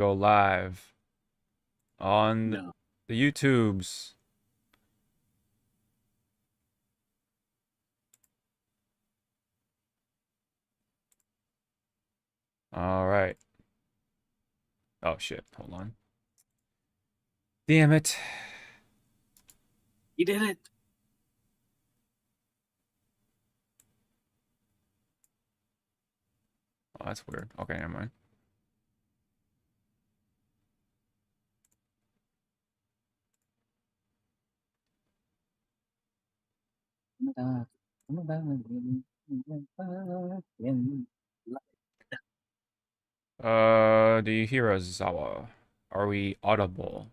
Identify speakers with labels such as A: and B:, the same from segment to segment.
A: Go live on the YouTubes. All right. Oh shit, hold on. Damn it.
B: You did it.
A: Oh, that's weird. Okay, never mind. Do you hear us, Zawa? Are we audible?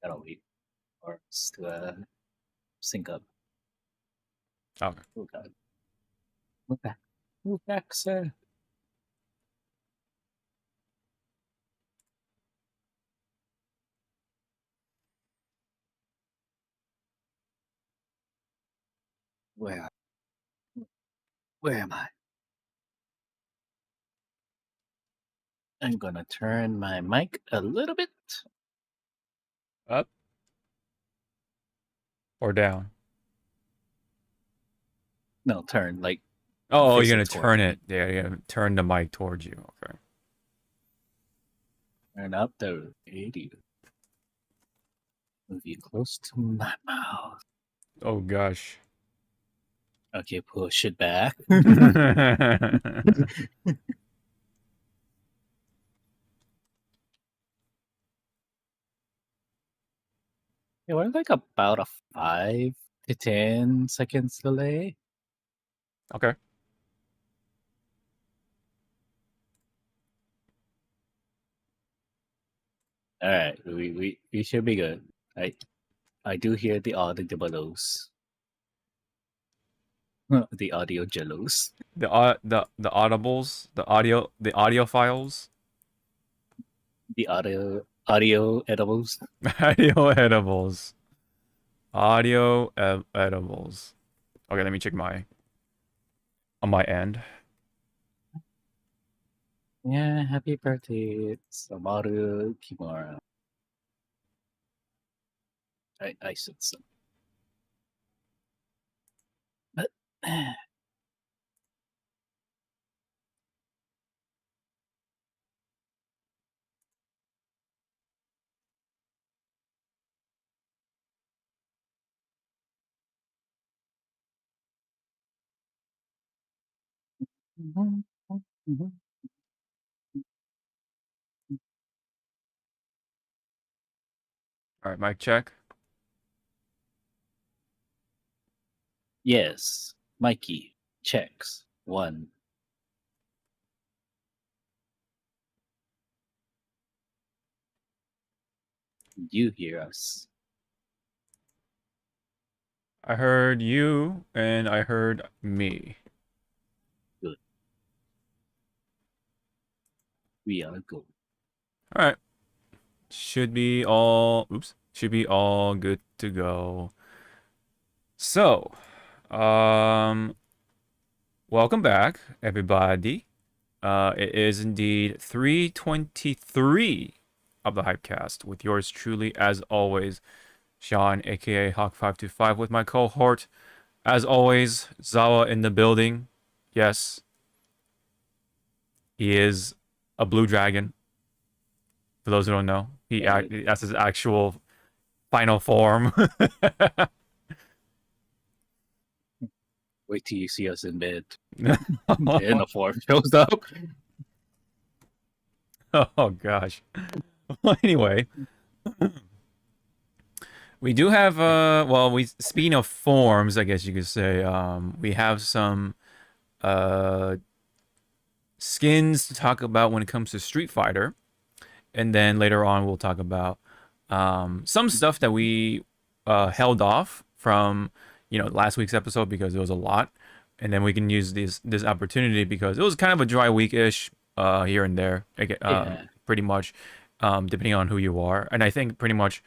B: Gotta wait for us to sync up.
A: Okay.
B: Oh god. Move back. Move back, sir. Where am I? I'm gonna turn my mic a little bit.
A: Up or down?
B: No, turn like.
A: Oh,
B: face
A: you're gonna
B: it toward
A: turn
B: me.
A: it. Yeah, you're gonna turn the mic towards you. Okay.
B: Turn up the radio. Move you close to my mouth.
A: Oh gosh.
B: Okay, push it back. Yeah, we're like about a 5 to 10 seconds delay.
A: Okay.
B: All right, we should be good. I do hear the audibles. The audio jellos.
A: The audibles, the audio files.
B: The audio edibles.
A: Audio edibles. Audio edibles. Okay, let me check on my end.
B: Yeah, happy birthday, Samaru Kimura. I said so. But
A: All right, mic check.
B: yes, Mikey checks 1. You hear us?
A: I heard you and I heard me.
B: Good. We are good.
A: All right. Should be all good to go. So, welcome back, everybody. It is indeed 3:23 of the Hypecast with yours truly, as always, Sean, aka Hawk525, with my cohort, as always, Zawa in the building. Yes, he is a blue dragon. For those who don't know, that's his actual final form.
B: Wait till you see us in bed. And the form shows up.
A: Oh gosh. Well, anyway, we do have speaking of forms, I guess you could say, we have some skins to talk about when it comes to Street Fighter, and then later on we'll talk about some stuff that we held off from last week's episode because it was a lot, and then we can use this opportunity because it was kind of a dry week-ish here and there, pretty much, depending on who you are. And I think pretty much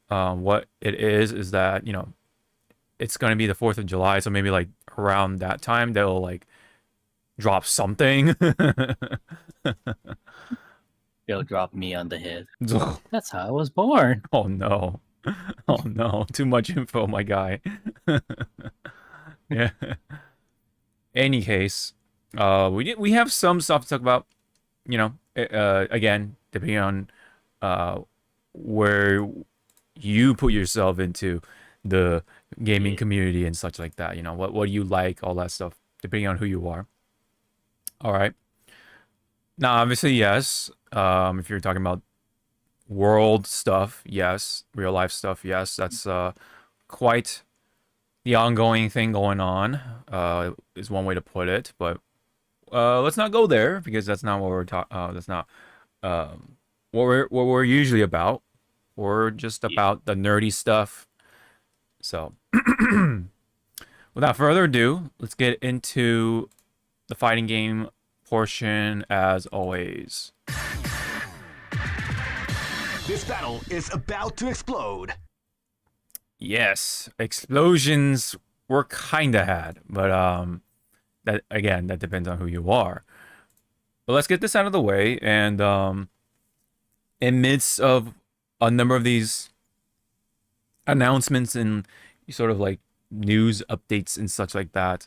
A: what it is that it's going to be the 4th of July, so maybe like around that time they'll like drop something.
B: They'll drop me on the head. That's how I was born.
A: Oh no. Oh no. Too much info, my guy. Yeah. Any case, we have some stuff to talk about, you know, again, depending on where you put yourself into the gaming community and such like that. You know, what do you like, all that stuff, depending on who you are. All right. Now, obviously, yes. If you're talking about world stuff, yes. Real life stuff, yes. That's quite the ongoing thing going on. Is one way to put it, but let's not go there because that's not what we're talking. That's not what we're usually about. We're just about the nerdy stuff. So, without further ado, let's get into the fighting game portion as always.
C: This battle is about to explode.
A: Yes, explosions were kinda had, but that again, that depends on who you are. But let's get this out of the way, and in midst of a number of these announcements and sort of like news updates and such like that,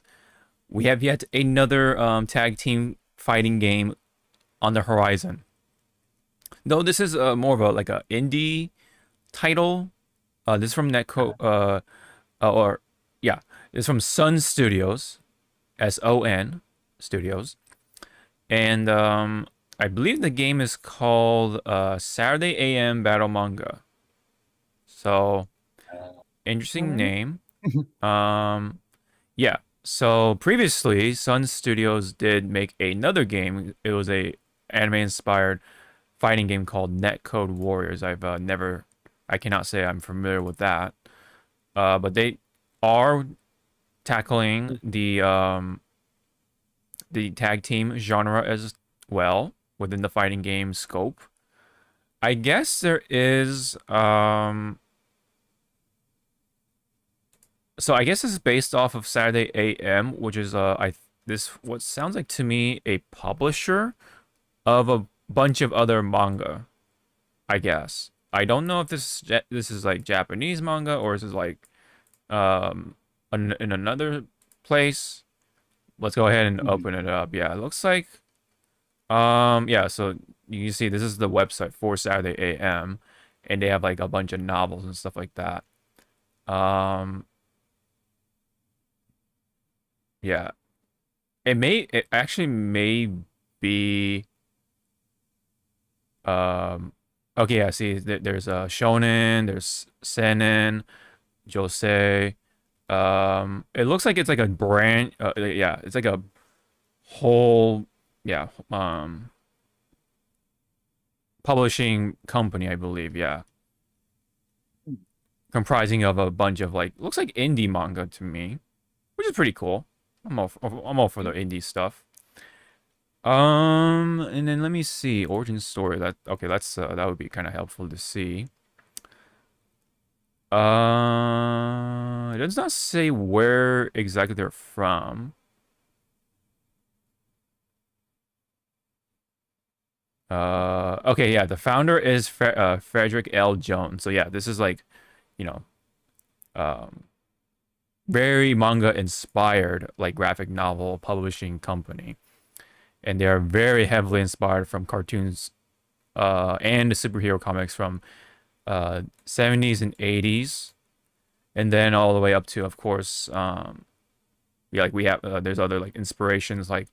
A: we have yet another tag team fighting game on the horizon. Though this is more of a like a indie title. This is from Netco, it's from Sun Studios, SON Studios, and I believe the game is called Saturday AM Battle Manga. So, interesting name. Yeah. So previously, Sun Studios did make another game. It was a anime-inspired fighting game called Netcode Warriors. I cannot say I'm familiar with that. But they are tackling the tag team genre as well within the fighting game scope. I guess there is so I guess this is based off of Saturday AM, which is what sounds like to me a publisher of a bunch of other manga. I guess I don't know if this is like Japanese manga or is this like in another place. Let's go ahead and open it up. Yeah, it looks like yeah. So you can see this is the website for Saturday AM, and they have like a bunch of novels and stuff like that. Yeah. It actually may be okay, yeah, see there's a shonen, there's seinen, josei. It looks like it's like a brand yeah, it's like a whole yeah, publishing company, I believe, yeah. Comprising of a bunch of like looks like indie manga to me, which is pretty cool. I'm all for the indie stuff. And then let me see origin story. That would be kind of helpful to see. It does not say where exactly they're from. Okay, yeah, the founder is Frederick L. Jones. So yeah, this is like, you know, very manga inspired like graphic novel publishing company, and they are very heavily inspired from cartoons and the superhero comics from 70s and 80s, and then all the way up to, of course, yeah, like we have there's other like inspirations like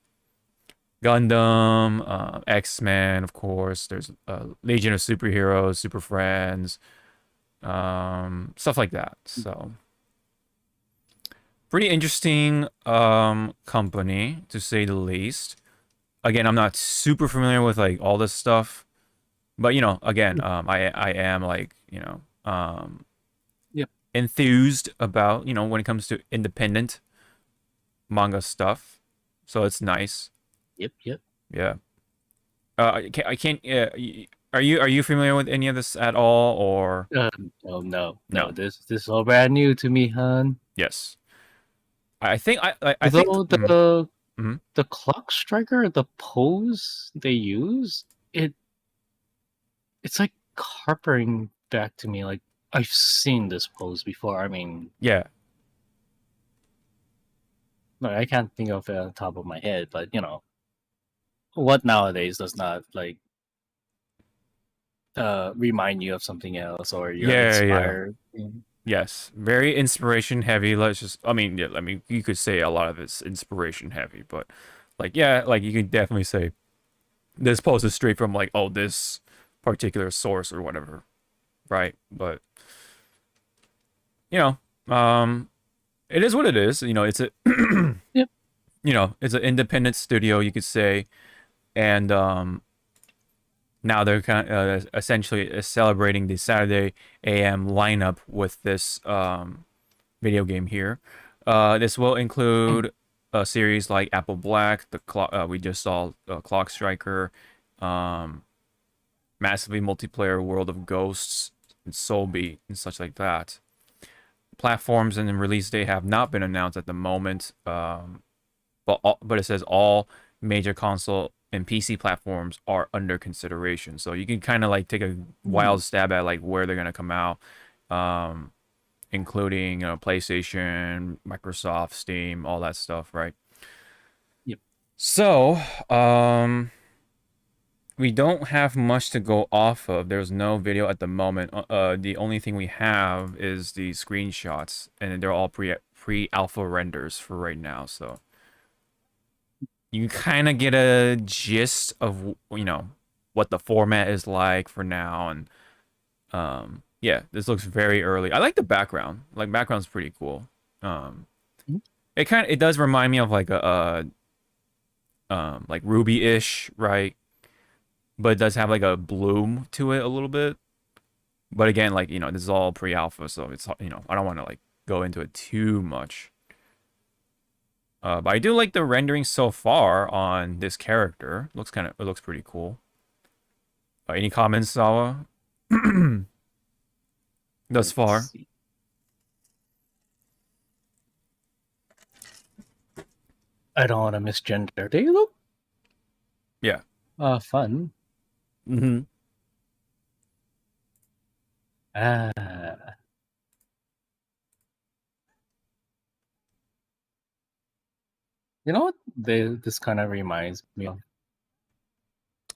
A: Gundam, X-Men, of course. There's Legion of Superheroes, Super Friends, stuff like that. So pretty interesting company, to say the least. Again, I'm not super familiar with like all this stuff, but you know, again, I am like, you know,
B: Yep.
A: enthused about, you know, when it comes to independent manga stuff. So it's nice.
B: Yep.
A: Yeah. I can't. Are you familiar with any of this at all, or
B: Oh no.
A: No.
B: This is all brand new to me, hun.
A: yes? I think I think
B: Although the clock striker, the pose they use, it's like harpering back to me like I've seen this pose before. I mean,
A: Yeah.
B: no, I can't think of it on the top of my head, but what nowadays does not like remind you of something else or you're
A: Yeah.
B: inspired.
A: Yes, very inspiration heavy. I mean, yeah, I mean, you could say a lot of it's inspiration heavy, but like, yeah, like you could definitely say this post is straight from like, oh, this particular source or whatever, right? But it is what it is. It's a,
B: Yep.
A: It's an independent studio, you could say, and now they're kind of essentially celebrating the Saturday AM lineup with this video game here. This will include a series like Apple Black, the clock. We just saw Clock Striker, massively multiplayer World of Ghosts, and Soulbeat, and such like that. Platforms and release date have not been announced at the moment, but it says all major console and PC platforms are under consideration. So you can kind of like take a wild stab at like where they're gonna come out, including PlayStation, Microsoft, Steam, all that stuff, right?
B: Yep.
A: So we don't have much to go off of. There's no video at the moment. The only thing we have is the screenshots, and they're all pre-alpha renders for right now. So you kind of get a gist of what the format is like for now, and yeah, this looks very early. I like the background. Like, background's pretty cool. It does remind me of like a like Ruby-ish, right? But it does have like a bloom to it a little bit. But again, like, this is all pre-alpha, so it's, I don't want to like go into it too much. But I do like the rendering so far on this character. It looks pretty cool. Any comments, Zawa? Thus far?
B: I don't want to misgender. They look fun.
A: Mm-hmm.
B: You know what this kind of reminds me of?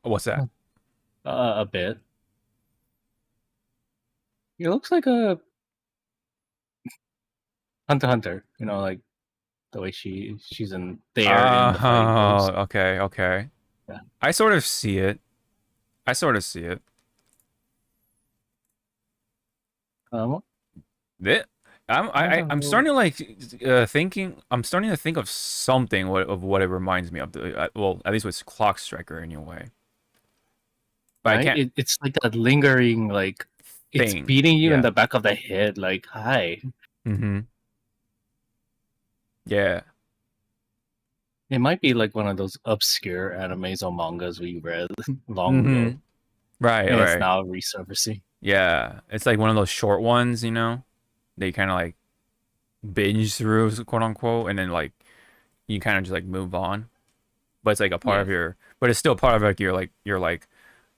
A: What's that?
B: A bit. It looks like a Hunter x Hunter. Like the way she's in there in the fighting pose.
A: Okay.
B: Yeah.
A: I sort of see it.
B: I'm
A: starting to like thinking. I'm starting to think of something of what it reminds me of. Well, at least with Clock Striker anyway. But
B: right?
A: I can't.
B: It's like that lingering, like it's
A: Thing.
B: beating you in
A: Yeah.
B: the back of the head. Like, hi.
A: Mm-hmm. Yeah.
B: It might be like one of those obscure animes or mangas we read long ago.
A: Right.
B: And
A: right.
B: it's now resurfacing.
A: Yeah, it's like one of those short ones, They kind of like binge through, quote unquote, and then like you kind of just like move on. But it's like a part of but it's still part of like your like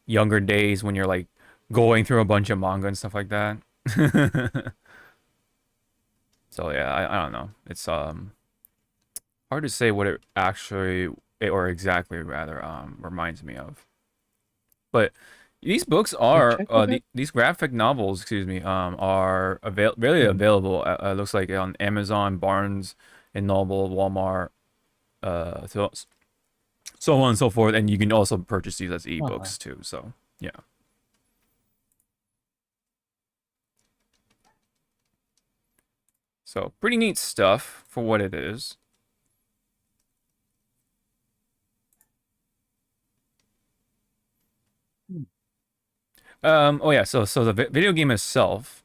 A: younger days when you're like going through a bunch of manga and stuff like that. So yeah, I don't know. It's hard to say what it actually or exactly rather reminds me of. But these books are these graphic novels, excuse me, are really available. Looks like on Amazon, Barnes and Noble, Walmart, so on and so forth. And you can also purchase these as ebooks too. So yeah. So pretty neat stuff for what it is. Oh yeah, so the video game itself,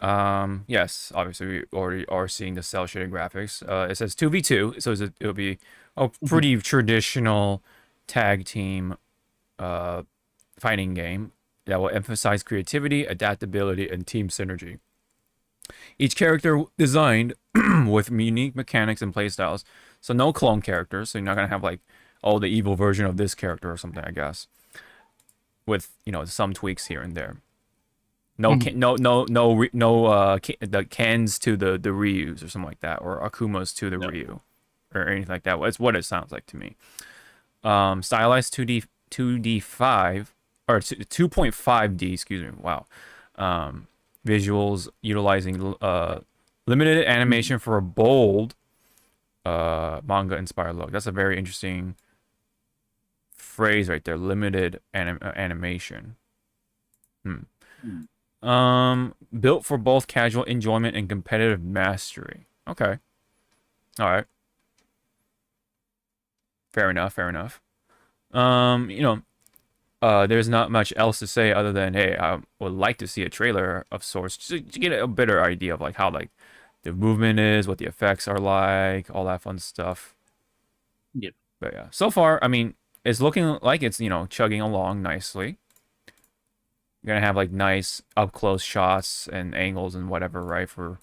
A: yes, obviously we already are seeing the cel shaded graphics. It says 2v2, so it'll be a pretty traditional tag team fighting game that will emphasize creativity, adaptability, and team synergy. Each character designed with unique mechanics and playstyles, So no clone characters. So you're not gonna have like, oh, the evil version of this character or something, I guess. With, you know, some tweaks here and there. No, the cans to the Ryus or something like that, or Akumas to the Ryu, or anything like that. It's what it sounds like to me. Stylized 2D5 or 2.5D, excuse me. Wow. Visuals utilizing limited animation for a bold manga inspired look. That's a very interesting phrase right there. Limited animation. Built for both casual enjoyment and competitive mastery. Okay. All right. Fair enough. You know, there's not much else to say other than, hey, I would like to see a trailer of sorts to get a better idea of like how like the movement is, what the effects are like, all that fun stuff.
B: Yep.
A: But yeah, so far, I mean, it's looking like it's, you know, chugging along nicely. You're gonna have like nice up close shots and angles and whatever, right, for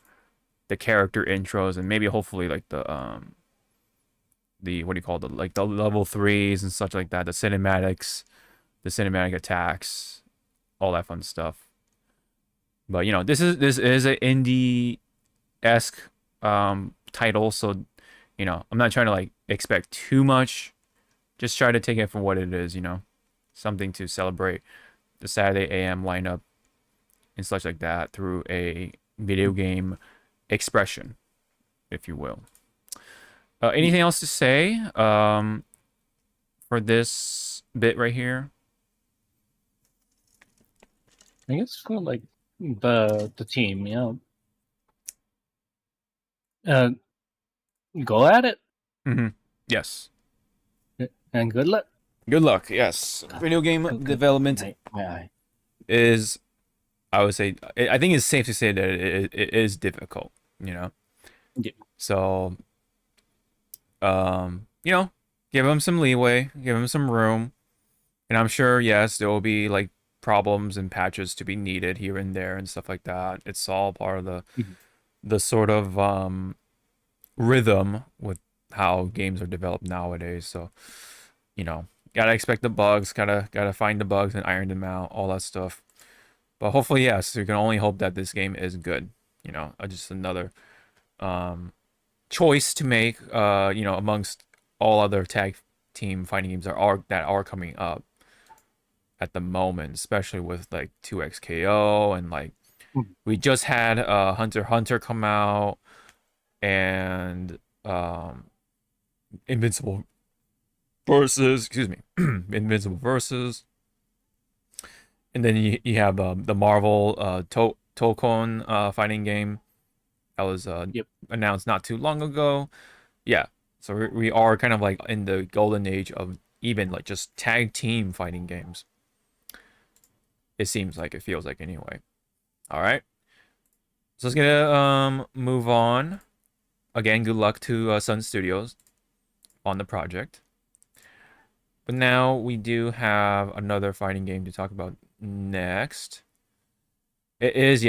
A: the character intros, and maybe hopefully like the what do you call it, like the level 3s and such like that, the cinematics, the cinematic attacks, all that fun stuff. But you know, this is an indie-esque title, so you know, I'm not trying to like expect too much. Just try to take it for what it is, you know, something to celebrate the Saturday AM lineup and such like that through a video game expression, if you will. Anything else to say for this bit right here?
B: I guess for like the team, you know, go at it.
A: Yes.
B: And good luck.
A: Good luck. Yes. Video game development is, I would say, I think it's safe to say that it is difficult, you know?
B: Yeah.
A: So, you know, give them some leeway, give them some room. And I'm sure, yes, there will be like problems and patches to be needed here and there and stuff like that. It's all part of the sort of rhythm with how games are developed nowadays. So, you know, gotta expect the bugs, gotta find the bugs and iron them out, all that stuff. But hopefully, yes, you can only hope that this game is good. You know, just another choice to make, you know, amongst all other tag team fighting games that are coming up at the moment, especially with like 2XKO and like we just had Hunter x Hunter come out and Invincible Versus, Invincible Versus, and then you have the Marvel Tokon fighting game that was announced not too long ago. Yeah, so we are kind of like in the golden age of even like just tag team fighting games. It seems like, it feels like anyway. All right, so let's get move on. Again, good luck to Sun Studios on the project. But now we do have another fighting game to talk about next. It is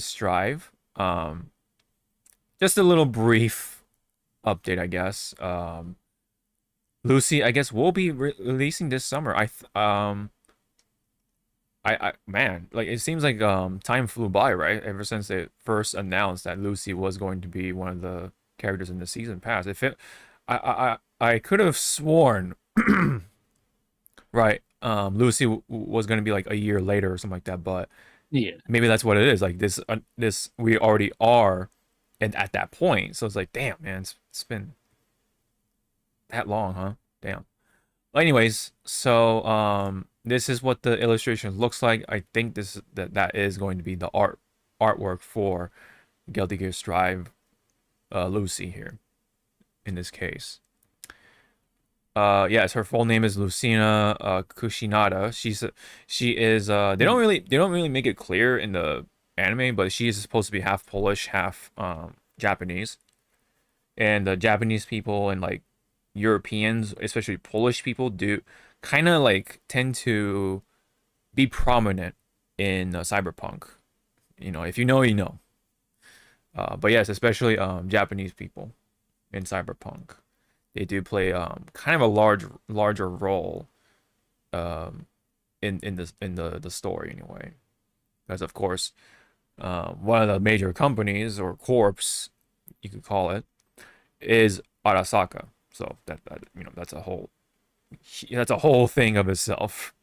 A: Strive. Just a little brief update, I guess. Lucy, I guess, will be releasing this summer. Man, like it seems like time flew by, right? Ever since they first announced that Lucy was going to be one of the characters in the season pass. I could have sworn, right? Lucy was going to be like a year later or something like that, but
B: yeah,
A: maybe that's what it is. Like this we already are, and at that point, so it's like, damn, man, it's been that long, huh? Damn. Well, anyways, so this is what the illustration looks like. I think that is going to be the artwork for Guilty Gear Strive Lucy here in this case. Yes, her full name is Lucina Kushinada. She is they don't really make it clear in the anime, but she is supposed to be half Polish, half Japanese. And the Japanese people and like Europeans, especially Polish people, do kind of like tend to be prominent in cyberpunk. You know, if you know, you know. But yes, especially Japanese people. in Cyberpunk. They do play kind of a larger role um in the story anyway. Because of course, one of the major companies or corps, you could call it, is Arasaka. So that that's a whole thing of itself.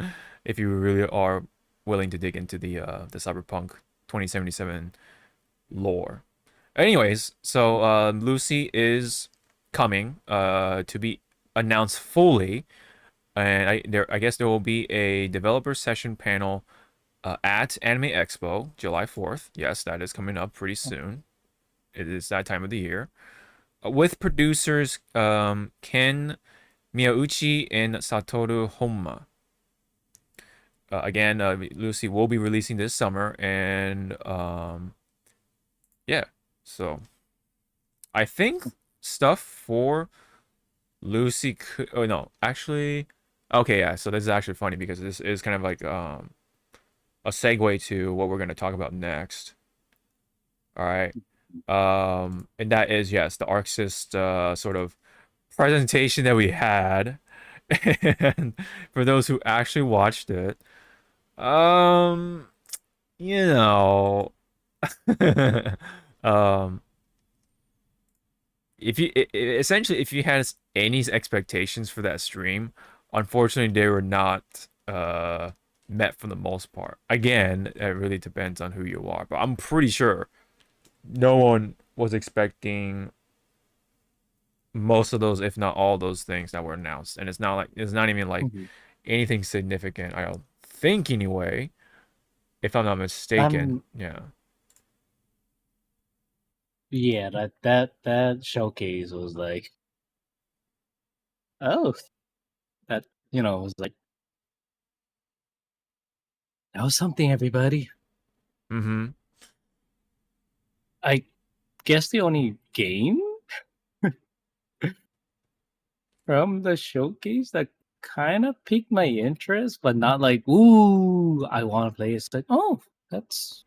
A: If you really are willing to dig into the Cyberpunk 2077 lore. Anyways, so Lucy is coming to be announced fully, and I guess there will be a developer session panel at Anime Expo July 4th. Yes, that is coming up pretty soon. It is that time of the year. With producers Ken Miyauchi and Satoru Honma. Again, Lucy will be releasing this summer, and yeah, so I think stuff for Lucy could. Oh no, actually, okay, yeah. So this is actually funny because this is kind of like a segue to what we're gonna talk about next. All right, and that is yes, the Arxist sort of presentation that we had, and for those who actually watched it, um, you know, um, if you essentially if you had any expectations for that stream, unfortunately they were not met for the most part. Again, it really depends on who you are, but I'm pretty sure no one was expecting most of those, if not all those things that were announced. And it's not even like anything significant, I don't think anyway, if I'm not mistaken. Yeah.
B: Yeah, that showcase was like, oh, that was like, that was something, everybody.
A: Mm-hmm.
B: I guess the only game from the showcase that kind of piqued my interest, but not like, ooh, I want to play. It's like, oh, that's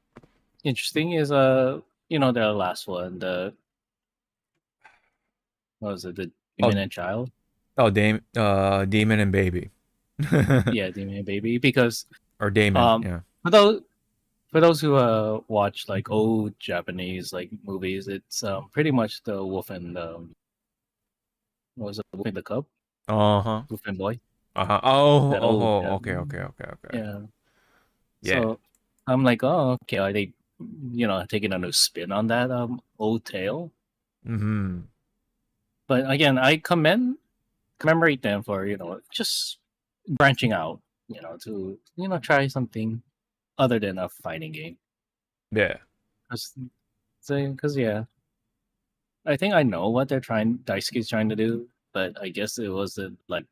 B: interesting. Is the last one, the what was it, the
A: Oh,
B: Demon and Child?
A: Demon and Baby.
B: Yeah, Demon and Baby. Because
A: Or Damon, yeah.
B: for those who watch like old Japanese like movies, it's pretty much the Wolf and what was it, Wolf in the Cub,
A: Uh-huh.
B: Wolf and Boy,
A: Uh-huh. Oh,
B: that old
A: okay.
B: yeah.
A: Yeah.
B: So I'm like, oh, okay, are they taking a new spin on that old tale?
A: Mm-hmm.
B: But again, I commemorate them for just branching out, to try something other than a fighting game.
A: Yeah.
B: Because yeah, I think I know what Daisuke's trying to do, but I guess it wasn't like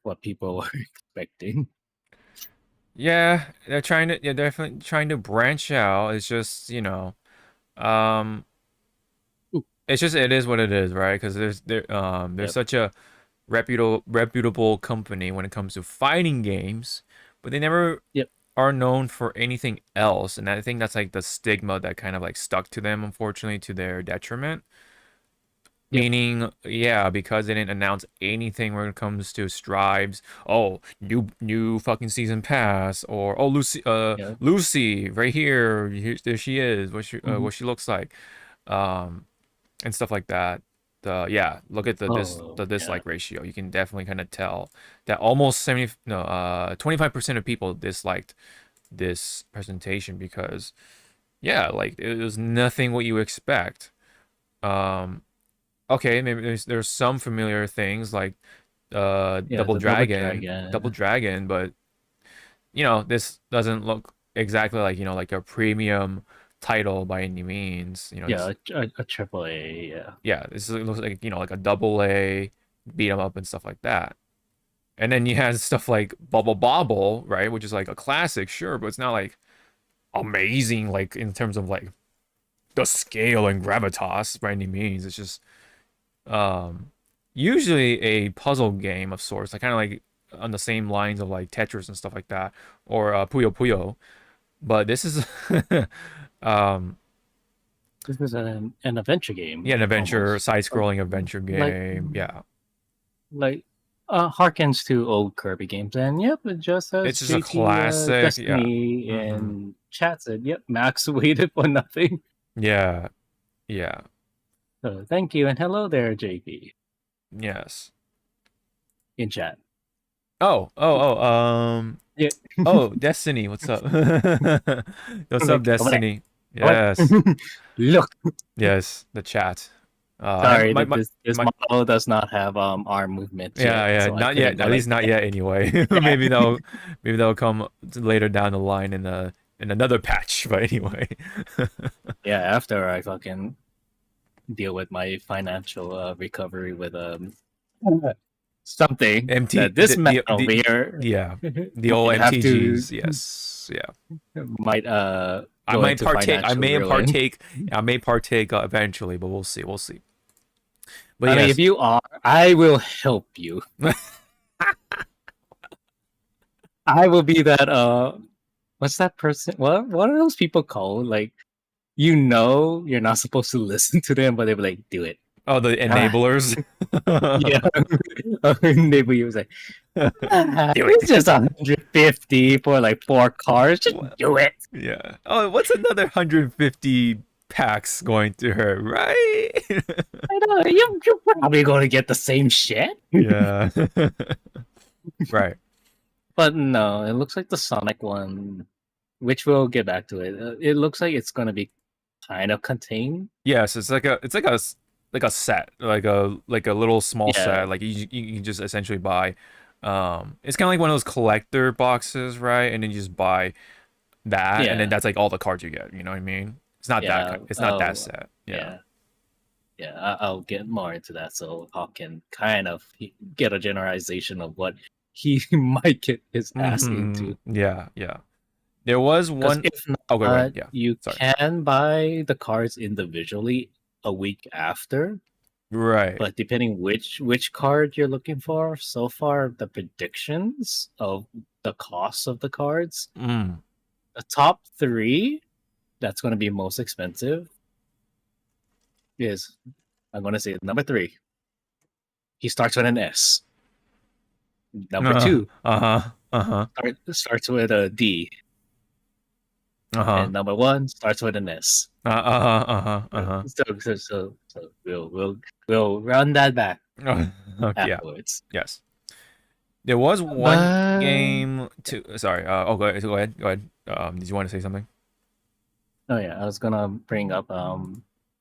B: what people were expecting.
A: Yeah, they're definitely trying to branch out. It's just, um
B: Ooh.
A: it's just it is what it is, right? Because there's
B: Yep.
A: such a reputable company when it comes to fighting games, but they never
B: Yep.
A: are known for anything else, and I think that's like the stigma that kind of like stuck to them, unfortunately, to their detriment.
B: Yep.
A: Meaning, yeah, because they didn't announce anything when it comes to Strives. Oh, new fucking season pass, or oh
B: Yeah.
A: Lucy right there she is,
B: Mhm.
A: what she looks like, um, and stuff like that. Yeah, look at
B: Oh,
A: the
B: yeah.
A: dislike ratio. You can definitely kind of tell that almost 25% of people disliked this presentation because yeah, like it was nothing what you expect. Um, okay, maybe there's some familiar things like
B: Yeah, the Double Dragon.
A: Double Dragon, but this doesn't look exactly like like a premium title by any means. This
B: Yeah, a triple A. Yeah.
A: yeah, this looks like like a double A beat 'em up and stuff like that. And then you had stuff like Bubble Bobble, right, which is like a classic, sure, but it's not like amazing like in terms of like the scale and gravitas by any means. It's just um usually a puzzle game of sorts, like kind of like on the same lines of like Tetris and stuff like that, or Puyo Puyo. But this is um
B: This is an adventure game.
A: Yeah, an adventure,
B: almost.
A: side-scrolling adventure game. Yeah,
B: Like harkens to old Kirby games, and yep, it just has
A: it's just a
B: JT
A: classic. Yeah,
B: Destiny and chat said, yep, Max waited for nothing.
A: yeah, yeah.
B: So thank you and hello there, JP
A: Yes.
B: in chat. Yeah.
A: Oh, Destiny, what's up? What's up, Destiny? Yes,
B: Look.
A: yes, the chat.
B: Sorry, this model does not have arm movements.
A: Yeah,
B: yet,
A: yeah,
B: so
A: not yet. At least not yet. Anyway, maybe they'll come later down the line in another patch. But anyway,
B: yeah, after I fucking deal with my financial recovery with something that this man over here,
A: yeah, the old MTGs. Yes, yeah.
B: Might
A: I might partake. I may partake eventually, but we'll see. We'll see. But
B: I mean, if you are, I will help you. I will be that. What's that person? What are those people called? Like, you're not supposed to listen to them, but they be like, do it.
A: Oh, the enablers.
B: Yeah, enable was like, it's just 150 for like 4 cars. Just do it.
A: Yeah. Oh, what's another 150 packs going to her, right?
B: I know you're probably going to get the same shit.
A: Yeah. Right.
B: But no, it looks like the Sonic one, which we'll get back to it. It looks like it's going to be kind of contained.
A: Yes, it's like a set, like a little small set. Like you can just essentially buy. It's kind of like one of those collector boxes, right? And then you just buy that, and then that's like all the cards you get. You know what I mean? It's not that. It's not that set. Yeah.
B: I'll get more into that, so I can kind of get a generalization of what he might get his ass into.
A: Yeah, yeah. There was one.
B: If not,
A: go ahead. Yeah.
B: You can buy the cards individually a week after.
A: Right.
B: But depending which card you're looking for, so far the predictions of the cost of the cards, the top 3 that's going to be most expensive is, I'm going to say number 3. He starts with an S. Number 2. Starts with a D. And number 1 starts with an S. So we'll run that back afterwards.
A: Yeah. Yes. There was one game too. Sorry. Go ahead. Did you want to say something?
B: Oh yeah, I was gonna bring up.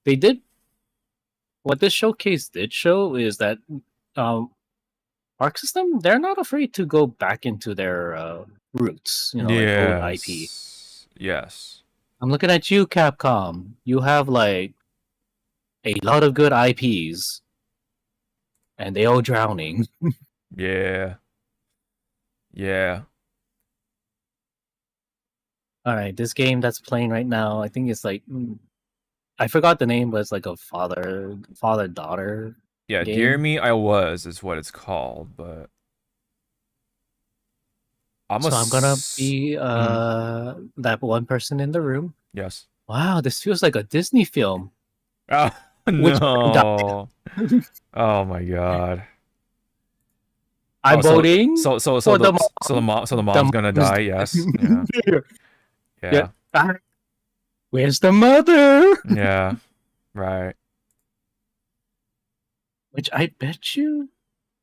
B: They did. What this showcase did show is that Arc System, they're not afraid to go back into their roots. Like old IP.
A: Yes.
B: I'm looking at you, Capcom. You have like a lot of good IPs, and they all drowning.
A: Yeah. Yeah.
B: All right, this game that's playing right now, I think it's like, I forgot the name, but it's like a father-daughter.
A: Yeah,
B: game.
A: Dear Me, I Was is what it's called, but
B: I'm gonna be that one person in the room.
A: Yes.
B: Wow, this feels like a Disney film.
A: Oh no! Oh my god!
B: I'm voting.
A: So the mom's gonna die. Yes. Yeah.
B: Where's the mother?
A: Yeah. Right.
B: Which I bet you,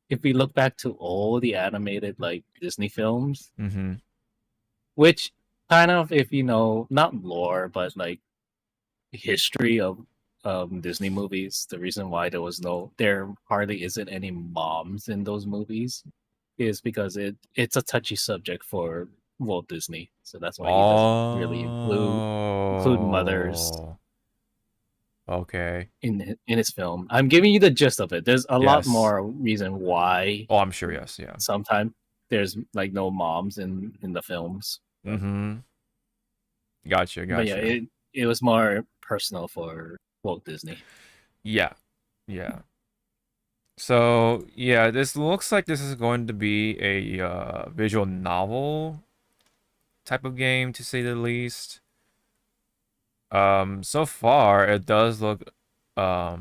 B: if we look back to all the animated like Disney films, which kind of, if you know, not lore, but like history of Disney movies, the reason why there hardly isn't any moms in those movies is because it's a touchy subject for Walt Disney, so that's why he doesn't really include mothers.
A: Okay.
B: In his film, I'm giving you the gist of it. There's a lot more reason why.
A: Oh, I'm sure. Yes. Yeah.
B: Sometimes there's like no moms in the films.
A: Gotcha.
B: But yeah, it was more personal for Walt Disney.
A: Yeah. So yeah, this looks like this is going to be a visual novel type of game, to say the least. So far it does look a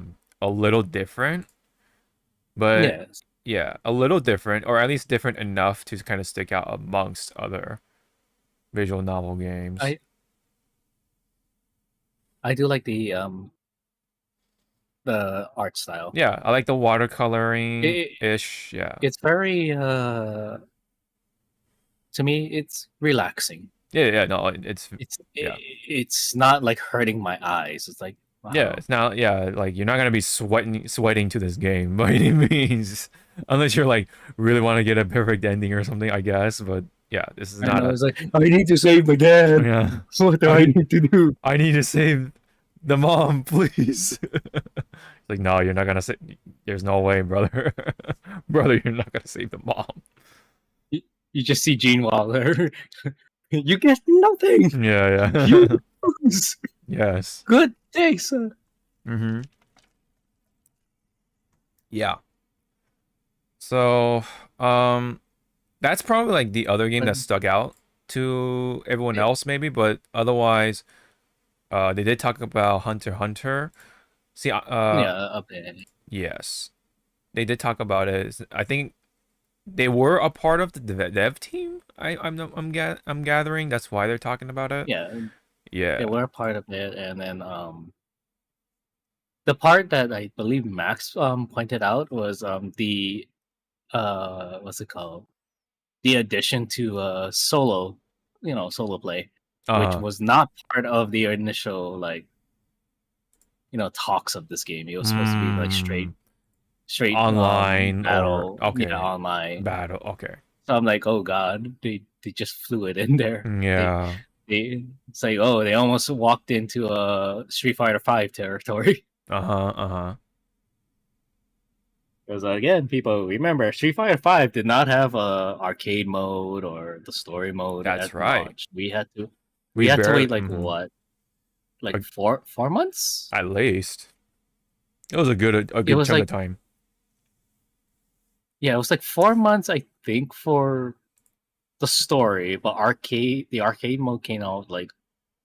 A: little different, but
B: Yes,
A: yeah, a little different, or at least different enough to kind of stick out amongst other visual novel games.
B: I I do like the art style.
A: Yeah, I like the
B: It,
A: watercoloring-ish. Yeah.
B: it's very to me it's relaxing.
A: Yeah, yeah, no, it's yeah.
B: It's not like hurting my eyes. It's like
A: Yeah,
B: wow.
A: it's not yeah, like you're not gonna be sweating to this game by any means. Unless you're like really want to get a perfect ending or something, I guess. But yeah, this is
B: I
A: not
B: know
A: a
B: it's like I need to save my dad.
A: yeah.
B: What do I
A: I
B: need to do?
A: I need to save the mom, please. It's like, no, you're not gonna save. There's no way, brother. Brother, you're not gonna save the mom.
B: You, you just see Gene Wilder. You get nothing.
A: Yeah,
B: You
A: yeah.
B: lose.
A: Yes.
B: Good day, sir.
A: Mm-hmm. Yeah. So, that's probably like the other game
B: But
A: that stuck out to everyone
B: it,
A: else, maybe. But otherwise, they did talk about Hunter x Hunter. See,
B: yeah, up there.
A: yes, they did talk about it. I think they were a part of the dev team. I'm gathering. That's why they're talking about it.
B: Yeah, they
A: Yeah.
B: were a part of it, and then the part that I believe Max pointed out was the what's it called? The addition to solo, solo play, which
A: Uh.
B: was not part of the initial like talks of this game. It was supposed to be like
A: Hmm.
B: straight
A: Online or
B: battle, yeah,
A: okay.
B: online.
A: Battle. Okay.
B: So I'm like, oh god, they just flew it in there.
A: Yeah.
B: They it's like, oh, they almost walked into a Street Fighter Five territory.
A: Uh-huh. Uh-huh.
B: Because again, people remember Street Fighter Five did not have a arcade mode or the story mode
A: That's
B: at
A: right.
B: launch. We
A: We
B: had to
A: barely
B: wait like what, like
A: a-
B: four months?
A: at least. It was a
B: It
A: good
B: was
A: chunk of
B: like
A: time.
B: yeah, it was like 4 months I think for the story, but the arcade mode came out like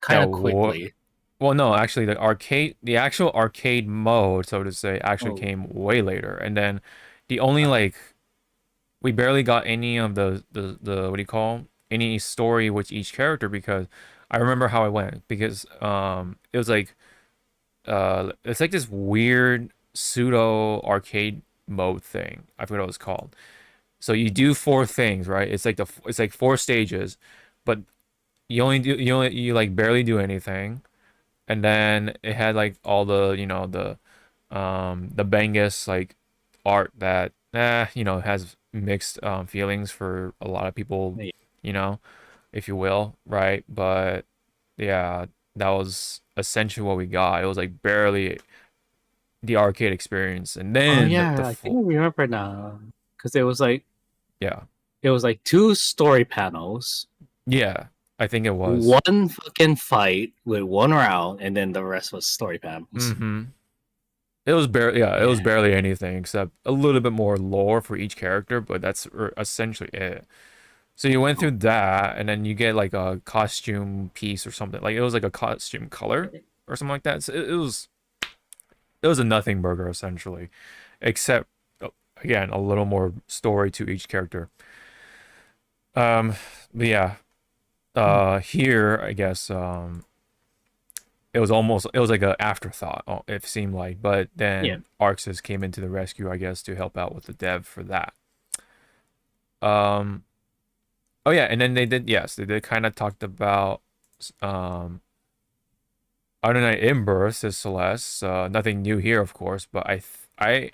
B: kind
A: Yeah,
B: of quickly.
A: well, no, actually, the actual arcade mode, so to say, actually
B: Oh,
A: came way later. And then the only
B: uh,
A: like we barely got any of the what do you call any story with each character because I remember how it went because it was like it's like this weird pseudo arcade mode thing. I forgot what it was called. So you do four things, right? It's like four stages, but you like barely do anything. And then it had like all the the Bangus like art that has mixed feelings for a lot of people,
B: yeah.
A: you know, if you will, right? But yeah, that was essentially what we got. It was like barely the arcade experience, and
B: Oh
A: then the
B: yeah, I think
A: full
B: I remember now. Because
A: yeah,
B: it was like two story panels,
A: yeah, I think it was.
B: one fucking fight with one round, and then the rest was story panels.
A: Mm-hmm. It was barely, yeah, it was
B: Yeah.
A: barely anything except a little bit more lore for each character, but that's essentially it. So you went through that, and then you get like a costume piece or something. Like it was like a costume color or something like that. So it was a nothing burger essentially, except again a little more story to each character. Um, but yeah, here I guess it was like a afterthought. It seemed like, but
B: Yeah.
A: then Arxis came into the rescue, I guess, to help out with the dev for that. Um, oh yeah, and then they did kind of talked about um Night in Birth says Celeste. Nothing new here, of course, but I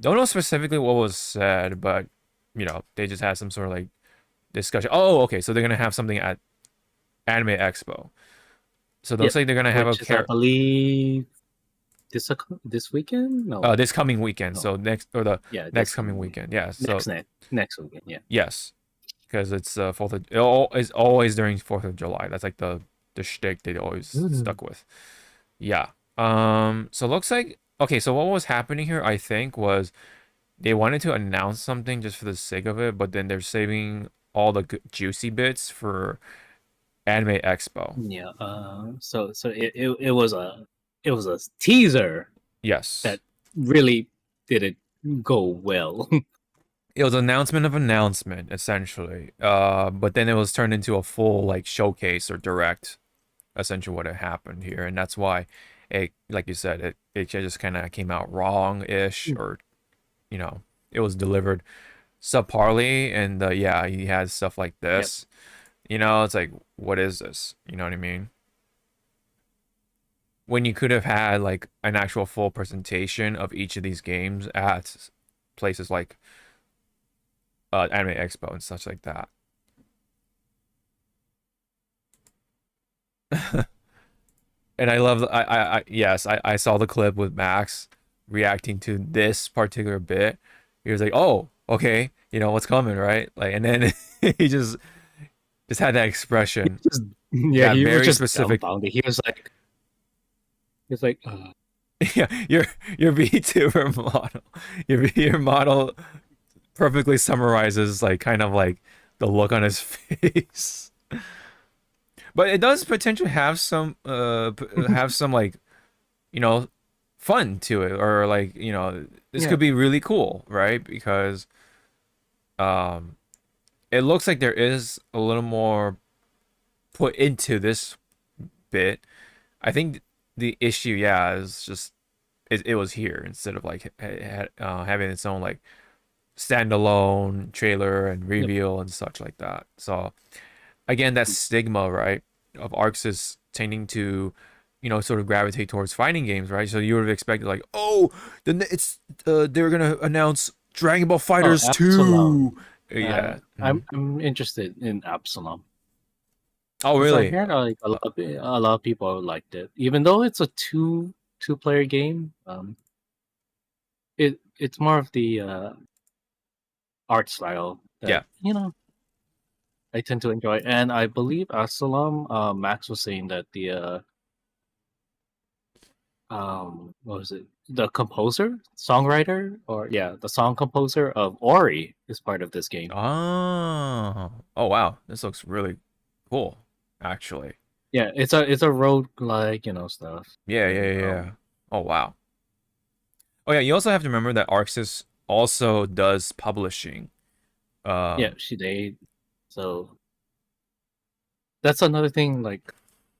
A: don't know specifically what was said, but they just had some sort of like discussion. Oh, okay, so they're gonna have something at Anime Expo. So it
B: Yeah.
A: looks like they're gonna have a
B: Which is, I believe, this weekend? No,
A: this coming weekend.
B: no.
A: So next or the
B: Yeah,
A: next
B: this
A: coming weekend. Yeah. So
B: next weekend. Yeah.
A: yes, because it's Fourth of it's always during 4th of July. That's like the shtick they always stuck with. Yeah. So it looks like okay. So what was happening here? I think was they wanted to announce something just for the sake of it, but then they're saving all the juicy bits for Anime Expo.
B: Yeah. So it was a teaser
A: Yes.
B: that really didn't go well.
A: It was announcement of announcement, essentially. But then it was turned into a full like showcase or direct, essentially what had happened here. And that's why it, like you said, it just kind of came out wrong-ish, or, you know, it was delivered subparly. And yeah, he has stuff like
B: Yep.
A: this. You know, it's like, what is this? You know what I mean? When you could have had like an actual full presentation of each of these games at places like Anime Expo and such like that. And I love, yes, I saw the clip with Max reacting to this particular bit. He was like, "Oh, okay, you know what's coming, right?" Like, and then he just had that expression,
B: Yeah,
A: that
B: he was
A: very
B: just
A: specific.
B: dumbfounded. He was like,
A: Yeah, your VTuber model, your model perfectly summarizes like kind of like the look on his face. But it does potentially have some have some like, you know, fun to it, or like, you know, this
B: yeah,
A: could be really cool, right? Because um it looks like there is a little more put into this bit. I think the issue, yeah, is just it was here instead of like having its own like standalone trailer and
B: yep.
A: reveal and such like that. So again, that stigma, right, of Arxis tending to, you know, sort of gravitate towards fighting games, right? So you would have expected like, oh, then it's they're gonna announce Dragon Ball
B: Oh,
A: Fighters
B: Absalom.
A: 2. Yeah.
B: I'm interested in Absalom.
A: Oh,
B: Because I
A: really?
B: heard like a lot of people liked it, even though it's a two-player game. It's more of the art style
A: Yeah.
B: that I tend to enjoy, and I believe Absalom. Max was saying that the what was it? The composer, songwriter, or yeah, the song composer of Ori is part of this game.
A: Oh. Oh, wow. This looks really cool, actually.
B: Yeah, it's a road like stuff.
A: Yeah, yeah,
B: And,
A: yeah, yeah. Oh, wow. Oh, yeah. You also have to remember that Arxis also does publishing.
B: yeah, they. So that's another thing. Like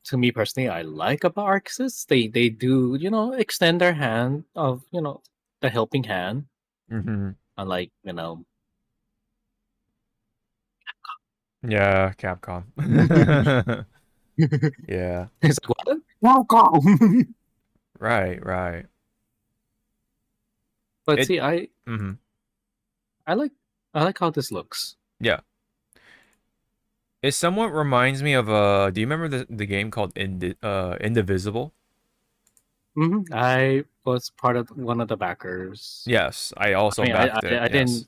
B: to me personally, I like about Arxis. They do extend their hand of the helping hand.
A: Mm-hmm.
B: Unlike
A: Yeah, Capcom.
B: it's
A: Yeah.
B: like what? Welcome.
A: Right, right.
B: But
A: It
B: see,
A: mm-hmm.
B: I like I like how this looks.
A: Yeah. It somewhat reminds me of do you remember the game called Indivisible?
B: I was part of one of the backers.
A: Yes, I
B: I
A: also
B: mean,
A: backed it.
B: I
A: Yes.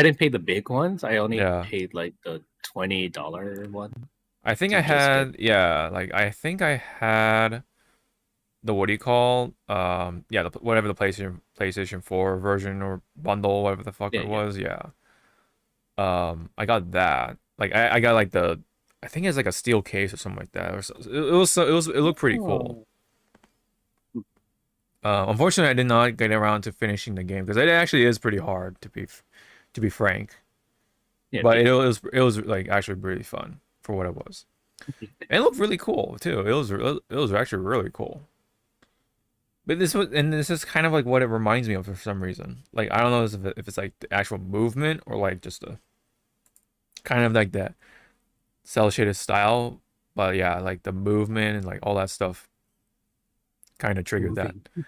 B: didn't pay the big ones. I only
A: Yeah.
B: paid like the $20 one
A: I think I
B: to just get.
A: had, yeah, like I think I had the, what do you call, yeah, whatever the PlayStation 4 version or bundle, whatever the fuck
B: Yeah,
A: it
B: yeah.
A: was. Yeah. I got that. Like I got like I think it's like a steel case or something like that. Or it looked pretty cool.
B: Oh.
A: Unfortunately, I did not get around to finishing the game because it actually is pretty hard, to be frank.
B: Yeah,
A: But it was like actually really fun for what it was. And it looked really cool too. It was actually really cool. But this is kind of like what it reminds me of for some reason. Like I don't know if it's like the actual movement or like just a kind of like that cell shaded style. But yeah, like the movement and like all that stuff kind of triggered that.
B: moving.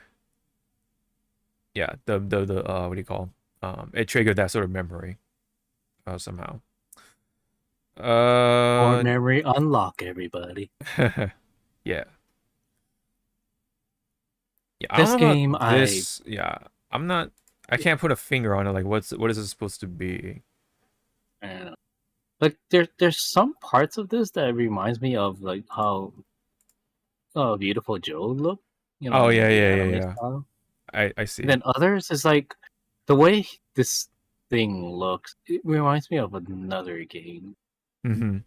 A: Yeah, the what do you call? It triggered that sort of memory somehow.
B: Core memory unlock, everybody.
A: Yeah. Yeah, I
B: This
A: don't know
B: game,
A: about this. Yeah, I'm not. I can't put a finger on it. Like, what is it supposed to be?
B: I don't know. Like there's some parts of this that reminds me of like how Beautiful Joe looked,
A: Oh
B: in
A: yeah,
B: the
A: yeah, yeah,
B: anime
A: yeah.
B: style.
A: I
B: And
A: see.
B: then others is like the way this thing looks. It reminds me of another game.
A: Mm-hmm.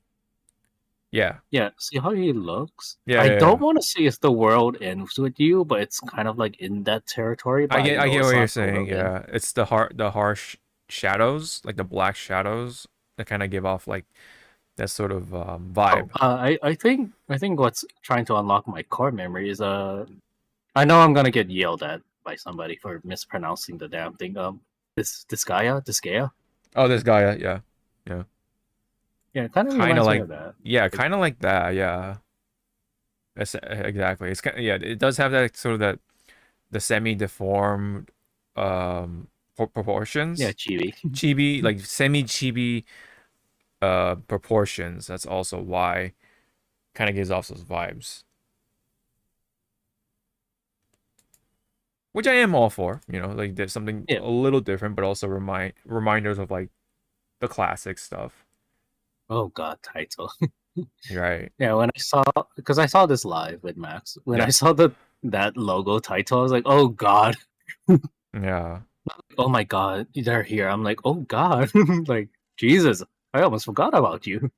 A: Yeah.
B: Yeah, see how he looks?
A: Yeah,
B: I
A: yeah,
B: don't
A: yeah.
B: want to say it's the world ends with you, but it's kind of like in that territory, but I
A: I
B: know
A: get
B: it's
A: what you're
B: not the
A: saying.
B: world end.
A: Yeah, it's the harsh shadows, like the black shadows that kind of give off like that sort of
B: Oh,
A: vibe.
B: I think what's trying to unlock my core memory is I know I'm gonna get yelled at by somebody for mispronouncing the damn thing. This Gaia.
A: Oh, this guy, yeah, yeah,
B: Yeah, it kind of
A: kind of
B: reminds me
A: like,
B: of that.
A: yeah,
B: Like,
A: kind of like that. Yeah, exactly. It's kind yeah, it does have that sort of that the semi-deformed
B: yeah,
A: proportions,
B: chibi.
A: chibi, like semi-chibi proportions. That's also why kind of gives off those vibes, which I am all for. You know, like there's something
B: Yeah.
A: a little different, but also reminders of like the classic stuff.
B: Oh God, title.
A: Right.
B: Yeah, when I saw because I saw this live with Max. When I
A: Yeah.
B: saw that logo title, I was like, oh God,
A: Yeah.
B: oh my God, they're here. I'm like, oh God, like Jesus, I almost forgot about you.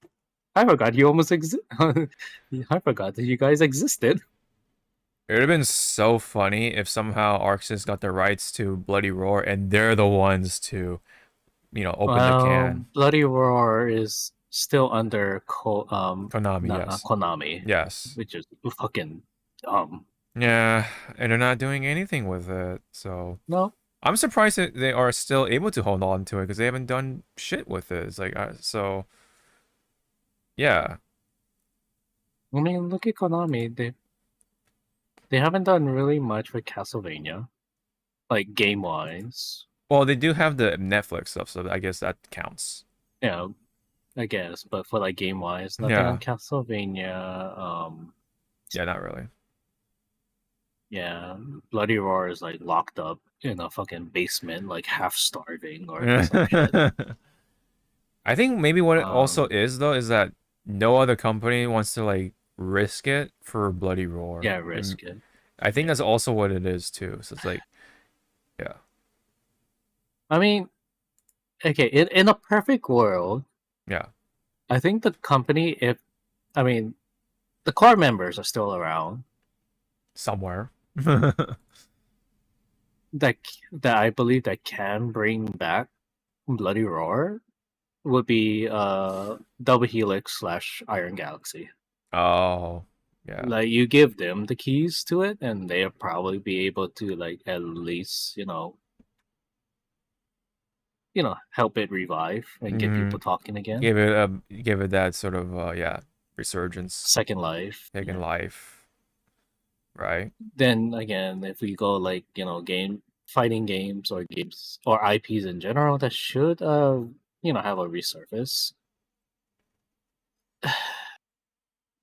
B: I forgot you almost exist. I forgot that you guys existed.
A: It would have been so funny if somehow Arxis got the rights to Bloody Roar and they're the ones to, open the
B: Well,
A: can.
B: Bloody Roar is still under
A: Konami, yes.
B: Konami,
A: Yes.
B: which is fucking dumb.
A: Yeah, and they're not doing anything with it. So
B: No,
A: I'm surprised that they are still able to hold on to it because they haven't done shit with it. It's like, so yeah.
B: I mean, look at Konami. They haven't done really much with Castlevania, like game wise.
A: Well, they do have the Netflix stuff, so I guess that counts.
B: Yeah, I guess, but for like game wise, nothing on
A: Yeah.
B: Castlevania.
A: Yeah, not really.
B: Yeah, Bloody Roar is like locked up in a fucking basement, like half starving or some shit.
A: I think maybe what it also
B: Um,
A: is though is that no other company wants to like risk it for Bloody Roar.
B: yeah, risk it.
A: I think
B: Yeah.
A: that's also what it is too. So it's like, yeah,
B: I mean, okay, in a perfect world,
A: yeah,
B: I think the company, if I mean, the core members are still around,
A: somewhere.
B: that that I believe that can bring back Bloody Roar would be Double Helix slash Iron Galaxy.
A: Oh, yeah.
B: Like you give them the keys to it, and they'll probably be able to like at least help it revive and get
A: Hmm.
B: people talking again.
A: Give it that sort of resurgence,
B: Second life.
A: taking
B: Yeah.
A: life, right?
B: Then again, if we go like game fighting games or games or IPs in general, that should have a resurface.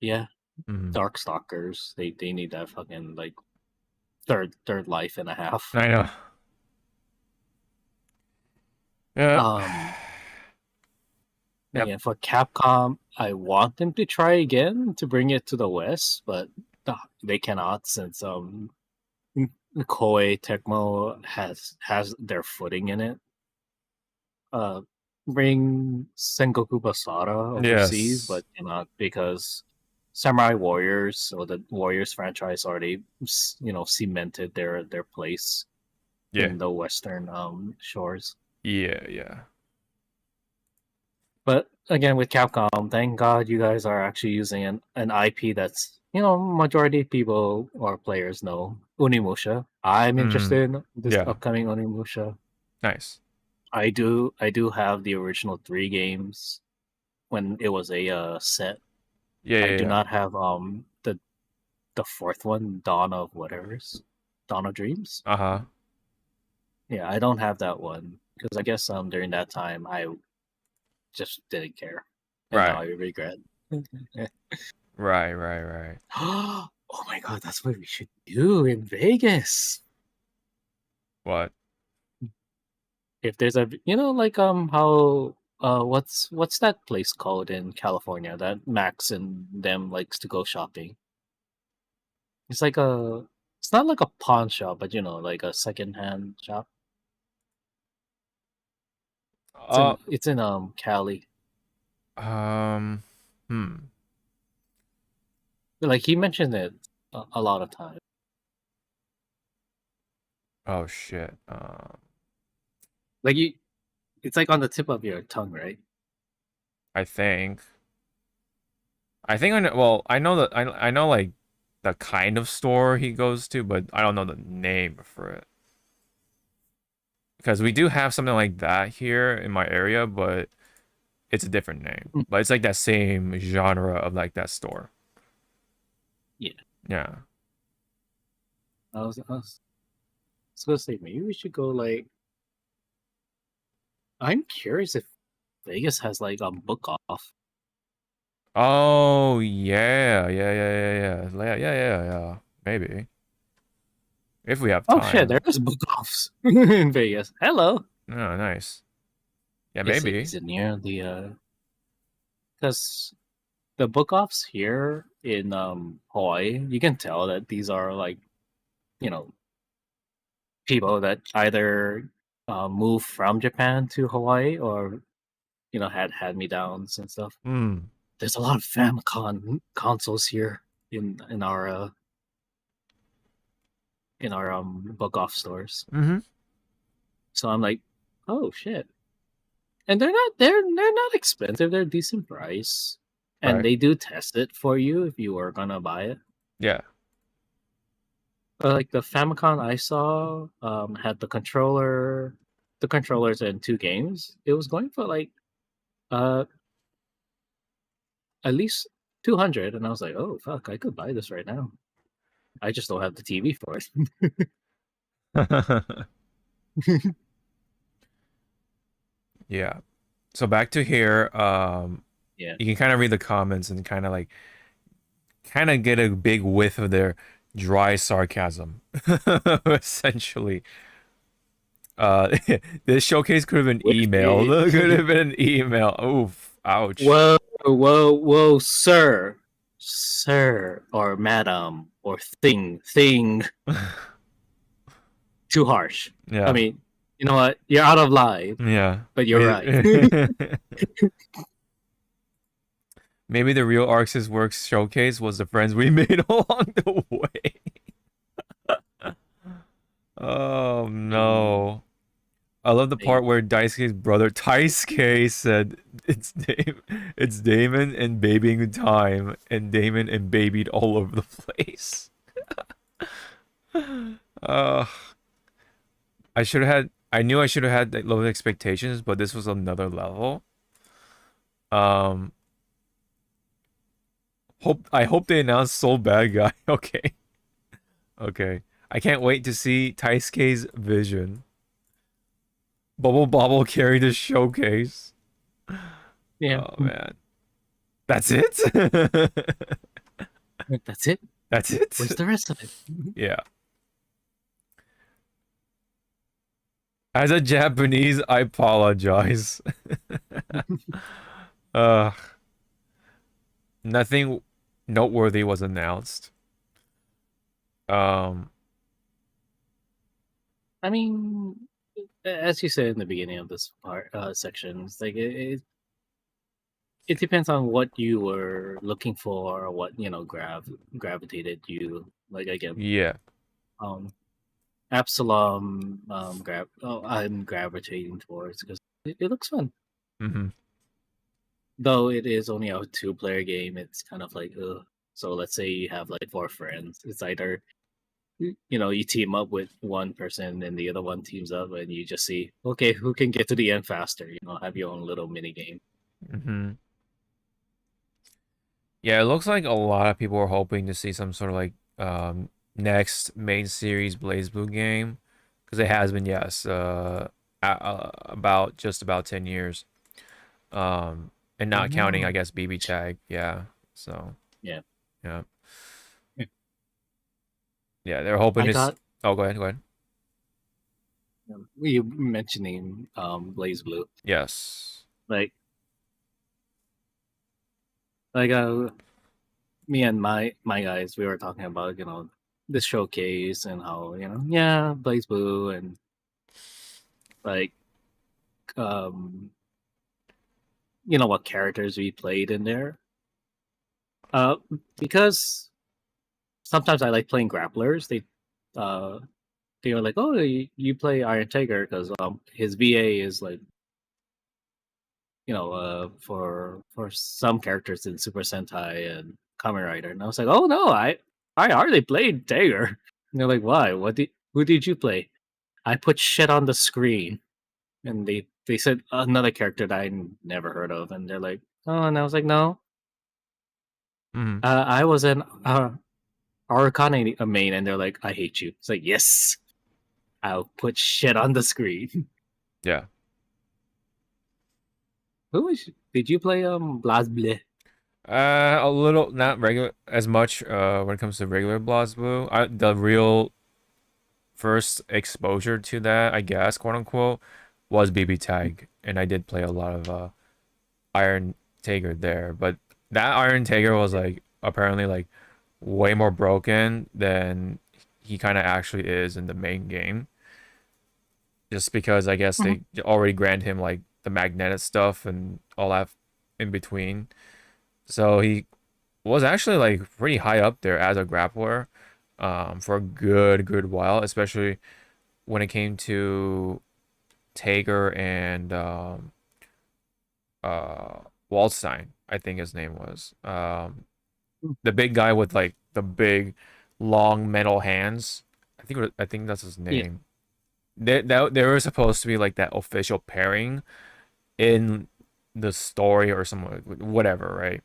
B: Yeah,
A: Hmm.
B: Darkstalkers. They need that fucking like third life and a half.
A: I know. Yeah.
B: Um,
A: Yep.
B: Again, for Capcom, I want them to try again to bring it to the West, but they cannot since Koei Tecmo has their footing in it. Uh, bring Sengoku Basara overseas,
A: Yes.
B: but cannot because Samurai Warriors or the Warriors franchise already cemented their place
A: Yeah.
B: in the Western shores.
A: Yeah. Yeah.
B: But again, with Capcom, thank God you guys are actually using an IP that's majority of people or players know. Unimusha. I'm
A: Mm.
B: interested in this
A: Yeah.
B: upcoming Unimusha.
A: Nice.
B: I do have the original 3 games when it was a set.
A: Yeah.
B: I
A: Yeah.
B: do
A: Yeah.
B: not have the fourth one, Dawn of Dreams.
A: Uh-huh.
B: Yeah, I don't have that one because I guess during that time I just didn't care, and now
A: Right.
B: I regret.
A: Right. Right. Right.
B: Oh my God, that's what we should do in Vegas.
A: What?
B: If there's like how what's that place called in California that Max and them likes to go shopping? It's like it's not like a pawn shop, but like a secondhand shop. It's
A: Uh.
B: in Cali.
A: Um. Hmm.
B: Like he mentioned it a lot of times.
A: Oh shit.
B: Like you, it's like on the tip of your tongue, right?
A: I think. I think I know. Well, I know that I know like the kind of store he goes to, but I don't know the name for it. Because we do have something like that here in my area, but it's a different name.
B: Mm.
A: But it's like that same genre of like that store.
B: Yeah.
A: Yeah.
B: I was gonna say maybe we should go like. I'm curious if Vegas has like a book off.
A: Oh yeah. Maybe if we have
B: Oh shit,
A: time.
B: there is book offs in Vegas. Hello.
A: Oh, nice. Yeah,
B: Is it
A: maybe.
B: is it near the because the book offs here in Hawaii, you can tell that these are like, you know, people that either moved from Japan to Hawaii or had me downs and stuff.
A: Hmm.
B: There's a lot of Famicom consoles here in our book off stores.
A: Mm-hmm.
B: So I'm like, oh shit. And they're not expensive, they're decent price. And
A: Right.
B: they do test it for you if you were gonna buy it.
A: Yeah.
B: Like the Famicom I saw had the controllers and two games. It was going for like uh at least 200, and I was like, oh fuck, I could buy this right now. I just don't have the TV for it.
A: Yeah. So back to here.
B: Yeah.
A: You can kind of read the comments and kind of get a big whiff of their dry sarcasm. Essentially. This showcase could have been emailed. Could have been an email. Oof. Ouch.
B: Whoa, sir, or madam, or thing. Too harsh.
A: Yeah.
B: I mean, you know what? You're out of line,
A: Yeah.
B: but you're right.
A: Maybe the real Arxis Works showcase was the friends we made along the way. Oh no. I love the part where Daisuke's brother Taisuke said it's Damon and babying time, and Damon and babied all over the place. uh I knew I should have had like, low expectations, but this was another level. I hope they announce Soul Bad Guy. Okay. Okay. I can't wait to see Taisuke's vision. Bubble Bobble carried the showcase.
B: Yeah.
A: Oh man. That's it?
B: That's it.
A: That's it?
B: Where's the rest of it?
A: Yeah. As a Japanese, I apologize. uh Nothing noteworthy was announced.
B: I mean, as you said in the beginning of this part section, it's like it depends on what you were looking for or what gravitated you. Like again,
A: Yeah.
B: Absalom I'm gravitating towards because it looks fun.
A: Mm-hmm.
B: Though it is only a 2-player game, it's kind of like ugh. So let's say you have like 4 friends. It's either you team up with one person and the other one teams up, and you just see okay who can get to the end faster. Have your own little mini game.
A: Mm-hmm. Yeah, it looks like a lot of people are hoping to see some sort of like next main series BlazBlue game, because it has been, yes, about just about 10 years, and not counting, I guess, BB Tag. Yeah, so
B: Yeah.
A: yeah,
B: Yeah.
A: yeah, they're hoping
B: I
A: to.
B: got
A: Oh, go ahead.
B: you mentioning BlazBlue.
A: Yes.
B: Like me and my guys, we were talking about this showcase and how yeah, BlazBlue and like what characters we played in there. Because sometimes I like playing grapplers. They were like, "Oh, you play Iron Tiger because his VA is like, for some characters in Super Sentai and Kamen Rider." And I was like, "Oh no, I hardly played Tiger." And they're like, "Why? Who did you play?" I put shit on the screen, and they said another character that I never heard of, and they're like, "Oh," and I was like, "No,
A: Mhm.
B: I was an Arcana main," and they're like, "I hate you." It's like, yes, I'll put shit on the screen.
A: Yeah.
B: Did you play BlazBlue?
A: A little, not regular as much. When it comes to regular BlazBlue, the real first exposure to that, I guess, quote unquote, was BB Tag, and I did play a lot of Iron Tiger there. But that Iron Tiger was like apparently like way more broken than he kind of actually is in the main game. Just because I guess
B: Mhm.
A: they already grant him like the magnetic stuff and all that in between. So he was actually like pretty high up there as a grappler for a good while, especially when it came to Tager and Waldstein, I think his name was. The big guy with like the big long metal hands. I think that's his
B: Yeah.
A: name. They were supposed to be like that official pairing in the story or something, whatever, right?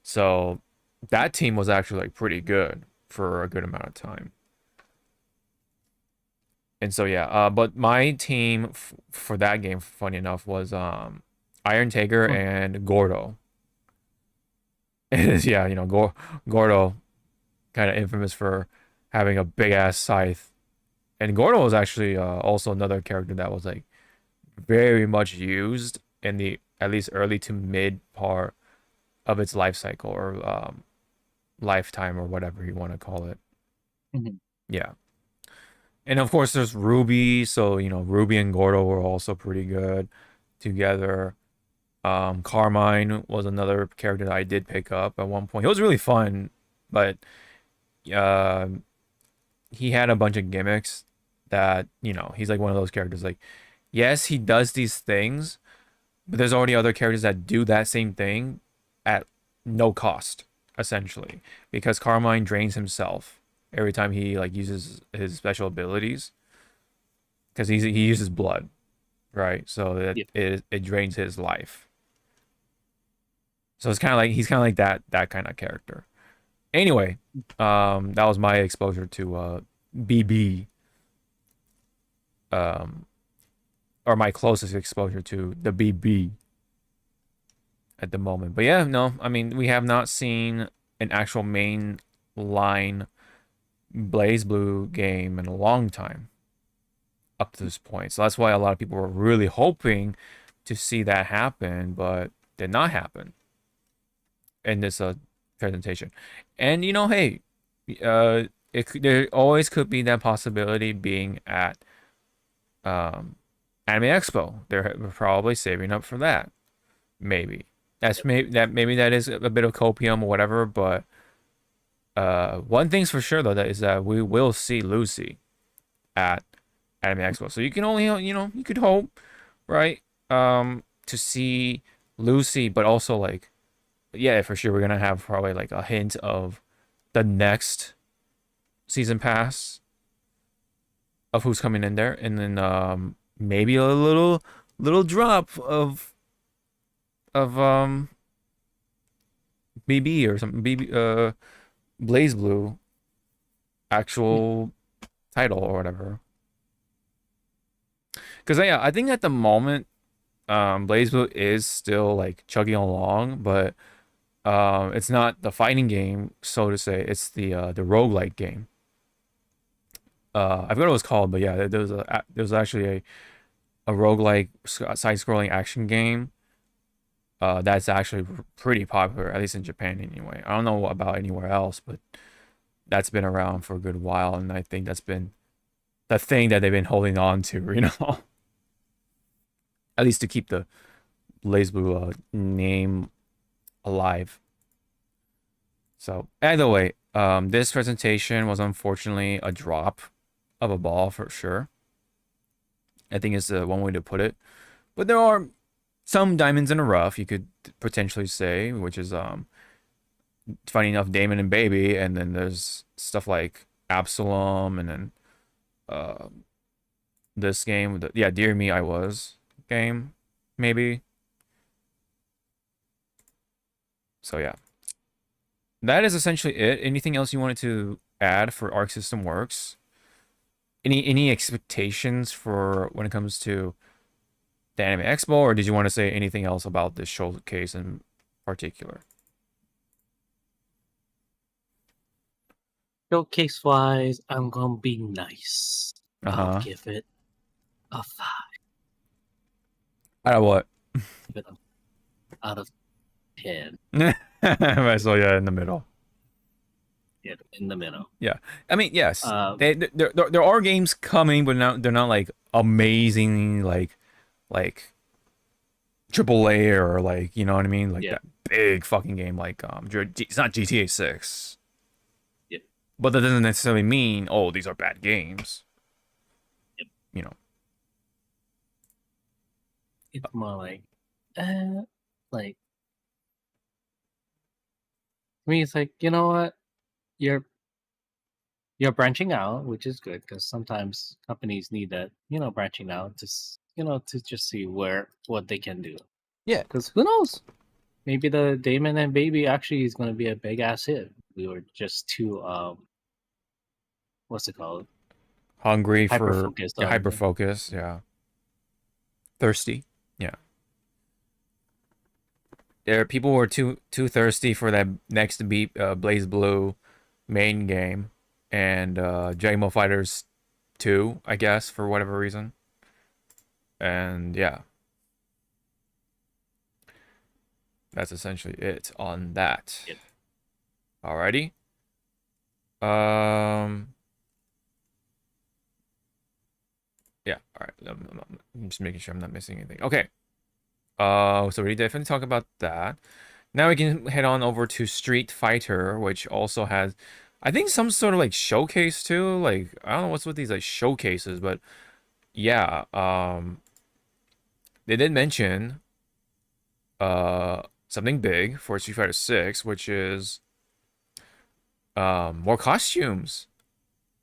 A: So that team was actually like pretty good for a good amount of time. And so yeah, but my team for that game, funny enough, was Iron Taker
B: Mm.
A: and Gordo. And yeah, Gordo kind of infamous for having a big ass scythe. And Gordo was actually also another character that was like very much used in the at least early to mid part of its life cycle or lifetime or whatever you want to call it.
B: Mhm.
A: Yeah. And of course there's Ruby, so Ruby and Gordo were also pretty good together. Carmine was another character that I did pick up at one point. It was really fun, but uh, he had a bunch of gimmicks that, he's like one of those characters like, yes, he does these things, but there's already other characters that do that same thing at no cost, essentially, because Carmine drains himself every time he like uses his special abilities because he uses blood, right? So that
B: Yeah.
A: it drains his life. So it's kind of like he's kind of like that kind of character. Anyway, that was my exposure to BB, um, or my closest exposure to the BB at the moment. But yeah, no, I mean we have not seen an actual main line Blaze Blue game in a long time up to this point. So that's why a lot of people were really hoping to see that happen, but did not happen in this presentation. And hey, there always could be that possibility being at Anime Expo. They're probably saving up for that. Maybe maybe that is a bit of copium or whatever. But one thing's for sure though, that is that we will see Lucy at Anime Expo. So you can only you could hope, right? To see Lucy, but also like, yeah, for sure we're gonna have probably like a hint of the next season pass of who's coming in there, and then maybe a little drop of BB or something, BB Blaze Blue actual title or whatever. Because yeah, I think at the moment Blaze Blue is still like chugging along, but it's not the fighting game, so to say. It's the roguelike game. I forgot what it was called, but yeah, there was actually a roguelike side-scrolling action game that's actually pretty popular, at least in Japan anyway. I don't know about anywhere else, but that's been around for a good while, and I think that's been the thing that they've been holding on to, at least to keep the Blaze Blue name alive. So either way, This presentation was unfortunately a drop of a ball for sure. I think it's one way to put it. But there are some diamonds in the rough, you could potentially say, which is funny enough, Damon and Baby, and then there's stuff like Absalom, and then this game, yeah, Dear Me I Was game, maybe. So yeah, that is essentially it. Anything else you wanted to add for Arc System Works? Any expectations for when it comes to the Anime Expo, or did you want to say anything else about this showcase in particular?
B: Showcase wise, I'm gonna be nice. I'll
A: Uh-huh.
B: give it a 5
A: Out of what?
B: out of 10.
A: I saw you in the middle.
B: Yeah, in the middle.
A: Yeah, I mean, yes, there are games coming, but they're not like amazing, like AAA or like, you know what I mean, like that big fucking game like it's not GTA 6.
B: Yeah.
A: But that doesn't necessarily mean, oh, these are bad games.
B: Yep.
A: You know.
B: It's more like I mean, it's like, you know what, you're branching out, which is good because sometimes companies need that, branching out to just see what they can do.
A: Yeah.
B: Because who knows, maybe the Damon and Baby actually is going to be a big ass hit. We were just too what's it called,
A: Hungry for
B: hyper-focused on-
A: hyper focus, yeah. Thirsty, yeah. People were too thirsty for that next Blaze Blue main game, and JMO Fighters 2, I guess, for whatever reason. And yeah, that's essentially it on that.
B: Yep.
A: Alrighty. Yeah, all right. I'm just making sure I'm not missing anything. Okay. So we definitely talk about that. Now we can head on over to Street Fighter, which also has, I think, some sort of like showcase too. Like, I don't know what's with these like showcases, but yeah, they did mention something big for Street Fighter 6, which is more costumes.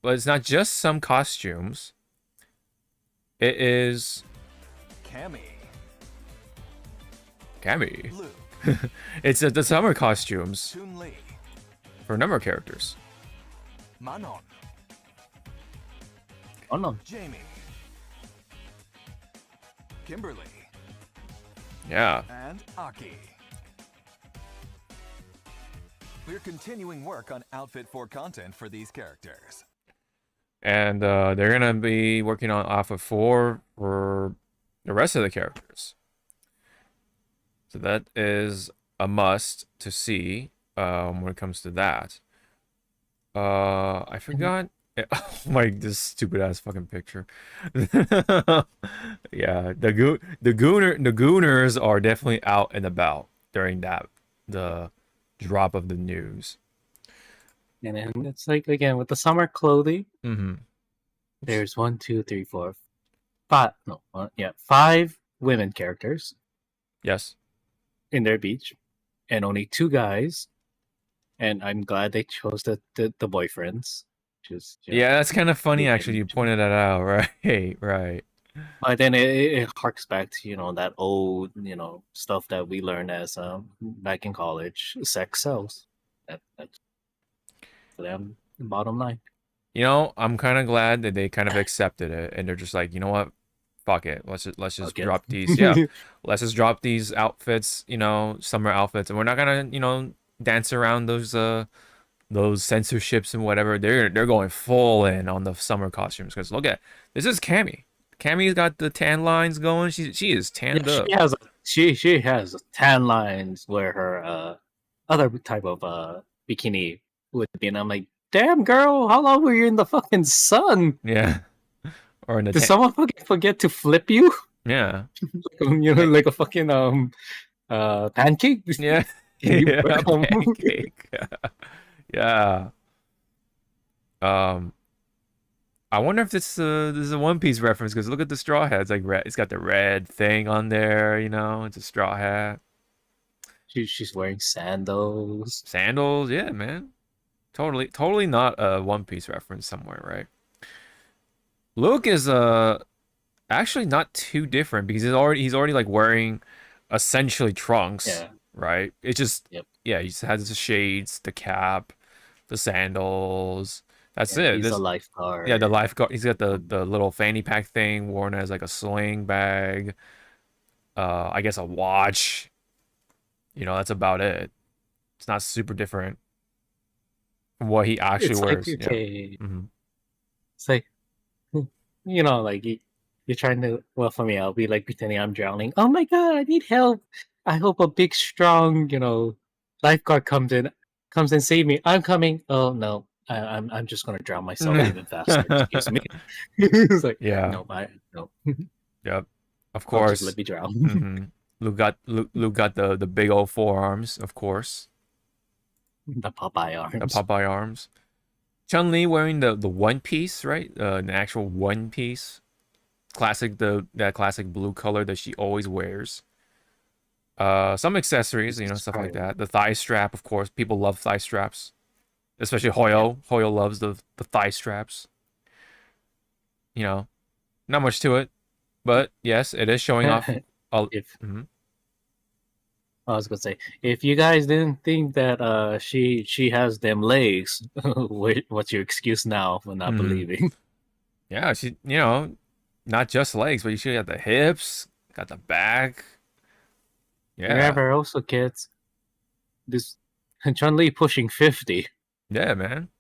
A: But it's not just some costumes. It is
C: Cammy.
A: Cammy. It's the summer costumes
C: Chun-Li.
A: for a number of characters.
C: Manon.
B: Oh no,
C: Jamie. Kimberly.
A: Yeah.
C: And Aki. We're continuing work on Outfit 4 content for these characters.
A: And they're gonna be working on Alpha 4 for the rest of the characters. So that is a must to see when it comes to that. I forgot. Oh my, this stupid ass fucking picture. Yeah, the Gooners are definitely out and about during the drop of the news.
B: and then it's like, again, with the summer clothing,
A: Mm-hmm.
B: there's 1, 2, 3, 4, 5. No, 5 women characters
A: Yes.
B: in their beach, and only 2 guys. And I'm glad they chose the boyfriends. Just
A: Yeah, that's kind of funny
B: Yeah.
A: actually. You pointed that out, right? Right.
B: But then it harks back to that old stuff that we learned as back in college. Sex sells. That's for them. Bottom line.
A: I'm kind of glad that they kind of accepted it, and they're just like, you know what, fuck it, let's just
B: Fuck it.
A: drop these, yeah, let's just drop these outfits, summer outfits, and we're not gonna, dance around those censorships and whatever. They're going full in on the summer costumes, because look at this is Cammy. Cammy's got the tan lines going. She is tanned up.
B: She has tan lines where her other type of bikini would be, and I'm like, damn girl, how long were you in the fucking sun?
A: Yeah. Or in the
B: Did someone fucking forget to flip you?
A: yeah.
B: Like a fucking pancake?
A: Yeah.
B: Can you
A: Yeah,
B: put-
A: pancake. Yeah. I wonder if this is a One Piece reference because look at the straw hat. It's like red. It's got the red thing on there. You know, it's a straw hat.
B: She's wearing sandals.
A: Sandals. Yeah, man. Totally not a One Piece reference somewhere, right? Luke is actually not too different because he's already like wearing essentially trunks,
B: Yeah.
A: right? It just
B: Yep.
A: yeah, he just has the shades, the cap, the sandals. That's
B: Yeah,
A: it.
B: he's a
A: This
B: lifeguard.
A: yeah, the lifeguard. He's got the little fanny pack thing worn as like a sling bag. I guess a watch. You know, that's about it. It's not super different from what he actually
B: It's like
A: wears. Yeah.
B: okay.
A: hmm
B: It's like you know, like you're trying to. Well, for me, I'll be like pretending I'm drowning. Oh my god, I need help. I hope a big, strong, lifeguard comes and save me. I'm coming. Oh no, I'm just gonna drown myself even faster. Excuse me. It's like
A: Yeah.
B: no.
A: Yep. Of
B: Oh, just
A: course.
B: let me drown.
A: hmm Luke got the big old forearms, of course.
B: The Popeye
A: The
B: arms.
A: Popeye arms. Chun-Li wearing the one piece, right? An actual one piece. Classic that classic blue color that she always wears. Some accessories, you know, stuff like that. The thigh strap, of course. People love thigh straps. Especially Hoyo. Hoyo loves the thigh straps. You know, not much to it. But yes, it is showing off.
B: If
A: Mhm.
B: I was gonna say, if you guys didn't think that she has them legs, what's your excuse now for not
A: Mhm.
B: believing?
A: Yeah, she, you know, not just legs, but she got the hips, got the back. Yeah,
B: Remember, also kids, this Chun-Li pushing 50.
A: yeah, man.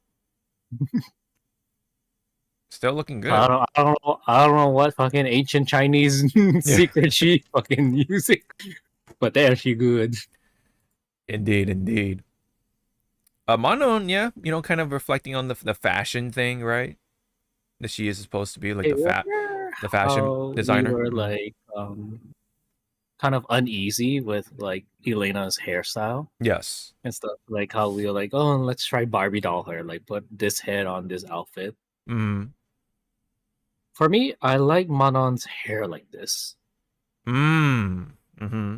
A: Still looking
B: I
A: good.
B: don't, I don't know, I don't know what fucking ancient Chinese
A: Yeah,
B: secret she fucking using, but there she good.
A: indeed, indeed. Manon, yeah, you know, kind of reflecting on the fashion thing, right? That she is supposed to be like
B: Hey, remember
A: the fashion
B: how we
A: designer.
B: were
A: Mhm.
B: like kind of uneasy with like Elena's hairstyle
A: Yes.
B: and stuff? Like how we were like, oh, let's try Barbie doll hair, like put this head on this outfit.
A: Mm.
B: For me, I like Manon's hair like this.
A: Mm. Mm-hmm.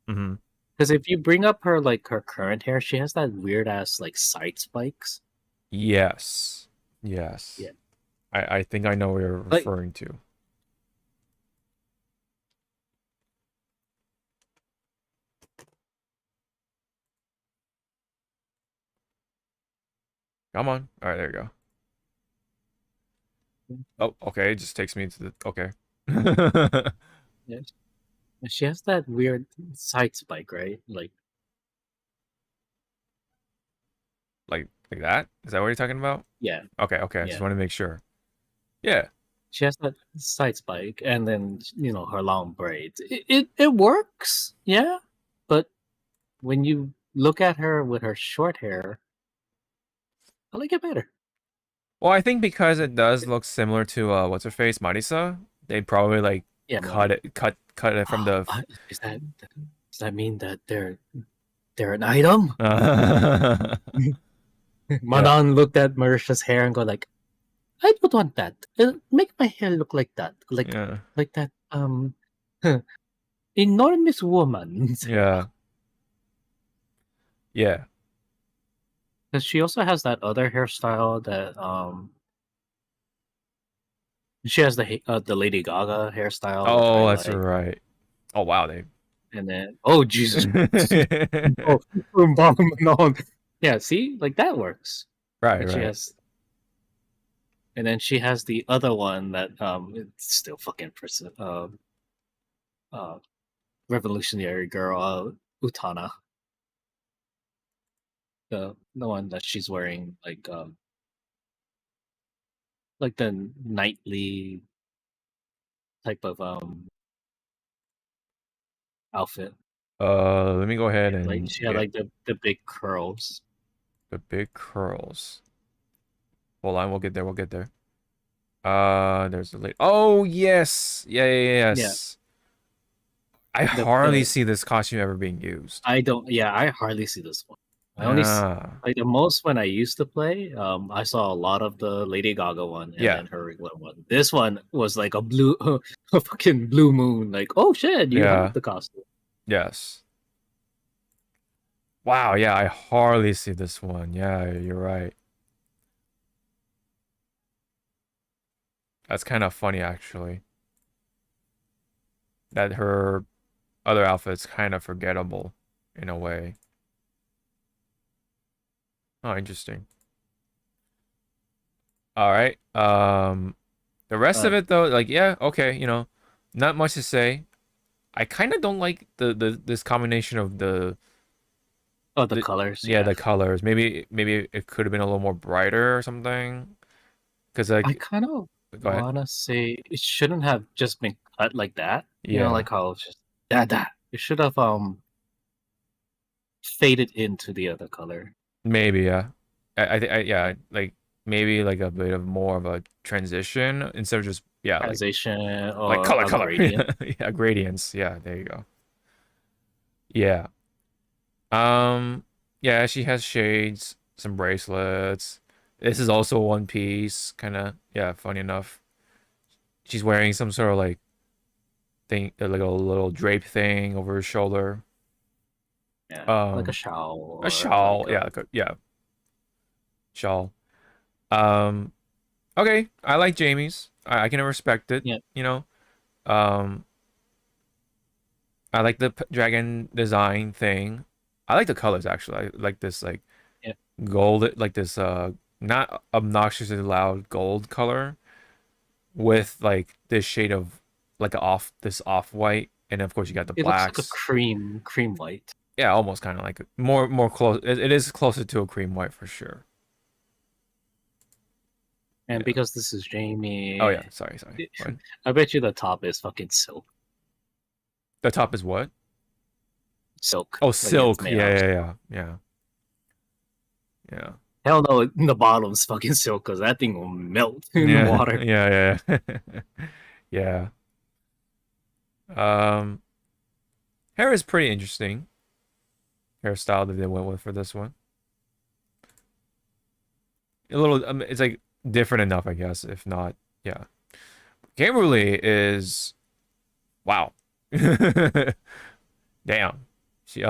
A: Mm-hmm.
B: Because if you bring up her like her current hair, she has that weird ass like side spikes.
A: Yes. Yes.
B: Yeah.
A: I think I know what you're
B: Like
A: referring to. Come on. All right, there you go. Oh, okay. It just takes me to the okay.
B: yeah, she has that weird side spike, right?
A: Like that? Is that what you're talking about?
B: Yeah,
A: Okay, okay. I just
B: yeah.
A: want to make sure. Yeah.
B: She has that side spike, and then her long braids. It works, yeah. But when you look at her with her short hair, I like it better.
A: Well, I think because it does look similar to what's her face, Marisa, they'd probably like
B: Yeah,
A: cut it from the
B: is that does that mean that they're an item?
A: yeah.
B: Manon looked at Marisha's hair and go like, I don't want that. Make my hair look like that,
A: Yeah.
B: like that enormous woman's hair.
A: Yeah. Yeah.
B: Because she also has that other hairstyle that she has the Lady Gaga hairstyle, which I
A: Oh, that's
B: like,
A: right. Oh wow, they
B: and then oh Jesus,
A: Right,
B: oh Manon. Yeah, see, like that works. And she
A: right.
B: has, and then she has the other one that it's still fucking uh revolutionary girl, Utana, the one that she's wearing like the knightly type of outfit.
A: Let me go ahead
B: Yeah, like
A: and
B: she had
A: get
B: like the big curls.
A: the big curls. Hold on, we'll get there. We'll get there. There's the late. Oh yes,
B: Yeah,
A: yes. I hardly
B: the
A: see this costume ever being used.
B: I don't. Yeah, I hardly see this one. I only
A: Ah,
B: like the most when I used to play. I saw a lot of the Lady Gaga one and
A: yeah,
B: then her regular one. This one was like a blue, a fucking blue moon. Like, oh shit, you have
A: yeah,
B: the costume.
A: yes. Wow, yeah, I hardly see this one. Yeah, you're right. That's kind of funny actually. That her other outfit's kind of forgettable in a way. Oh, interesting. All right. The rest of
B: Uh,
A: it though, like yeah, okay, not much to say. I kind of don't like the this combination of
B: oh, the
A: the
B: colors,
A: yeah,
B: yeah.
A: the colors. Maybe it could have been a little more brighter or something. Cause
B: I
A: like,
B: kind of
A: go ahead.
B: wanna say it shouldn't have just been cut like that. You know,
A: Yeah,
B: like how it's just that. It should have faded into the other color.
A: maybe yeah. Yeah, like maybe like a bit of more of a transition instead of just yeah,
B: Transition
A: like
B: or
A: color,
B: a
A: color.
B: gradient.
A: Yeah, gradients. Yeah, there you go. Yeah. Um, yeah, she has shades, some bracelets. This is also one piece, kind of, yeah, funny enough. She's wearing some sort of like thing, like a little drape thing over her shoulder.
B: Yeah, like a
A: Um,
B: shawl
A: a
B: or
A: shawl,
B: like
A: yeah,
B: a
A: yeah, shawl. Um, okay, I like Jamie's. I can respect it,
B: yeah.
A: you know. Um, I like the dragon design thing. I like the colors actually. I like this like
B: Yeah.
A: gold, like this not obnoxiously loud gold color with like this shade of like this off white, and of course you got the
B: It looks like a
A: blacks.
B: cream white.
A: Yeah, almost kind of like more close. It is closer to a cream white for sure.
B: And
A: Yeah.
B: because this is
A: Oh
B: Jamie,
A: yeah. Sorry. What?
B: I bet you the top is fucking silk.
A: The top is what?
B: Silk.
A: Oh,
B: Like it's
A: silk.
B: made out of silk.
A: Yeah. Yeah.
B: Hell no, the bottom's fucking silk because that thing will melt in the
A: Yeah.
B: water.
A: Yeah. Yeah. Um, hair is pretty interesting. Hairstyle that they went with for this one. A little, it's like different enough, I guess. If not, yeah. Kimberly is wow. Damn. She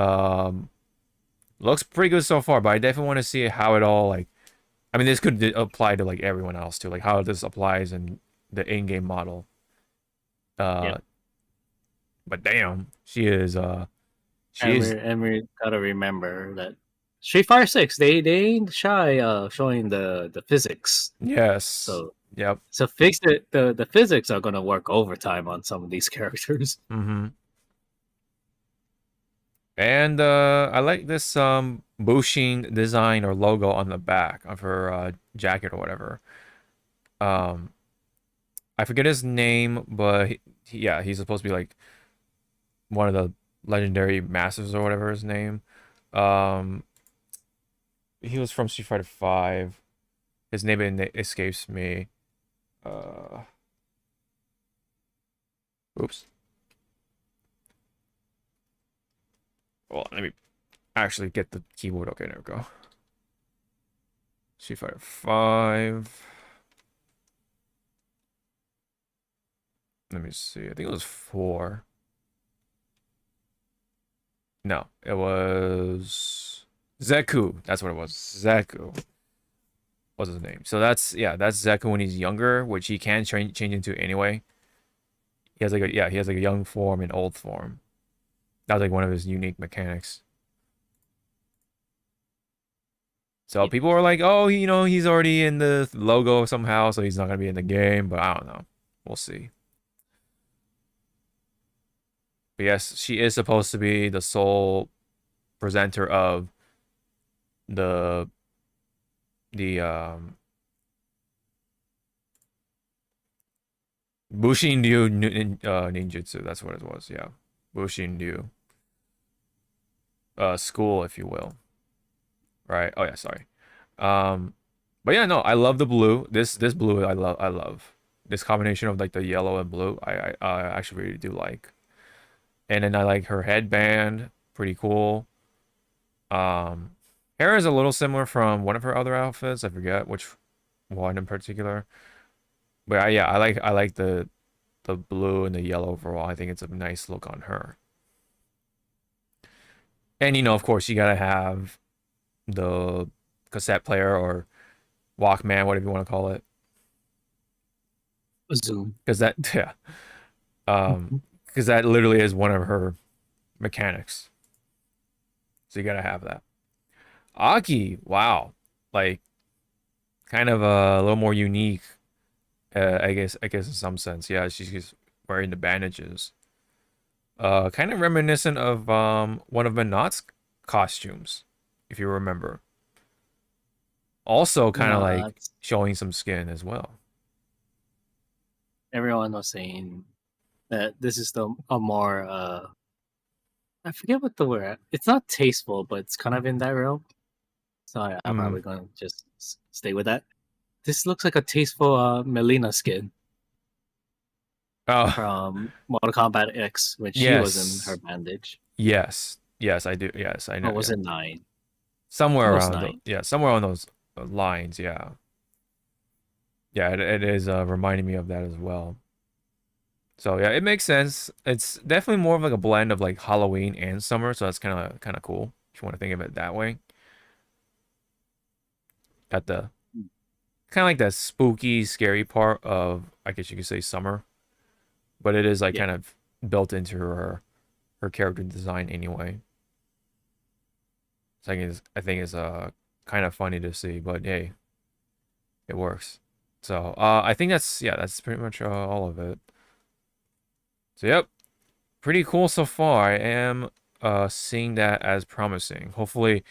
A: looks pretty good so far, but I definitely want to see how it all like. I mean, this could apply to like everyone else too, like how this applies in the in-game model.
B: Yeah.
A: Uh, but damn, she is
B: And we gotta remember that Street Fighter 6, they ain't shy showing the physics.
A: yes,
B: So
A: yep.
B: fix it the physics are gonna work overtime on some of these characters.
A: Mm-hmm. And I like this Bushin design or logo on the back of her jacket or whatever. Um, I forget his name, but yeah, he's supposed to be like one of the legendary masters or whatever his name. Um, he was from Street Fighter 5. His name escapes me. Uh, oops. Well, let me actually get the keyboard. Okay, there we go. Street Fighter 5. Let me see. I think it was 4. No, it was Zeku. That's what it was. Zeku was his name. So that's Zeku when he's younger, which he can change into anyway. He has like he has like a young form and old form. That was like one of his unique mechanics. So people were like, "Oh, he's already in the logo somehow, so he's not gonna be in the game." But I don't know. We'll see. But yes, she is supposed to be the sole presenter of the Bushin Ryu ninjutsu. That's what it was. Yeah, Bushin Ryu school, if you will. Right? Oh yeah, sorry. But yeah, no, I love the blue. This blue, I love this combination of like the yellow and blue. I actually really do like. And then I like her headband, pretty cool. Hair Hair is a little similar from one of her other outfits. I forget which one in particular. But yeah, I like the blue and the yellow overall. I think it's a nice look on her. And of course, you gotta have the cassette player or Walkman, whatever you want to call it,
B: Zoom.
A: because that yeah, because that literally is one of her mechanics. So you gotta have that. Aki, wow, like kind of a little more unique. I guess in some sense, yeah. She's just wearing the bandages. Kind of reminiscent of one of Manat's costumes, if you remember. Also, kind of
B: No,
A: like
B: that's
A: showing some skin as well.
B: everyone was saying that this is the a more I forget what the word. It's not tasteful, but it's kind of in that realm. So I'm
A: Mm.
B: probably gonna just stay with that. This looks like a tasteful Melina skin
A: Oh,
B: from Mortal Kombat X when she was in her
A: yes,
B: bandage.
A: yes, I do. Yes, I know.
B: What was
A: Yeah,
B: it, 9? It
A: somewhere
B: was
A: around the
B: 9.
A: yeah, somewhere on those lines. Yeah, yeah, it is reminding me of that as well. So yeah, it makes sense. It's definitely more of like a blend of like Halloween and summer, so that's kind of cool if you want to think of it that way. Got the kind of like that spooky, scary part of, I guess you could say, summer, but it is like
B: Yeah.
A: kind of built into her character design anyway. So I think it's kind of funny to see, but hey, it works. So I think that's pretty much all of it. So yep, pretty cool so far. I am seeing that as promising. Hopefully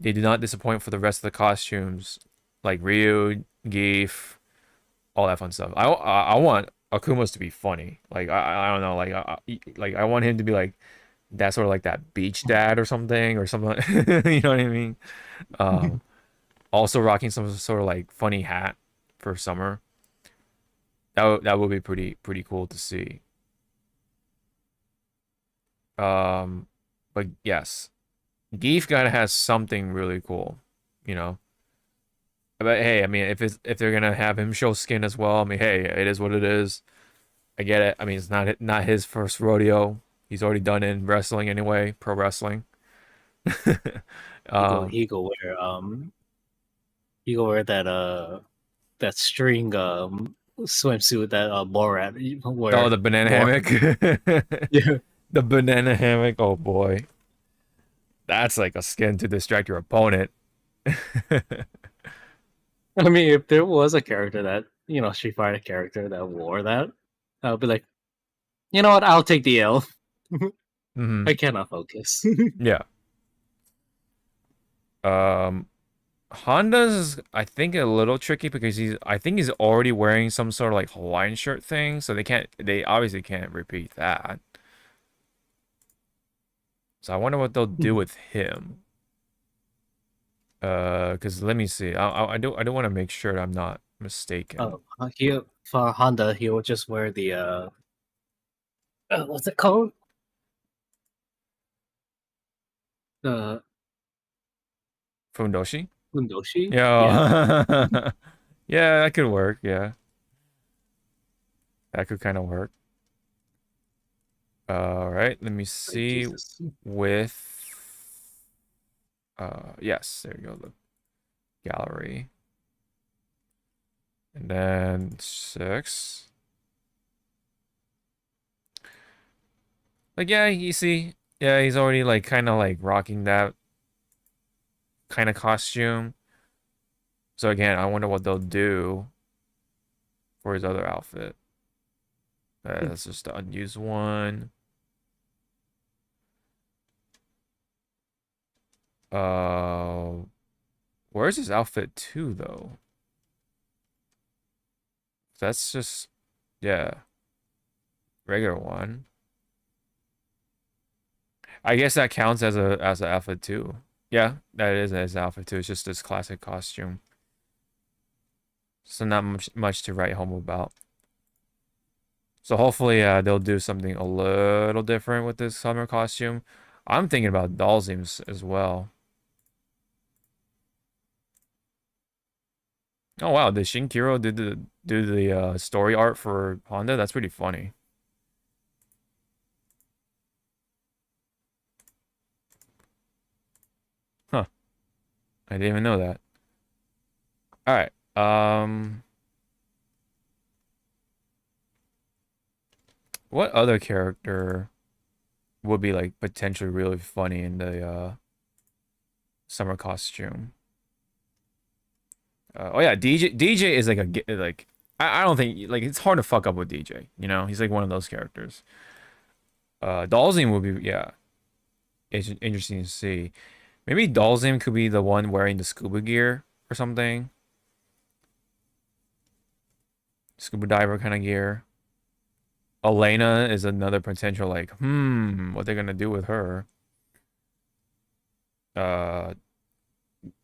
A: they do not disappoint for the rest of the costumes, like Ryu, Geef, all that fun stuff. I want Akuma's to be funny. Like I don't know, like I want him to be like that sort of like that beach dad or something. You know what I mean? Um, also rocking some sort of like funny hat for summer. That would be pretty cool to see. Um, but yes, Geef gotta has something really cool, you know. But hey, I mean, if they're gonna have him show skin as well, I mean, hey, it is what it is. I get it. I mean, it's not his first rodeo. He's already done it in wrestling anyway, pro wrestling. Um,
B: He go wear he go wear that string swimsuit that Borat
A: oh,
B: wear
A: the banana
B: more.
A: hammock.
B: Yeah.
A: The banana hammock. Oh boy, that's like a skin to distract your opponent.
B: I mean, if there was a character that, Street Fighter character that wore that, I would be like, you know what, I'll take the L.
A: Hmm.
B: I cannot focus.
A: Yeah. Um, Honda's I think a little tricky because I think he's already wearing some sort of like Hawaiian shirt thing, so they obviously can't repeat that. So I wonder what they'll do with him. Because let me see. I do want to make sure that I'm not mistaken.
B: For Honda, he will just wear the what's it called? The
A: Fundoshi?
B: Fundoshi? Yeah.
A: Yeah. Yeah, that could work. Yeah. That could kind of work. All right, let me
B: Like,
A: see
B: Jesus.
A: with yes, there you go, the gallery. And then 6. Like yeah, you see. Yeah, he's already like kind of like rocking that kind of costume. So again, I wonder what they'll do for his other outfit. That's just the unused one. Uh, where's his outfit too, though? That's just, yeah, regular one. I guess that counts as an outfit too. Yeah, that is his outfit too. It's just this classic costume. So not much to write home about. So hopefully they'll do something a little different with this summer costume. I'm thinking about doll themes as well. Oh wow, did Shinkiro do the story art for Honda? That's pretty funny. Huh. I didn't even know that. All right. What other character would be like potentially really funny in the summer costume? Oh yeah, DJ is like like I don't think like it's hard to fuck up with DJ. You know, he's like one of those characters. Dalzim would be yeah, it's interesting to see. Maybe Dalzim could be the one wearing the scuba gear or something. Scuba diver kind of gear. Elena is another potential like, what they're gonna do with her. Uh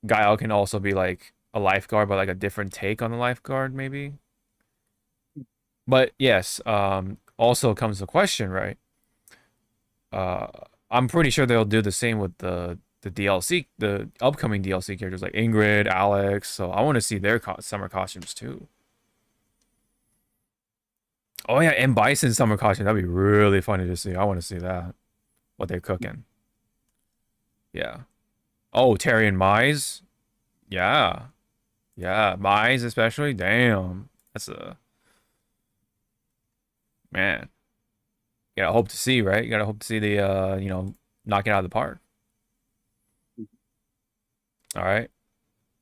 A: Gael can also be like a lifeguard, but like a different take on the lifeguard, maybe. But yes, also comes the question, right? Uh I'm pretty sure they'll do the same with the DLC, the upcoming DLC characters like Ingrid, Alex. So I want to see their summer costumes too. Oh yeah, and Bison summer costume. That'd be really funny to see. I want to see that. What they're cooking. Yeah. Oh, Terry and Mize. Yeah. Yeah, Mize especially. Damn. That's a man. You gotta hope to see, right? You gotta hope to see the knock it out of the park. All right.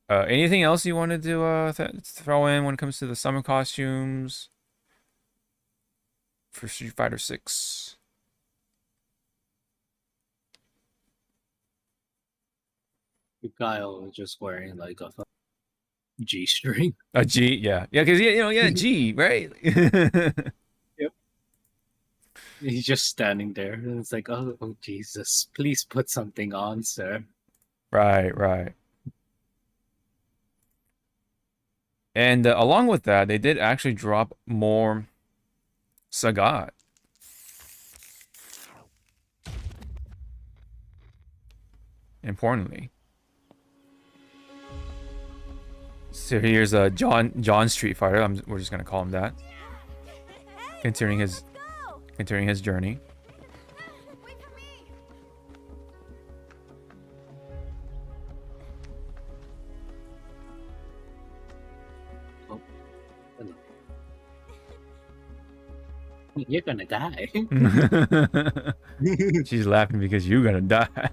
A: Anything else you wanted to throw in when it comes to the summer costumes for Street Fighter 6?
B: Kyle was just wearing like a G string.
A: A G, yeah, because G, right?
B: Yep. He's just standing there, and it's like, oh Jesus, please put something on, sir.
A: Right. And along with that, they did actually drop more Sagat. Importantly. So here's John Street Fighter. We're just gonna call him that. Continuing his journey.
B: You're gonna die.
A: She's laughing because you're gonna die.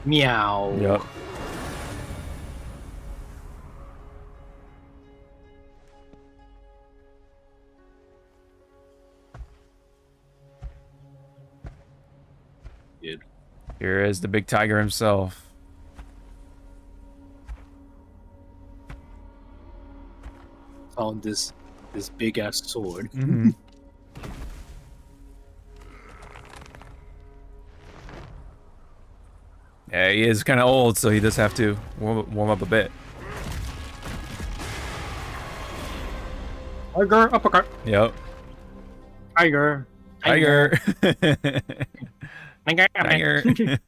B: Meow.
A: Yep.
B: Dude.
A: Here is the big tiger himself.
B: Found this big ass sword.
A: Mm-hmm. Yeah, he is kind of old, so he does have to warm up a bit.
B: Tiger uppercut.
A: Yep.
B: Tiger.
A: Tiger.
B: Tiger.
A: Tiger.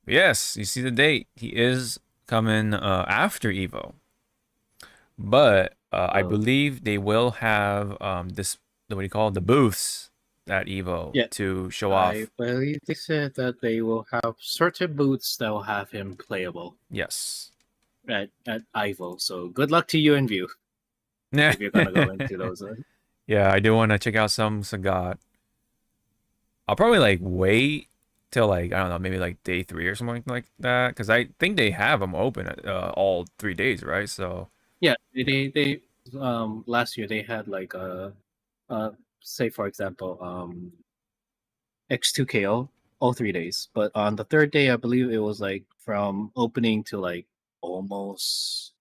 A: Yes, you see the date. He is coming after Evo. But I believe they will have this, what do you call it, the booths at Evo to show off.
B: I believe they said that they will have certain booths that will have him playable.
A: Yes.
B: At Ivo. So good luck to you and View. If you're gonna go into those.
A: Yeah, I do want to check out some Sagat. I'll probably like wait till like I don't know, maybe like day 3 or something like that, because I think they have them open all 3 days, right? So
B: yeah, they last year they had like say for example X2KO all 3 days, but on the 3rd day I believe it was like from opening to like almost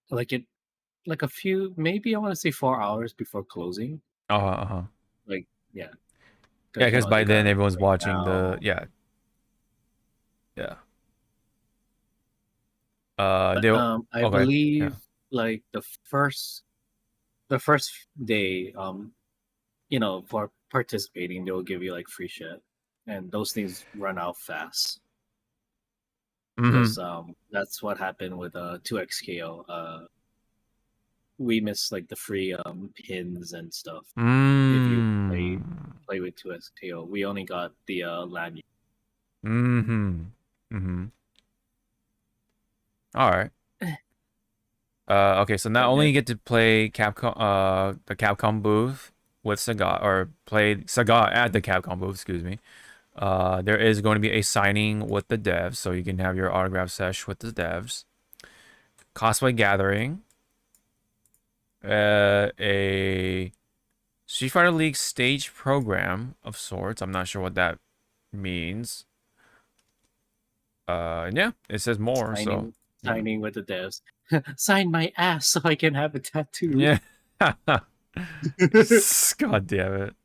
B: like it like a few, maybe I want to say 4 hours before closing. Like yeah,
A: yeah, because by then everyone's watching
B: now.
A: the
B: I believe like the first day, for participating, they'll give you like free shit. and those things run out fast.
A: Mhm.
B: Because that's what happened with 2xKO. We missed like the free pins and stuff. If you play with 2xKO, we only got the lanyard.
A: All right. Okay, so not only you get to play Capcom, the Capcom booth with Sagat, or play Sagat at the Capcom booth, excuse me. There is going to be a signing with the devs, so you can have your autograph sesh with the devs. Cosplay gathering. A Street Fighter League stage program of sorts. I'm not sure what that means. Yeah, it says more.
B: Signing with the devs. Sign my ass so I can have a tattoo.
A: Yeah. God damn it.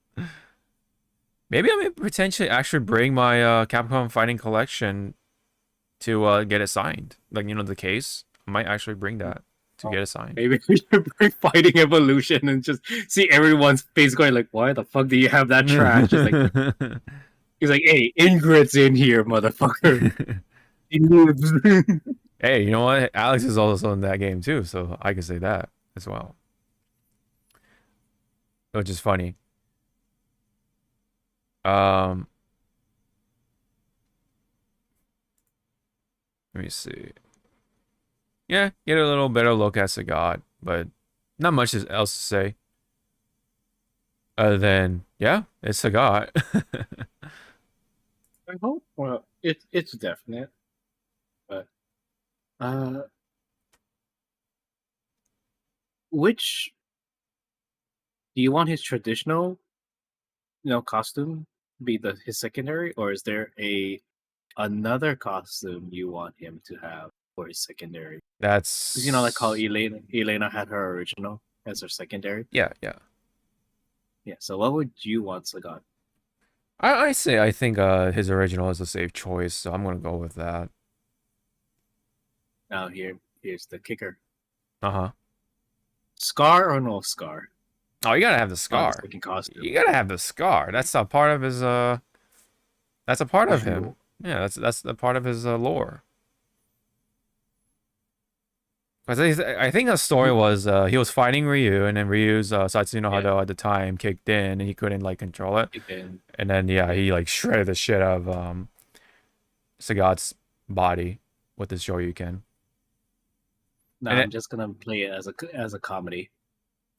A: Maybe I may potentially actually bring my Capcom Fighting Collection to get it signed. Like, you know, the case. I might actually bring that to get it signed.
B: Maybe we should bring Fighting Evolution and just see everyone's face going like, why the fuck do you have that trash? He's like, hey, Ingrid's in here, motherfucker. He moves.
A: Hey, you know what? Alex is also in that game too, so I can say that as well. Which is funny. Let me see. Yeah, get a little better look at Sagat, but not much else to say. Other than, yeah, it's Sagat.
B: I hope. Well, it's definite, but which do you want his traditional, costume be his secondary, or is there another costume you want him to have for his secondary?
A: That's
B: 'Cause like how Elena had her original as her secondary.
A: yeah.
B: Yeah. So what would you want, Sagat?
A: I think his original is a safe choice, so I'm gonna go with that.
B: Now here's the kicker.
A: Uh-huh.
B: Scar or no scar?
A: Oh, you gotta have the scar.
B: Costume.
A: You gotta have the scar. That's a part of his that's a part of him. Yeah, that's a part of his lore. I think the story was he was fighting Ryu, and then Ryu's Satsuno Hado at the time kicked in, and he couldn't like control it. And then yeah, he like shredded the shit out of Sagat's body with his Shoryuken.
B: No, I'm just gonna play it as a comedy.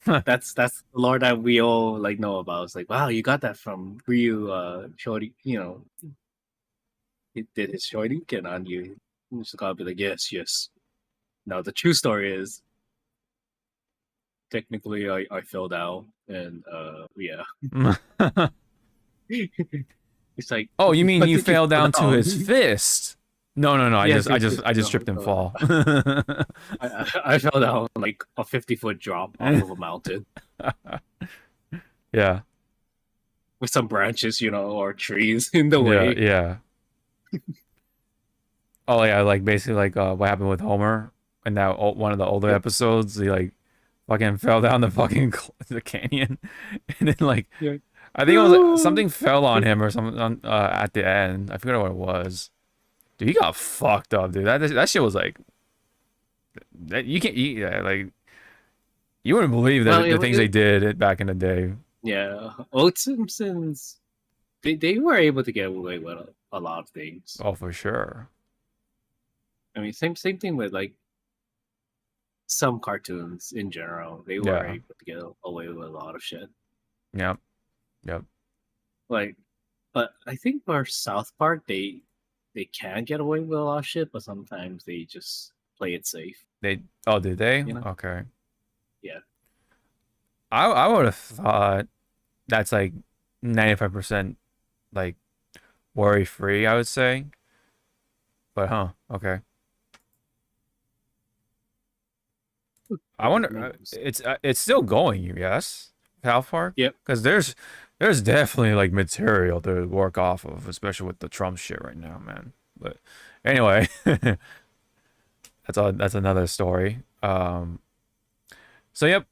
B: That's the lore that we all like know about. It's like, wow, you got that from Ryu Shori, he did his Shoryuken on you. You just gotta be like, yes. Now the true story is technically I fell down and yeah. It's like,
A: oh, you mean you fell down to his fist? No.
B: Yes,
A: I just tripped and fall.
B: I fell down like a 50-foot drop off of a mountain.
A: Yeah.
B: With some branches, or trees in the way.
A: Yeah. Oh yeah, like basically like what happened with Homer in that one of the older episodes. He like fucking fell down the fucking the canyon, and then like I think it was like, something fell on him or something at the end. I forget what it was. Dude, he got fucked up, dude. That shit was like that. You can't eat like you wouldn't believe that the things they did back in the day.
B: Yeah, Old Simpsons, they were able to get away with a lot of things.
A: Oh, for sure.
B: I mean, same thing with like some cartoons in general. They were able to get away with a lot of shit.
A: Yep.
B: Like, but I think for South Park, they can get away with a lot of shit, but sometimes they just play it safe.
A: Did they? Okay.
B: Yeah.
A: I would have thought that's like 95% like worry free, I would say. But okay. I wonder it's still going, yes? South Park?
B: Yep.
A: Because there's definitely like material to work off of, especially with the Trump shit right now, man. But anyway, that's another story. So yep,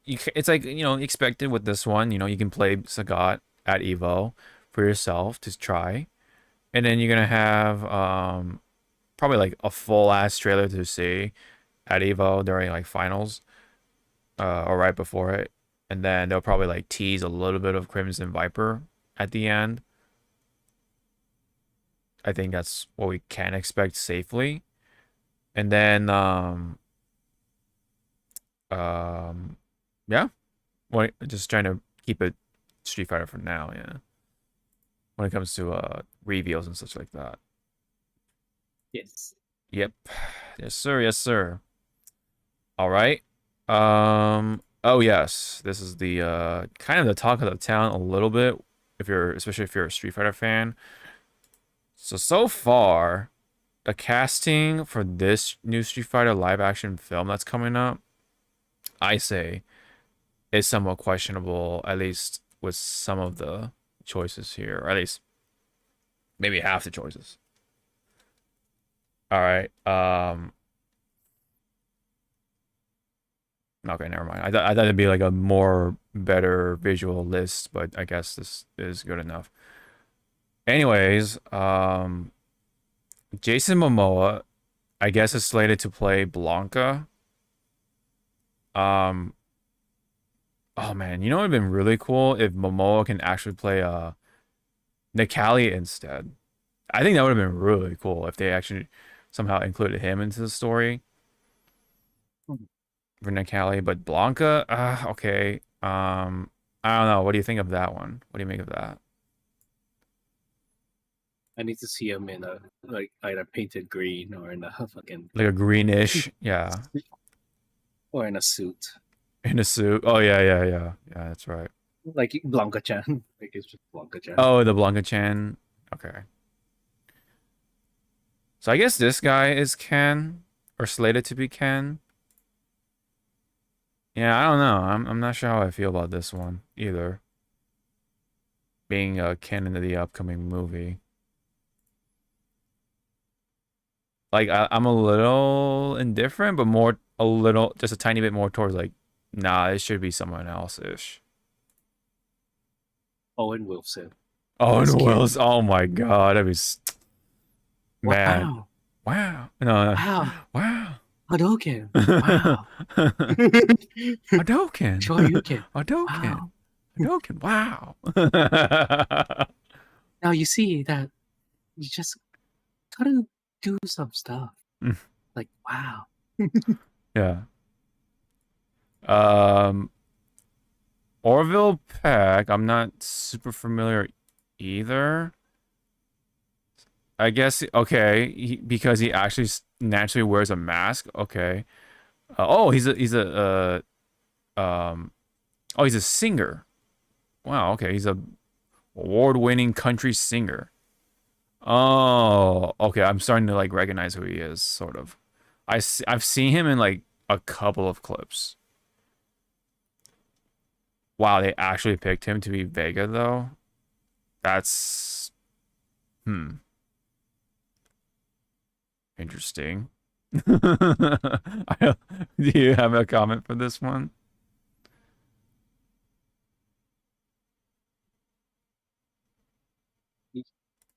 A: it's like expected with this one. You can play Sagat at Evo for yourself to try. And then you're gonna have probably like a full ass trailer to see at Evo during like finals, or right before it. And then they'll probably like tease a little bit of Crimson Viper at the end. I think that's what we can expect safely. And then yeah. Well, just trying to keep it Street Fighter for now, yeah. When it comes to reveals and such like that.
B: Yes.
A: Yep. Yes, sir. Yes, sir. All right. Oh yes, this is the kind of the talk of the town a little bit, especially if you're a Street Fighter fan. So far, the casting for this new Street Fighter live action film that's coming up, I say, is somewhat questionable, at least with some of the choices here, or at least maybe half the choices. All right. Okay, never mind. I thought it'd be like a more better visual list, but I guess this is good enough. Anyways, Jason Momoa, I guess, is slated to play Blanca. Oh man, you know what would have been really cool if Momoa can actually play Nikali instead. I think that would have been really cool if they actually somehow included him into the story for Nikali. But Blanca, okay. I don't know. What do you think of that one? What do you make of that?
B: I need to see him in a like either painted green or in a fucking
A: Like a greenish, yeah,
B: or in a suit.
A: in a suit. Oh yeah. That's right.
B: Like Blanca Chan. Like it's just Blanca Chan.
A: Oh, the Blanca Chan. Okay. So I guess this guy is Ken, or slated to be Ken. Yeah, I don't know. I'm not sure how I feel about this one either. Being Ken into the upcoming movie. Like I'm a little indifferent, but just a tiny bit more towards like, nah, it should be someone else ish.
B: Owen Wilson.
A: Owen
B: Ken.
A: Wilson. Oh my god, that'd be man.
B: Wow.
A: Wow. No.
B: Wow.
A: Wow.
B: Hadouken. Wow.
A: Hadouken.
B: Sure you can.
A: Hadouken.
B: Wow.
A: Hadouken. Wow.
B: Now you see that you just gotta do some stuff. Like wow.
A: Yeah. Orville Peck, I'm not super familiar either. I guess okay, because he actually naturally wears a mask. Okay. Oh, he's a singer. Wow. Okay, he's a award-winning country singer. Oh, okay. I'm starting to like recognize who he is, sort of. I've seen him in like a couple of clips. Wow, they actually picked him to be Vega though. That's interesting. Do you have a comment for this one?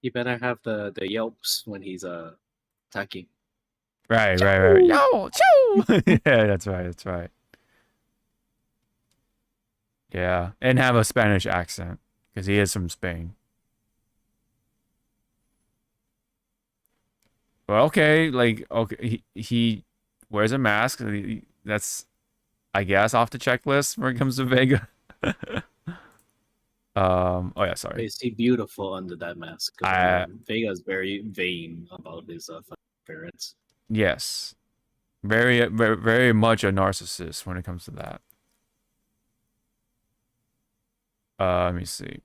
B: You better have the yelps when he's attacking.
A: Right. Yo, choo! Yeah, that's right. Yeah, and have a Spanish accent because he is from Spain. Well, okay, like okay, he wears a mask. That's, I guess, off the checklist when it comes to Vega. Oh yeah, sorry.
B: Is he beautiful under that mask? Vega's very vain about his appearance.
A: Yes, very much a narcissist when it comes to that. Let me see.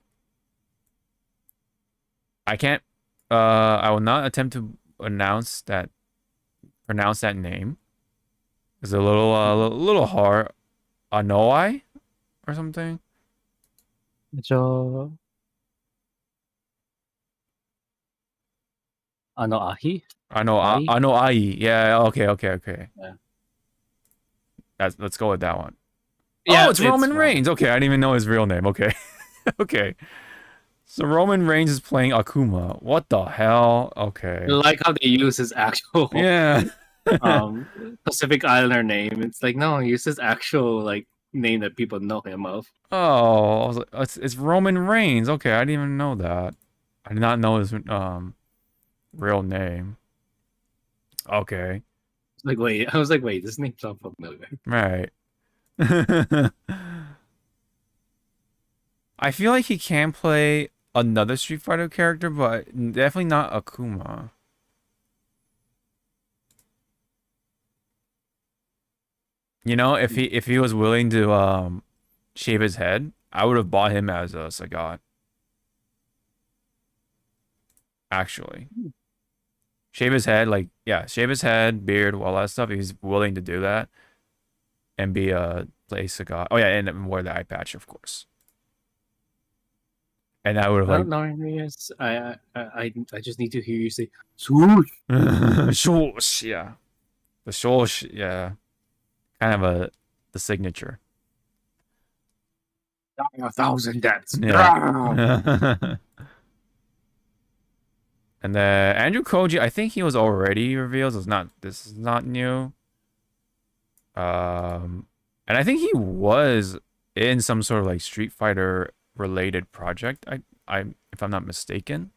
A: I can't. I will not attempt to pronounce that name. It's a little hard. Anoi or something.
B: 저 Anoahi?
A: Anoi. Yeah. Okay.
B: Yeah.
A: Let's go with that one.
B: Yeah,
A: Oh, it's Roman Reigns. Okay, I didn't even know his real name. Okay. Okay. So Roman Reigns is playing Akuma. What the hell? Okay.
B: I like how they use his actual
A: Yeah.
B: um Pacific Islander name. It's like no, use his actual like name that people know him of.
A: Oh, I was like, it's Roman Reigns. Okay, I didn't even know that. I did not know his real name. Okay,
B: Like wait, I was like wait, this name sounds familiar.
A: right. I feel like he can play another Street Fighter character, but definitely not Akuma. You know, if he was willing to shave his head, I would have bought him as a Sagat. Actually, shave his head, like yeah, shave his head, beard, all that stuff. If he's willing to do that and be a play Sagat. Oh yeah, and wear the eye patch, of course. And I would have
B: I
A: like
B: don't know. Yes, I just need to hear you say swoosh.
A: Shosh, yeah. The shosh, yeah. Kind of the signature.
B: Die 1,000 deaths.
A: Yeah. And then Andrew Koji, I think he was already revealed. So this is not new. And I think he was in some sort of like Street Fighter related project. I if I'm not mistaken.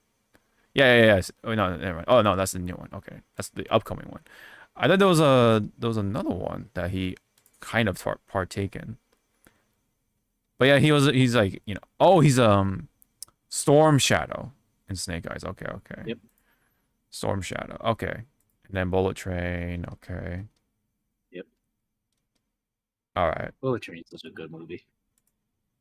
A: Yeah. Oh no, never mind. Oh no, that's the new one. Okay, that's the upcoming one. I thought there was another one that he kind of partaken. But yeah, he's like, you know, oh, he's Storm Shadow in Snake Eyes. Okay.
B: Yep.
A: Storm Shadow. Okay. And then Bullet Train. Okay.
B: Yep.
A: All right.
B: Bullet Train is such a good movie.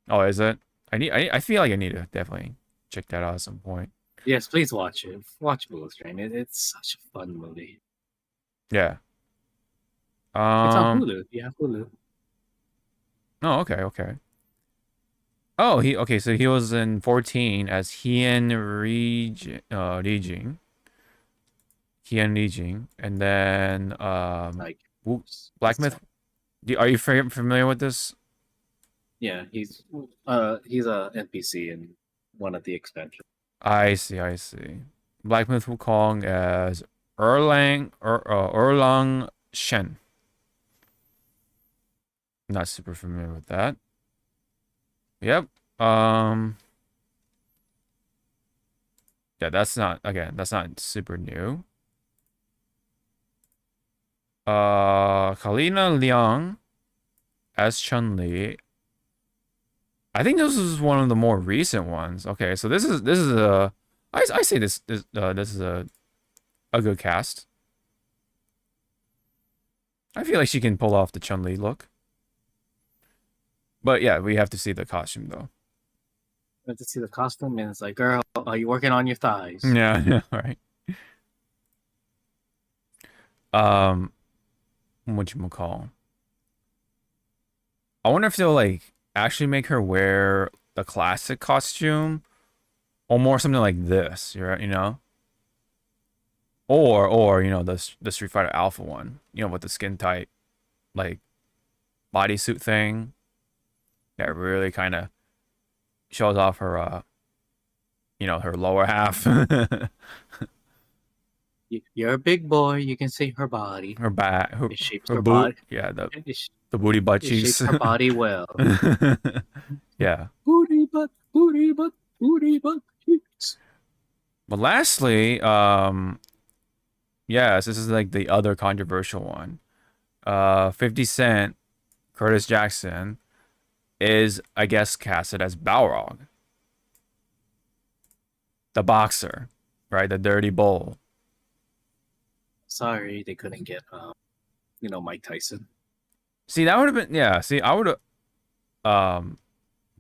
A: Oh, is it? I feel like I need to definitely check that out at some point.
B: Yes, please watch it. Watch Bullet Train. It's such a fun movie.
A: Yeah.
B: It's on Hulu. Yeah, Hulu.
A: Oh, okay. Oh, so he was in 14 as Rijing. And then
B: Like
A: Black Myth. Are you familiar with this?
B: Yeah, he's a NPC in one of the expansions.
A: I see. Black Myth Wukong as Erlang Shen. Not super familiar with that. Yep. Yeah, that's not super new. Kalina Liang as Chun-Li. I think this is one of the more recent ones. Okay, so this is a I say this is a good cast. I feel like she can pull off the Chun-Li look. But yeah, we have to see the costume though.
B: You have to see the costume, and it's like, girl, are you working on your thighs?
A: Yeah, right. Whatchamacall? I wonder if they'll like actually make her wear the classic costume, or more something like this. You know, or you know the Street Fighter Alpha one. You know, with the skin tight, like bodysuit thing. That really kind of shows off her, you know, her lower half.
B: You're a big boy. You can see her body.
A: Her back,
B: It shapes
A: her
B: her
A: boot.
B: body.
A: Yeah, the booty butt
B: It
A: cheeks.
B: shapes her body well.
A: Yeah.
B: Booty butt cheeks.
A: But lastly, yes, this is like the other controversial one. 50 Cent, Curtis Jackson is, I guess, casted as Balrog, the boxer, right? The dirty bull.
B: Sorry, they couldn't get you know, Mike Tyson.
A: See, that would have been, yeah. See, I would have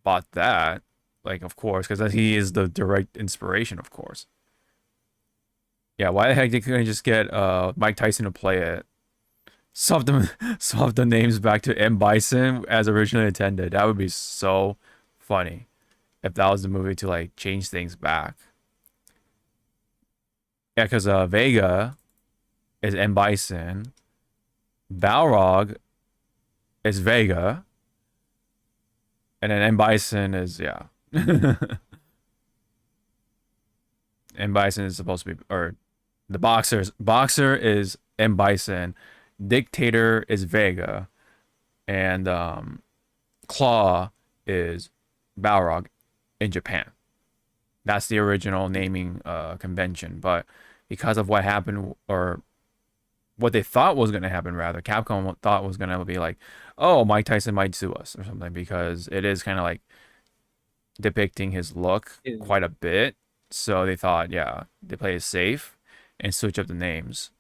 A: bought that, like, of course, because he is the direct inspiration, of course. Yeah, why the heck they couldn't just get Mike Tyson to play it? Swap the names back to M. Bison as originally intended. That would be so funny if that was the movie to like change things back. Yeah, because Vega is M. Bison, Balrog is Vega, and then M. Bison is, yeah. M Bison is supposed to be, or the boxer is M Bison, dictator is Vega, and Claw is Balrog in Japan. That's the original naming convention, but because of what happened, or what they thought was going to happen, rather, Capcom thought was going to be like, oh, Mike Tyson might sue us or something, because it is kind of like depicting his look
B: Yeah.
A: quite a bit. So they thought, yeah, they play it safe and switch up the names.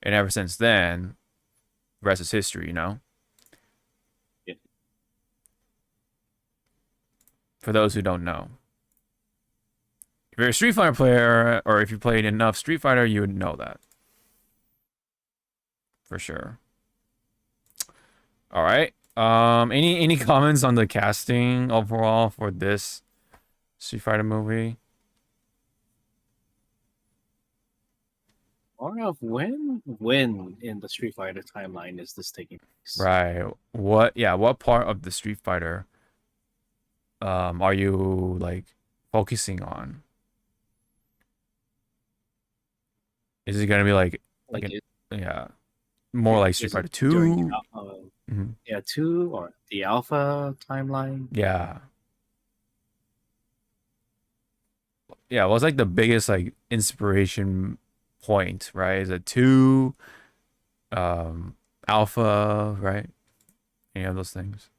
A: And ever since then, the rest is history, you know?
B: Yeah.
A: For those who don't know. If you're a Street Fighter player, or if you played enough Street Fighter, you would know that. For sure. All right. Any comments on the casting overall for this Street Fighter movie?
B: More of when in the Street Fighter timeline is this taking place?
A: Right. What part of the Street Fighter are you like focusing on? Is it gonna be like
B: Like,
A: yeah, more like Street
B: is it
A: Fighter
B: during
A: 2? Mhm.
B: yeah, 2 or the Alpha timeline?
A: Yeah. Yeah, what's like the biggest like inspiration point, right? Is it 2, Alpha, right? Any of those things?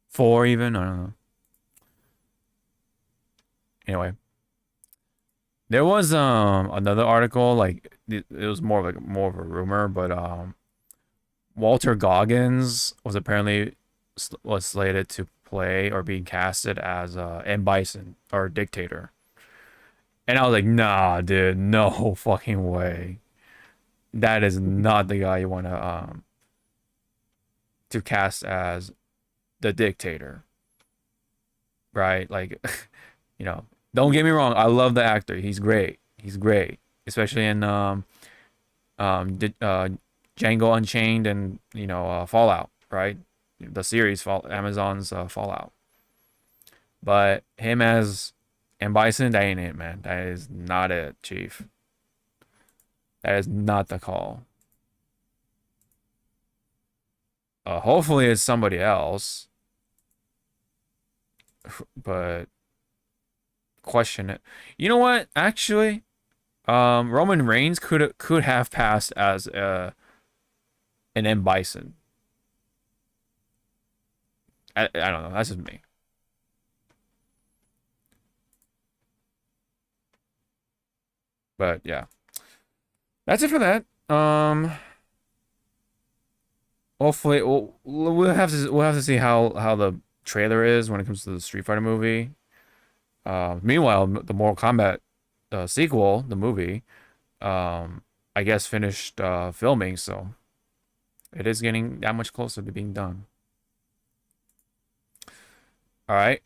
A: 4 even? I don't know. Anyway. There was another article, like it was more of a rumor, but Walter Goggins was apparently was slated to play or being casted as M Bison or Dictator. And I was like, nah, dude, no fucking way. That is not the guy you want to cast as the Dictator. Right? Like, you know, don't get me wrong, I love the actor. He's great. He's great. Especially in Django Unchained and, you know, Fallout, right? The series Amazon's Fallout. But him as M Bison, that ain't it, man. That is not it, Chief. That is not the call. Hopefully it's somebody else. But question it. You know what? Actually, Roman Reigns could have passed as an M Bison. I don't know. That's just me. But yeah, that's it for that. Hopefully we'll have to see how the trailer is when it comes to the Street Fighter movie. Meanwhile, the Mortal Kombat sequel, the movie, I guess finished filming, so it is getting that much closer to being done. All right.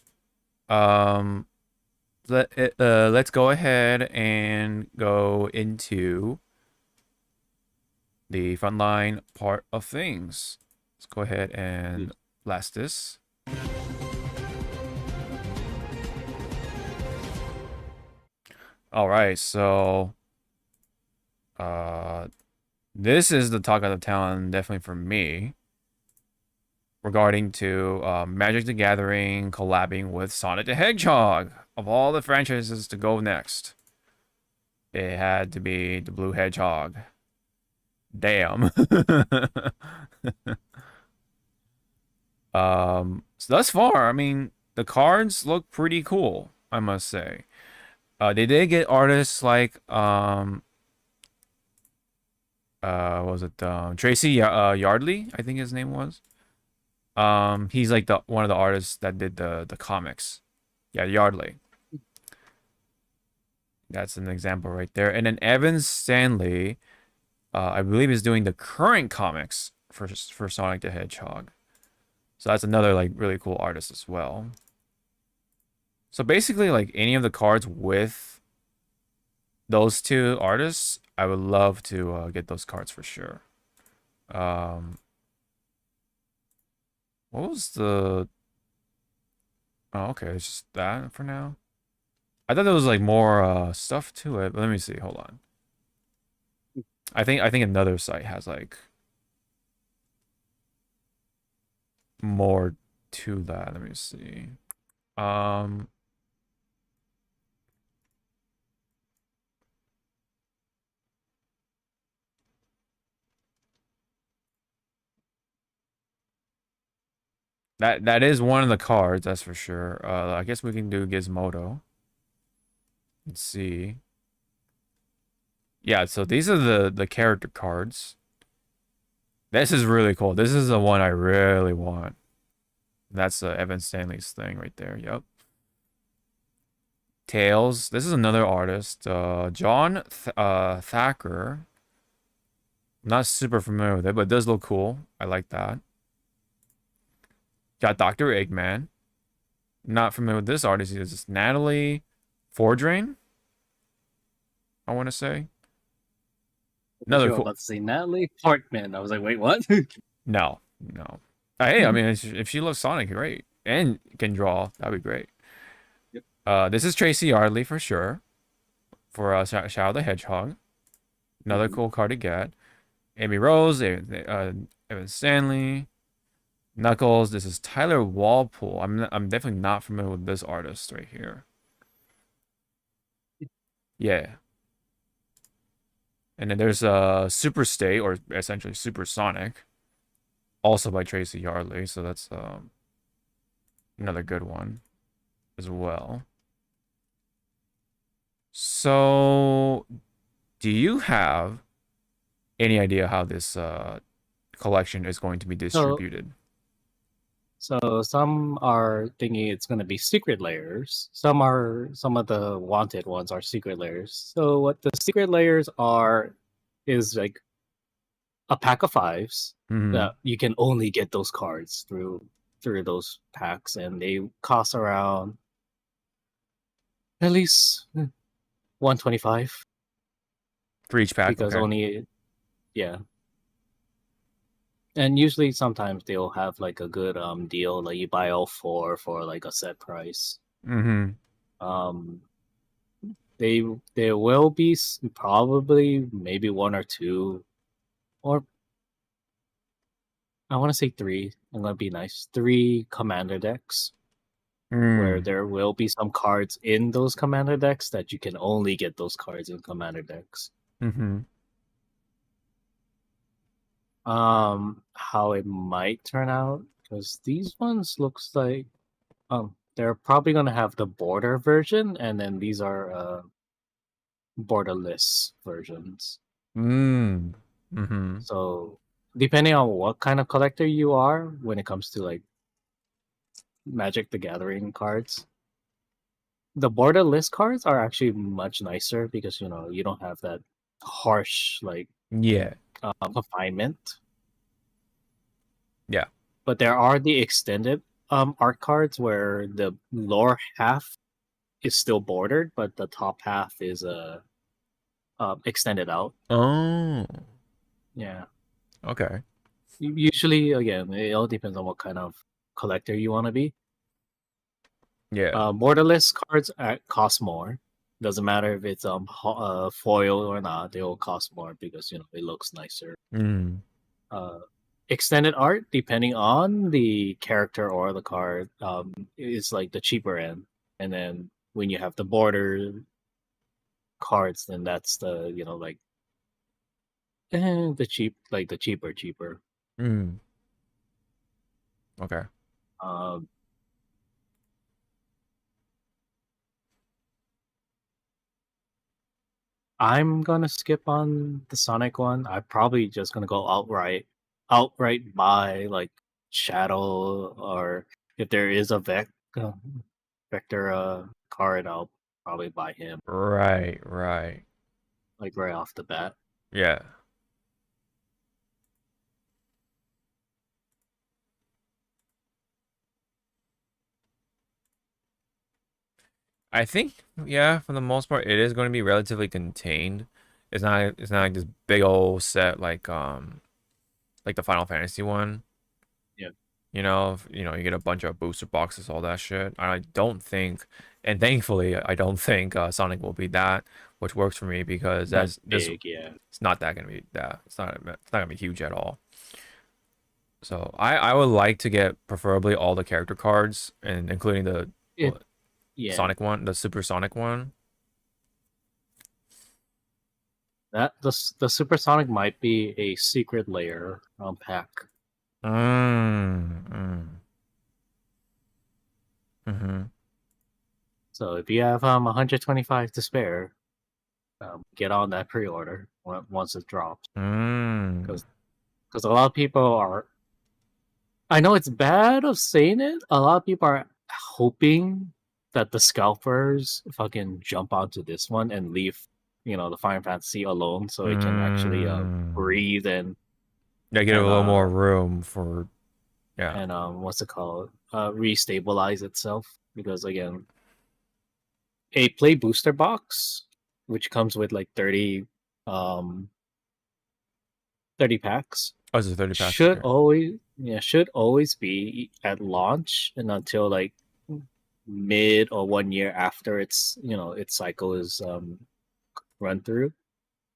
A: Let's go ahead and go into the frontline part of things. Let's go ahead and blast this. All right, so this is the talk of the town, definitely for me, regarding to Magic the Gathering collabing with Sonic the Hedgehog. Of all the franchises to go next, it had to be the Blue Hedgehog. Damn. So thus far, I mean, the cards look pretty cool, I must say. They did get artists like what was it Tracy Yardley, I think his name was. He's like one of the artists that did the comics. Yeah, Yardley. That's an example right there. And then Evan Stanley, I believe, is doing the current comics for Sonic the Hedgehog. So that's another like really cool artist as well. So basically, like any of the cards with those two artists, I would love to get those cards for sure. What was the... Oh, okay, it's just that for now. I thought there was like more stuff to it, but let me see. Hold on. I think another site has like more to that. Let me see. Um, that is one of the cards, that's for sure. I guess we can do Gizmodo. Let's see. Yeah, so these are the character cards. This is really cool. This is the one I really want. That's Evan Stanley's thing right there. Yep. Tails. This is another artist. John Thacker. Not super familiar with it, but it does look cool. I like that. Got Dr. Eggman. Not familiar with this artist. It's Natalie Fordrain, I want to say. Another
B: Sure,
A: cool.
B: about to say Natalie Portman. I was like, wait, what?
A: No, no. Hey, I mean, if she loves Sonic, great. And can draw, that'd be great.
B: Yep.
A: This is Tracy Yardley for sure. For Shadow the Hedgehog. Another cool card to get. Amy Rose, Evan Stanley, Knuckles. This is Tyler Walpole. I'm definitely not familiar with this artist right here. Yeah. And then there's Super State, or essentially Super Sonic, also by Tracy Yardley. So that's another good one as well. So, do you have any idea how this collection is going to be distributed?
B: So some are thinking it's going to be secret layers. Some of the wanted ones are secret layers. So what the secret layers are is like a pack of fives that you can only get those cards through those packs, and they cost around at least 125
A: For each pack,
B: because
A: okay.
B: only yeah. And usually sometimes they'll have like a good deal, like you buy all four for like a set price. Um there will be probably maybe one or two, or I want to say three. I'm gonna be nice. Three commander decks where there will be some cards in those commander decks that you can only get those cards in commander decks. How it might turn out, because these ones looks like they're probably gonna have the border version, and then these are borderless versions. So depending on what kind of collector you are when it comes to like Magic the Gathering cards, the borderless cards are actually much nicer because you don't have that harsh like confinement.
A: Yeah.
B: But there are the extended art cards where the lower half is still bordered, but the top half is extended out.
A: Oh.
B: Yeah.
A: Okay.
B: Usually, again, it all depends on what kind of collector you want to be.
A: Yeah.
B: Borderless cards cost more. Doesn't matter if it's foil or not; they will cost more because it looks nicer. Extended art, depending on the character or the card, is like the cheaper end. And then when you have the border cards, then that's the like the cheaper.
A: Okay.
B: I'm gonna skip on the Sonic one. I'm probably just gonna go outright buy like Shadow, or if there is a Vector card, I'll probably buy him
A: Right.
B: like right off the bat.
A: Yeah. I think, yeah, for the most part, it is going to be relatively contained. It's not like this big old set like the Final Fantasy one.
B: Yeah.
A: You get a bunch of booster boxes, all that shit. I don't think And thankfully, I don't think Sonic will be that, which works for me because
B: That
A: this
B: big, yeah.
A: it's not that gonna be that it's not gonna be huge at all. So I would like to get preferably all the character cards and including the
B: It, yeah.
A: Sonic one, the Super Sonic one.
B: That the Supersonic might be a secret layer pack.
A: Mm-hmm.
B: So if you have 125 to spare, get on that pre-order once it drops. Because a lot of people are. I know it's bad of saying it. A lot of people are hoping that the scalpers fucking jump onto this one and leave, the Final Fantasy alone, so it can actually breathe and
A: Yeah, get a little more room for
B: and what's it called? Restabilize itself. Because again, a play booster box, which comes with like 30 packs,
A: Oh, it's a 30 pack.
B: should always be at launch and until like mid or 1 year after its cycle is run through.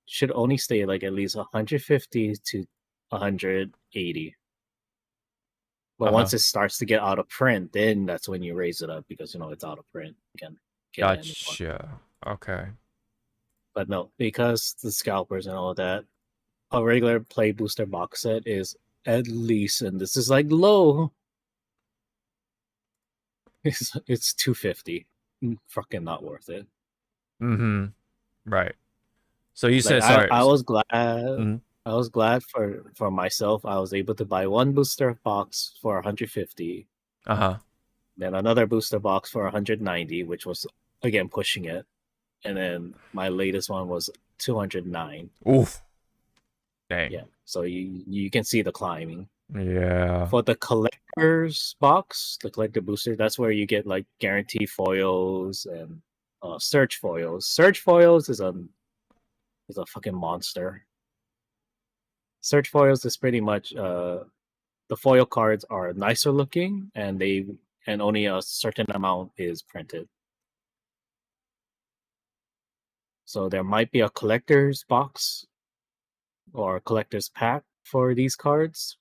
B: Should only stay like at least 150 to 180. But once it starts to get out of print, then that's when you raise it up because it's out of print. You can't get it anymore.
A: Gotcha. Okay.
B: But no, because the scalpers and all that, a regular play booster box set is at least, and this is like low, it's 250. Fucking not worth it.
A: Mm-hmm. Right. So you
B: Like,
A: said sorry.
B: I was glad. I was glad for myself. I was able to buy one booster box for 150. Then another booster box for 190, which was again pushing it. And then my latest one was 209.
A: Oof. Dang.
B: Yeah. So you can see the climbing.
A: Yeah.
B: For the collector's box, the collector booster, that's where you get like guarantee foils and search foils. Search foils is a fucking monster. Search foils is pretty much the foil cards are nicer looking and only a certain amount is printed. So there might be a collector's box or a collector's pack for these cards.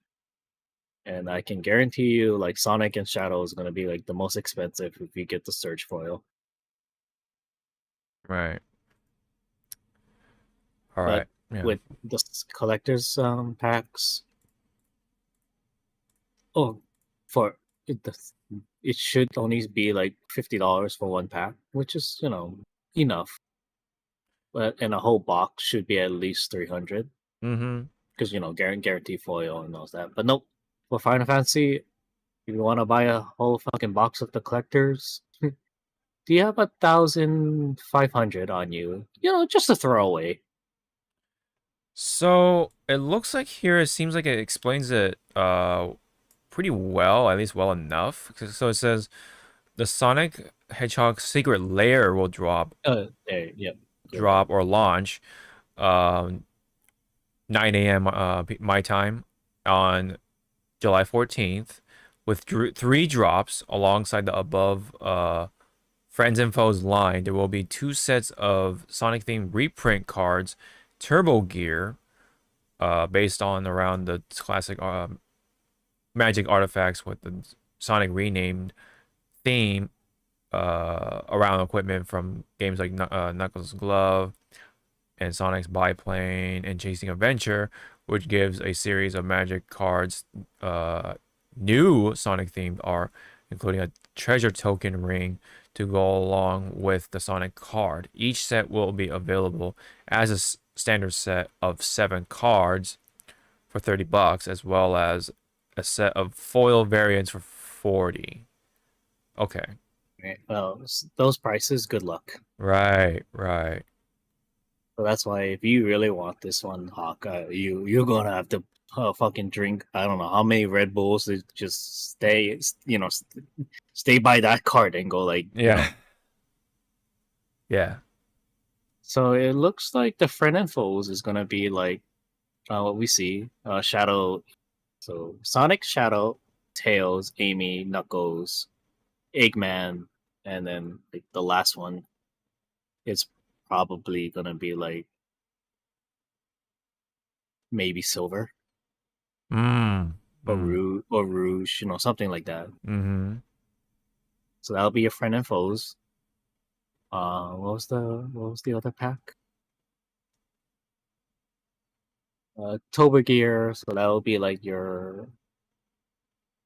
B: And I can guarantee you, like, Sonic and Shadow is going to be, like, the most expensive if you get the search foil.
A: Right. All right. Yeah.
B: With the collector's packs, it should only be, like, $50 for one pack, which is, enough. But and a whole box should be at least 300. Because guarantee foil and all that. But nope, for Final Fantasy, if you want to buy a whole fucking box of the collectors, do you have 1,500 on you? Just a throwaway.
A: So it looks like here it seems like it explains it pretty well, at least well enough. So it says the Sonic Hedgehog secret lair will drop. Drop or launch 9 a.m. My time on July 14th with 3 drops alongside the above Friends and Foes line. There will be 2 sets of Sonic themed reprint cards, Turbo Gear, based on around the classic Magic artifacts with the Sonic renamed theme around equipment from games like Knuckles' Glove and Sonic's Biplane and Chasing Adventure, which gives a series of Magic cards. New Sonic themed are including a treasure token ring to go along with the Sonic card. Each set will be available as a standard set of 7 cards for $30, as well as a set of foil variants for 40. Okay.
B: Well, those prices, good luck.
A: Right.
B: So that's why if you really want this one, Hawk, you're gonna have to fucking drink. I don't know how many Red Bulls to just stay by that card and go like
A: yeah.
B: So it looks like the friend and foes is gonna be like what we see. Shadow. So Sonic, Shadow, Tails, Amy, Knuckles, Eggman, and then like the last one is probably gonna be like maybe silver
A: Mm.
B: or rouge, something like that.
A: Mm-hmm.
B: So that'll be your friend and foes. What was the other pack? Toba gear, so that'll be like your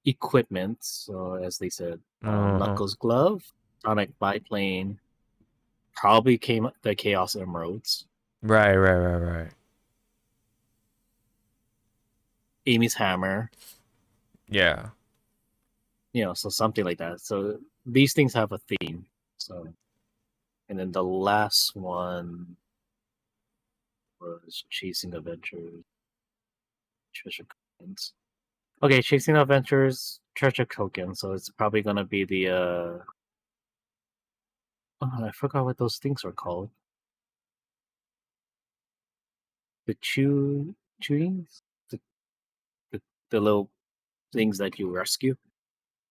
B: equipment. So as they said, Knuckles glove, Sonic biplane, probably came the Chaos Emeralds,
A: Right.
B: Amy's hammer,
A: Yeah.
B: so something like that. So these things have a theme. So, and then the last one was Chasing Adventures, Treasure Tokens. Okay, Chasing Adventures, Treasure Token. So it's probably gonna be the I forgot what those things are called. The chewings, the little things that you rescue,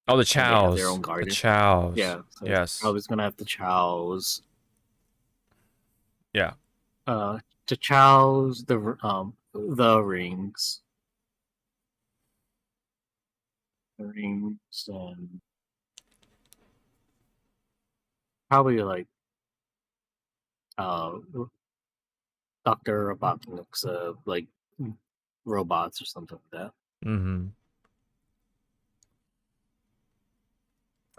A: Oh, the
B: and they have their
A: chows.
B: own
A: The
B: garden.
A: chows.
B: Yeah, so it's
A: Yes.
B: probably gonna have the chows.
A: Yeah.
B: The chows, the rings, and probably like uh Dr. Robotnik's like robots or something like that.
A: Mm-hmm.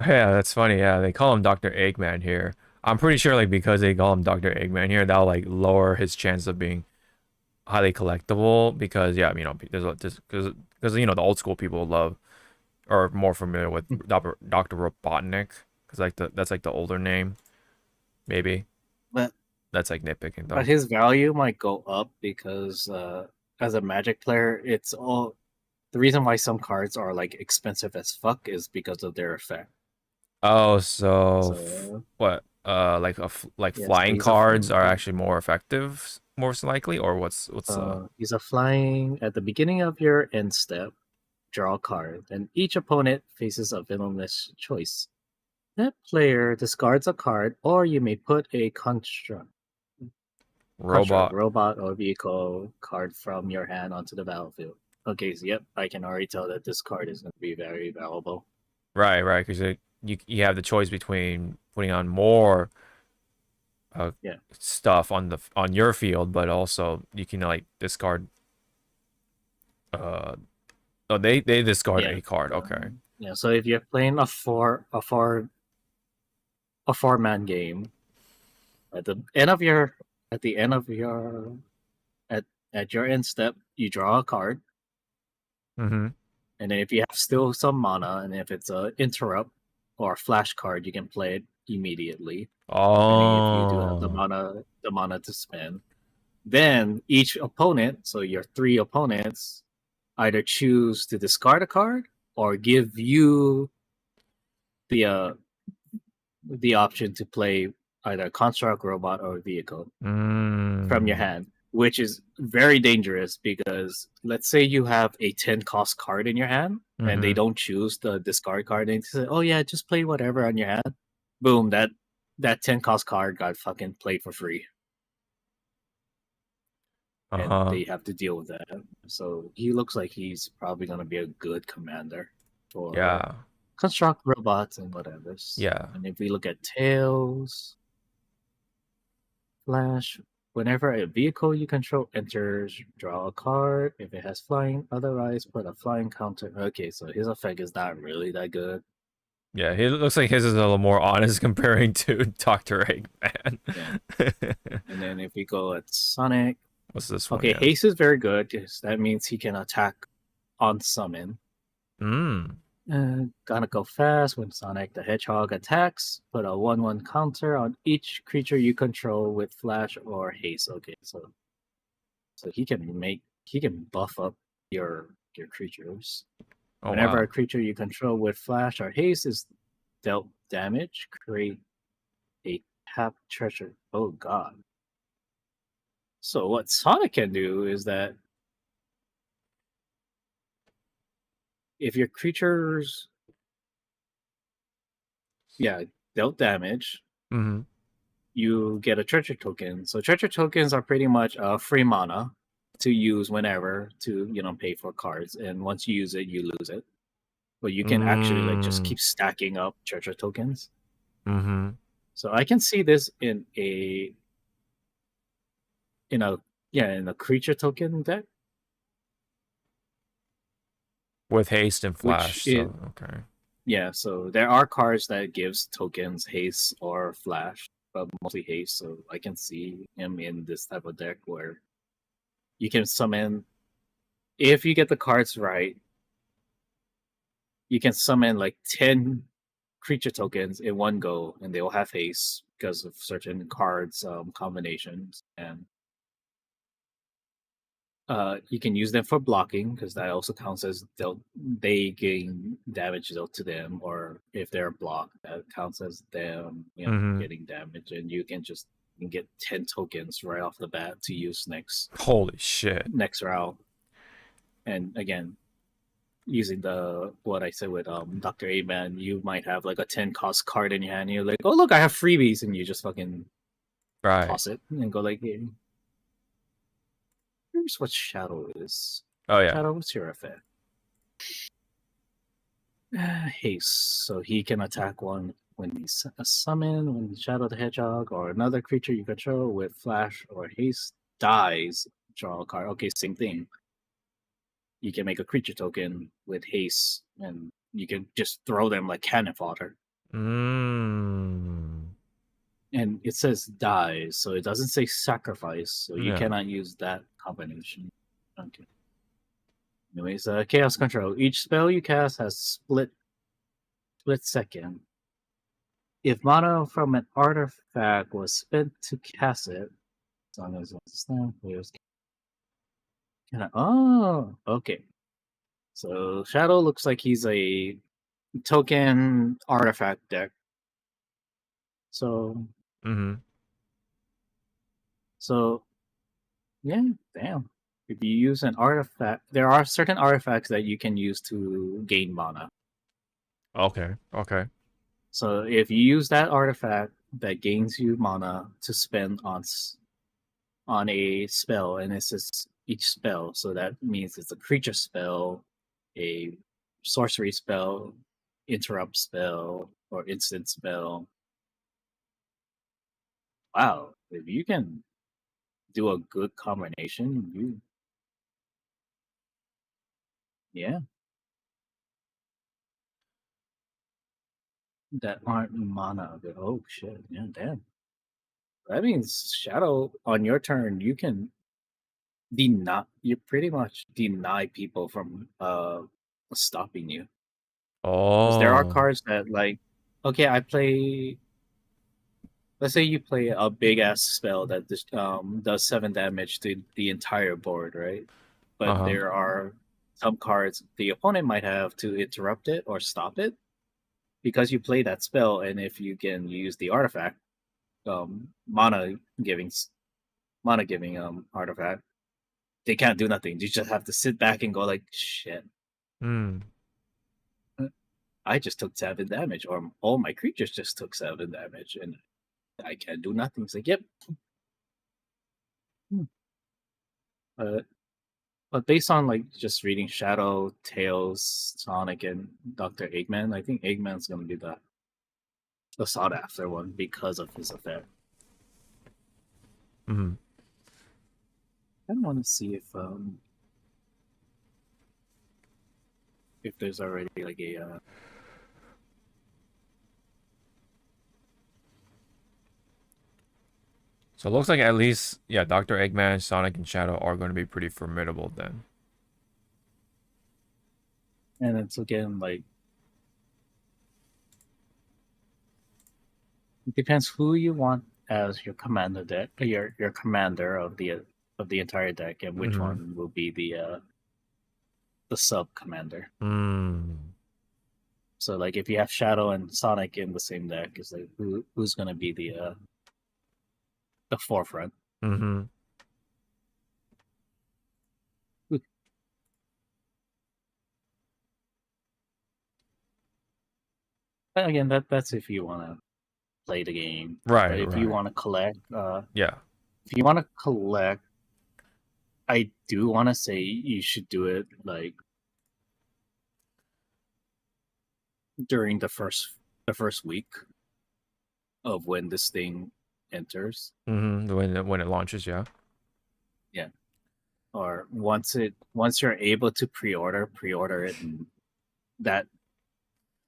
A: Yeah, that's funny. Yeah, they call him Dr. Eggman here. I'm pretty sure, like, because they call him Dr. Eggman here, that'll like lower his chance of being highly collectible. Because yeah, because the old school people love or are more familiar with Dr. Robotnik because that's like the older name, maybe.
B: But
A: That's like nitpicking though.
B: his value might go up because as a Magic player, it's all the reason why some cards are like expensive as fuck is because of their effect.
A: Oh, so
B: So
A: what? Like
B: yeah, so
A: flying cards are actually more effective, most likely, or what's
B: he's a flying at the beginning of your end step. Draw a card, and each opponent faces a villainous choice. That player discards a card, or you may put a construct,
A: robot?
B: robot, or vehicle card from your hand onto the battlefield. Okay, so yep, I can already tell that this card is going to be very valuable.
A: Right, because you have the choice between putting on more
B: Yeah,
A: stuff on your field, but also you can like discard. Oh, they discard
B: yeah,
A: a card. Okay.
B: yeah. So if you're playing a four man game, at the end of your at the end of your at your end step, you draw a card,
A: Mm-hmm.
B: and then if you have still some mana, and if it's a interrupt or a flash card, you can play it immediately, depending if you do have
A: Oh.
B: the mana to spend. Then each opponent, so your three opponents, either choose to discard a card or give you the option to play either a construct, robot, or vehicle from your
A: Mm.
B: hand, which is very dangerous because let's say you have a 10 cost card in your hand and they
A: Mm-hmm.
B: don't choose the discard card and they say, oh yeah, just play whatever on your hand. Boom, that 10 cost card got fucking played for free. And
A: Uh-huh.
B: they have to deal with that. So he looks like he's probably gonna be a good commander for
A: Yeah.
B: construct robots and whatever.
A: Yeah.
B: And if we look at Tails, Flash, whenever a vehicle you control enters, draw a card. If it has flying, otherwise put a flying counter. Okay, so his effect is not really that good.
A: Yeah, he looks like his is a little more honest comparing to Dr. Eggman.
B: Yeah. And then if we go at Sonic,
A: What's this one?
B: okay,
A: Yeah.
B: haste is very good because that means he can attack on summon.
A: Mm.
B: Gonna go fast when Sonic the Hedgehog attacks. Put a 1/1 counter on each creature you control with flash or haste. Okay, so he can buff up your creatures.
A: Oh
B: Whenever a
A: wow.
B: creature you control with flash or haste is dealt damage, create a tap treasure. Oh god. So what Sonic can do is that if your creatures, yeah, dealt damage,
A: Mm-hmm.
B: you get a treasure token. So treasure tokens are pretty much free mana to use whenever to pay for cards, and once you use it, you lose it. But you can actually like just keep stacking up treasure tokens.
A: Mm-hmm.
B: So I can see this in a in a creature token deck,
A: With haste and
B: which
A: flash.
B: is
A: So okay.
B: yeah. So there are cards that gives tokens haste or flash, but mostly haste. So I can see him in this type of deck where you can summon, if you get the cards right, you can summon like 10 creature tokens in one go, and they will have haste because of certain cards combinations, and you can use them for blocking because that also counts as they gain damage dealt to them, or if they're blocked, that counts as them
A: Mm-hmm.
B: getting damage, and you can get 10 tokens right off the bat to use
A: Holy shit.
B: next round. And again, using what I said with Dr. A-Man, you might have like a 10 cost card in your hand, and you're like, oh look, I have freebies, and you just fucking
A: Right.
B: toss it and go like, hey, here's what Shadow is.
A: Oh yeah.
B: Shadow, what's your effect? Haste. So he can attack one when he's a summon, when Shadow the Hedgehog or another creature you control with flash or haste dies, draw a card. Okay, same thing. You can make a creature token with haste, and you can just throw them like cannon fodder.
A: Mm.
B: And it says dies, so it doesn't say sacrifice, so you
A: Yeah.
B: cannot use that combination. Okay. Anyways, chaos control. Each spell you cast has split second. If mana from an artifact was spent to cast it, as long as it's not players can. Oh, okay. So Shadow looks like he's a token artifact deck. So
A: Mm-hmm.
B: yeah, damn. If you use an artifact, there are certain artifacts that you can use to gain mana.
A: Okay. Okay.
B: So if you use that artifact that gains you mana to spend on a spell, and it's just each spell, so that means it's a creature spell, a sorcery spell, interrupt spell, or instant spell. Wow, if you can do a good combination, yeah, that aren't mana. Oh shit, yeah, damn. That means Shadow on your turn, you can you pretty much deny people from stopping you. Because there are
A: Oh.
B: cards that like, okay, let's say you play a big ass spell that just does 7 damage to the entire board, right? But
A: Uh-huh.
B: there are some cards the opponent might have to interrupt it or stop it because you play that spell, and if you can use the artifact, mana giving artifact, they can't do nothing. You just have to sit back and go like, shit,
A: Mm.
B: I just took 7 damage, or all my creatures just took 7 damage, and I can't do nothing. It's like, yep. Uh, but based on like just reading Shadow, Tails, Sonic, and Dr. Eggman, I think Eggman's gonna be the sought after one because of his effect.
A: Mm-hmm.
B: I don't want to see if there's already like a
A: So it looks like at least, yeah, Dr. Eggman, Sonic, and Shadow are going to be pretty formidable then.
B: and it's again like, it depends who you want as your commander deck, your commander of the entire deck, and which
A: Mm-hmm.
B: one will be the sub commander.
A: Mm.
B: So like if you have Shadow and Sonic in the same deck, it's like who's gonna be the forefront.
A: Mm-hmm.
B: But again, that's if you wanna play the game.
A: Right,
B: But if you
A: right.
B: want to collect,
A: Yeah.
B: if you want to collect, I do want to say you should do it like during the first week of when this thing enters.
A: When it launches, yeah.
B: Yeah. Or once you're able to pre-order it and that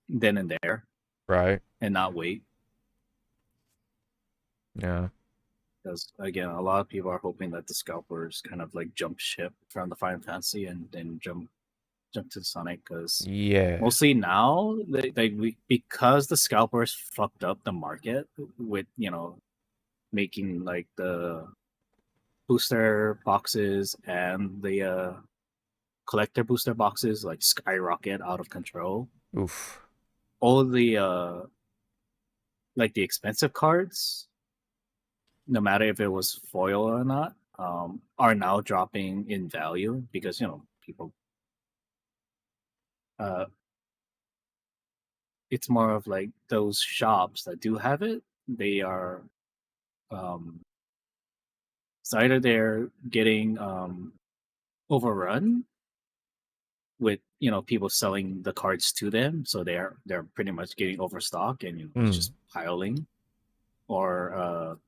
B: then and there
A: Right.
B: and not wait.
A: Yeah.
B: Because again, a lot of people are hoping that the scalpers kind of like jump ship from the Final Fantasy and then jump to Sonic. Because
A: Yeah.
B: mostly now, because the scalpers fucked up the market with making like the booster boxes and the collector booster boxes like skyrocket out of control.
A: Oof.
B: All the like the expensive cards, no matter if it was foil or not, are now dropping in value because people. It's more of like those shops that do have it. They are, it's either they're getting overrun with people selling the cards to them, so they're pretty much getting overstock and it's just piling, or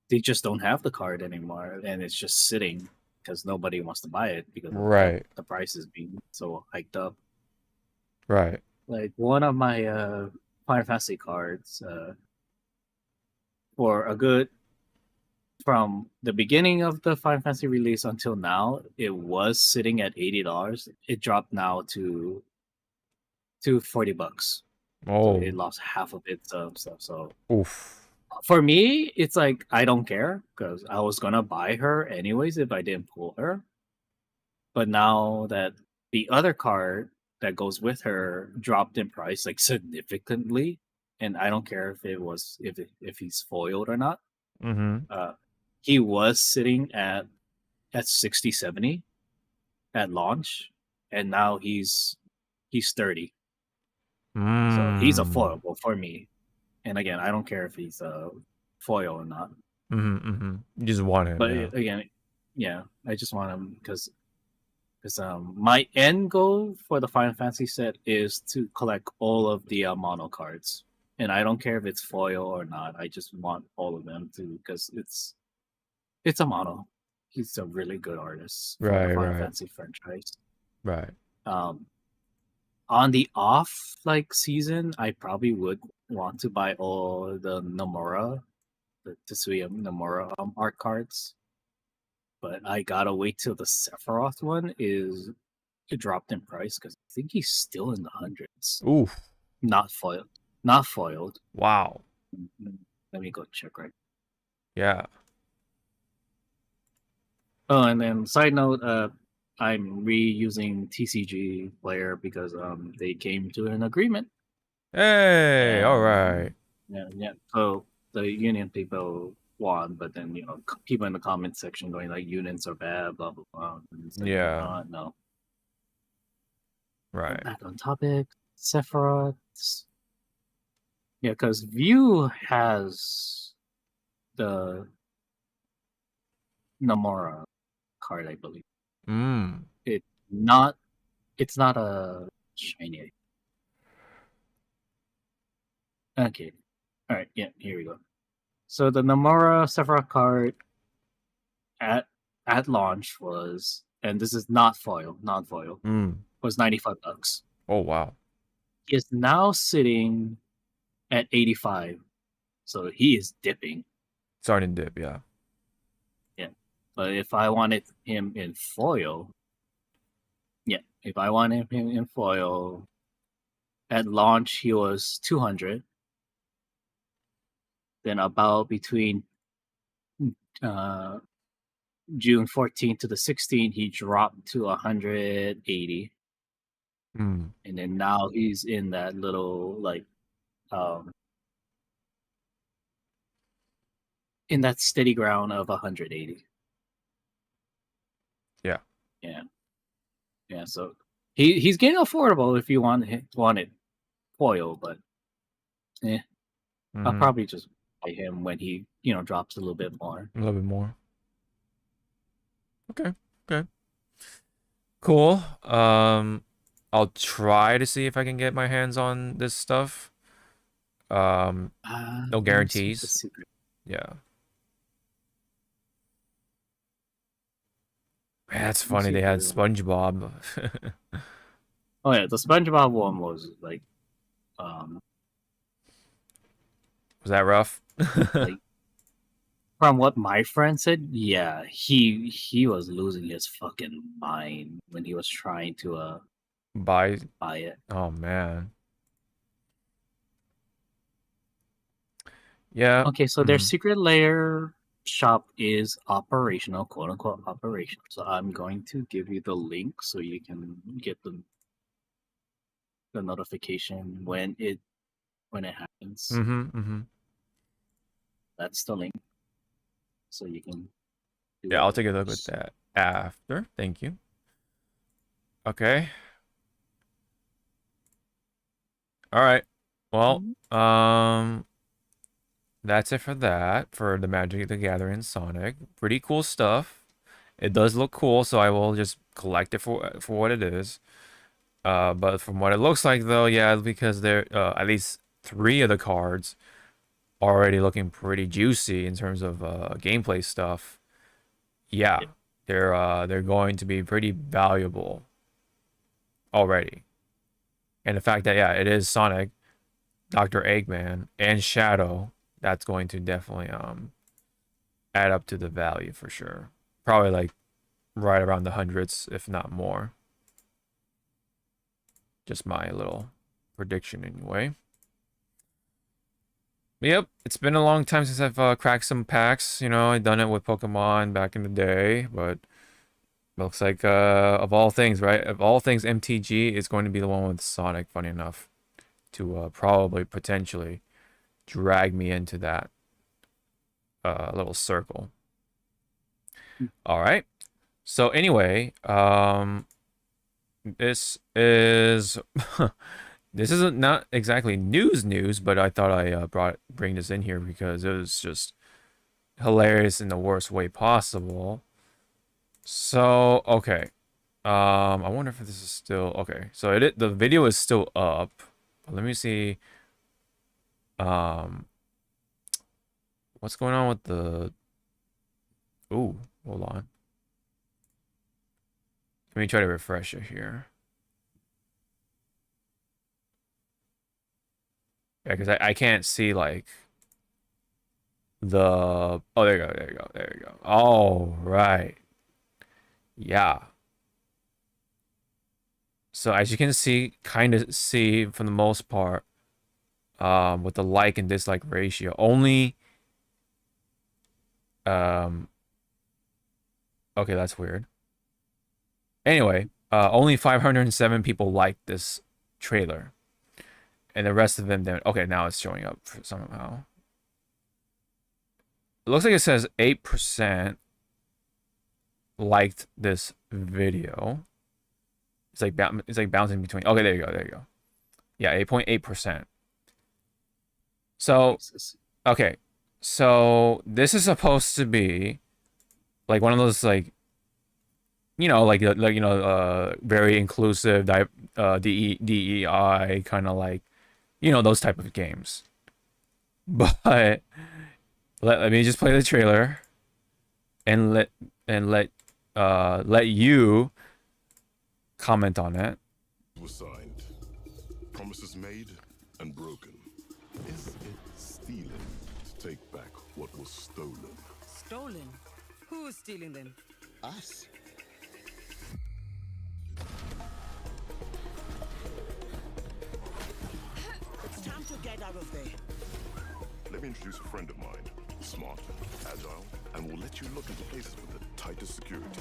B: they just don't have the card anymore and it's just sitting because nobody wants to buy it because of
A: Right.
B: the price is being so hiked up.
A: Right.
B: Like one of my Final Fantasy cards for a good from the beginning of the Final Fantasy release until now, it was sitting at $80. It dropped now to $40. So it
A: Oh.
B: lost half of its stuff. So
A: Oof.
B: for me, it's like I don't care because I was gonna buy her anyways if I didn't pull her. But now that the other card that goes with her dropped in price like significantly, and I don't care if he's foiled or not. He was sitting at 60, 70 at launch, and now he's 30. So he's a foilable for me. And again, I don't care if he's a foil or not.
A: You just want him.
B: But
A: Yeah.
B: again, yeah, I just want him because my end goal for the Final Fantasy set is to collect all of the mono cards, and I don't care if it's foil or not. I just want all of them too because it's a mono. He's a really good artist for the Final Fantasy franchise.
A: Right.
B: On the off season, I probably would want to buy all the Nomura, the Tetsuya Nomura art cards, but I gotta wait till the Sephiroth one it dropped in price because I think he's still in the hundreds.
A: Oof.
B: Not foiled. Not foiled.
A: Wow.
B: Let me go check right.
A: Yeah.
B: Oh, and then side note, I'm reusing TCG Player because they came to an agreement.
A: Hey. All right.
B: Yeah. So the union people won, but then people in the comment section going like unions are bad, blah blah blah. And it's like,
A: Yeah.
B: no.
A: Right.
B: Back on topic, Sephiroth. Yeah, because View has the Nomura card, I believe. It's not a shiny. Okay. All right. Yeah. Here we go. So the Nomura Sephiroth card at launch was, and this is not foil, non-foil, was $95.
A: Oh wow.
B: He is now sitting at 85, so he is dipping.
A: Starting dip, yeah.
B: Yeah, but if I wanted him in foil, at launch he was 200. Then about between June 14th to the 16th, he dropped to 180. And then now he's in that little in that steady ground of 180.
A: Yeah.
B: Yeah. So he's getting affordable if you want it foil, but I'll
A: Mhm.
B: probably just buy him when he, drops a little bit more.
A: A little bit more. Okay. Okay. Cool. I'll try to see if I can get my hands on this stuff. No
B: Let me see the
A: guarantees.
B: secret.
A: Yeah. Man, that's
B: Let me
A: funny.
B: see
A: They
B: if
A: had
B: there's-
A: SpongeBob.
B: Oh yeah, the SpongeBob one was like, um,
A: Was that rough?
B: like from what my friend said, yeah, he was losing his fucking mind when he was trying to
A: Buy.
B: buy it.
A: Oh man. Yeah.
B: Okay, so their secret layer shop is operational, quote unquote operational. So I'm going to give you the link so you can get the notification when it happens.
A: Mm-hmm.
B: That's the link. So you can do
A: Yeah,
B: it.
A: I'll take a look at that after. Thank you. Okay. All right. Well, that's it for that, for the Magic the Gathering Sonic. Pretty cool stuff. It does look cool, so I will just collect it for what it is. But from what it looks like, though, yeah, because there at least 3 of the cards already looking pretty juicy in terms of gameplay stuff. Yeah, they're going to be pretty valuable already. And the fact that, yeah, it is Sonic, Dr. Eggman, and Shadow, that's going to definitely add up to the value for sure. Probably like right around the hundreds, if not more. Just my little prediction anyway. Yep, it's been a long time since I've cracked some packs. I've done it with Pokemon back in the day, but looks like of all things, right? Of all things, MTG is going to be the one with Sonic, funny enough, to probably potentially drag me into that little circle. All right. So anyway, this is this isn't not exactly news, but I thought I bring this in here because it was just hilarious in the worst way possible. So okay, I wonder if this is still okay. So the video is still up. Let me see. What's going on with the? Ooh, hold on. Let me try to refresh it here. Yeah, because I can't see like the. Oh, there you go. There you go. There you go. All right. Yeah. So as you can see, kind of see for the most part, with the like and dislike ratio, only. Okay, that's weird. Anyway, only 507 people liked this trailer. And the rest of them don't. Okay, now it's showing up somehow. It looks like it says 8% liked this video. It's like bouncing between. Okay, there you go. There you go. Yeah, 8.8%. So, okay. So this is supposed to be like one of those like very inclusive DEI kind of like those type of games. But let me just play the trailer and let you comment on it.
D: Was signed. Promises made and broken. Is it stealing to take back what was stolen?
E: Stolen? Who's stealing them?
F: Us.
E: It's time to get out of there.
D: Let me introduce a friend of mine. Smart, agile, and will let you look into places with the tightest security.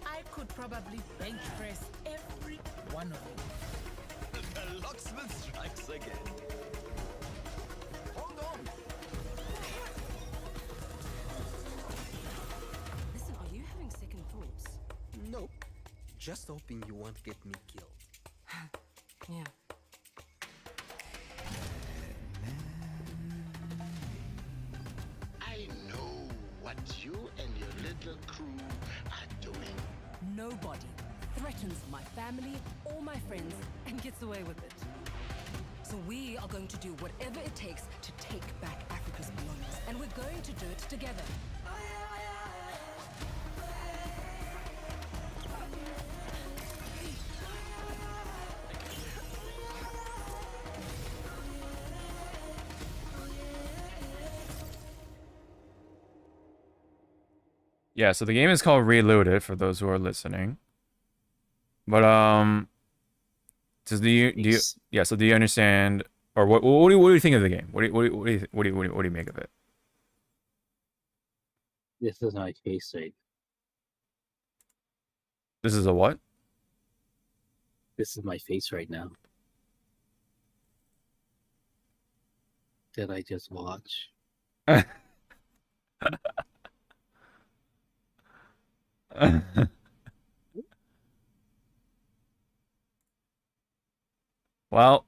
E: I could probably bench press every one of them.
C: The locksmith strikes again. Hold on.
E: Listen, are you having second thoughts?
F: Nope. Just hoping you won't get me killed. Yeah.
G: I know what you and your little crew are doing.
F: Nobody threatens my family or my friends and gets away with it. So we are going to do whatever it takes to take back Africa's belongings, and we're going to do it together.
A: Yeah, so the game is called Relooted for those who are listening. But so do you yeah, so do you understand, or what do you think of the game? What do you make of it?
B: This is my face right.
A: This is a what?
B: This is my face right now. Did I just watch?
A: Well,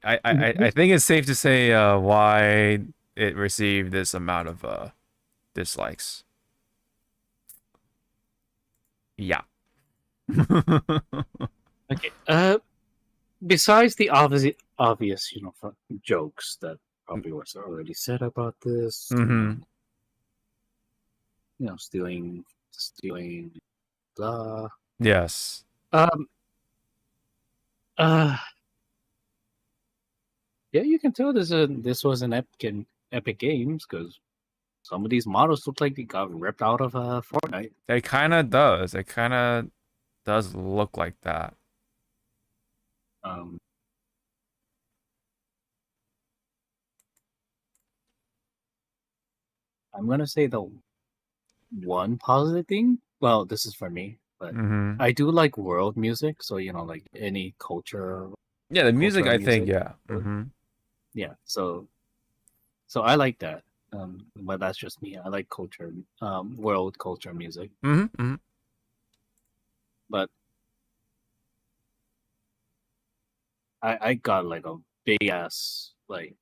A: I think it's safe to say why it received this amount of dislikes. Yeah.
B: Okay. Besides the obvious, jokes that probably was already said about this,
A: Mm-hmm.
B: stealing, blah.
A: Yes.
B: Yeah, you can tell this was an epic games because some of these models look like they got ripped out of Fortnite.
A: It kind of does. It kind of does look like that.
B: I'm gonna say the one positive thing. Well, this is for me, but
A: Mm-hmm.
B: I do like world music. So like any culture.
A: Yeah, the music,
B: cultural
A: I think,
B: music.
A: yeah. Mm-hmm.
B: Yeah, so I like that. But that's just me. I like culture, world culture music.
A: Mm-hmm. Mm-hmm.
B: But I got like a big ass like.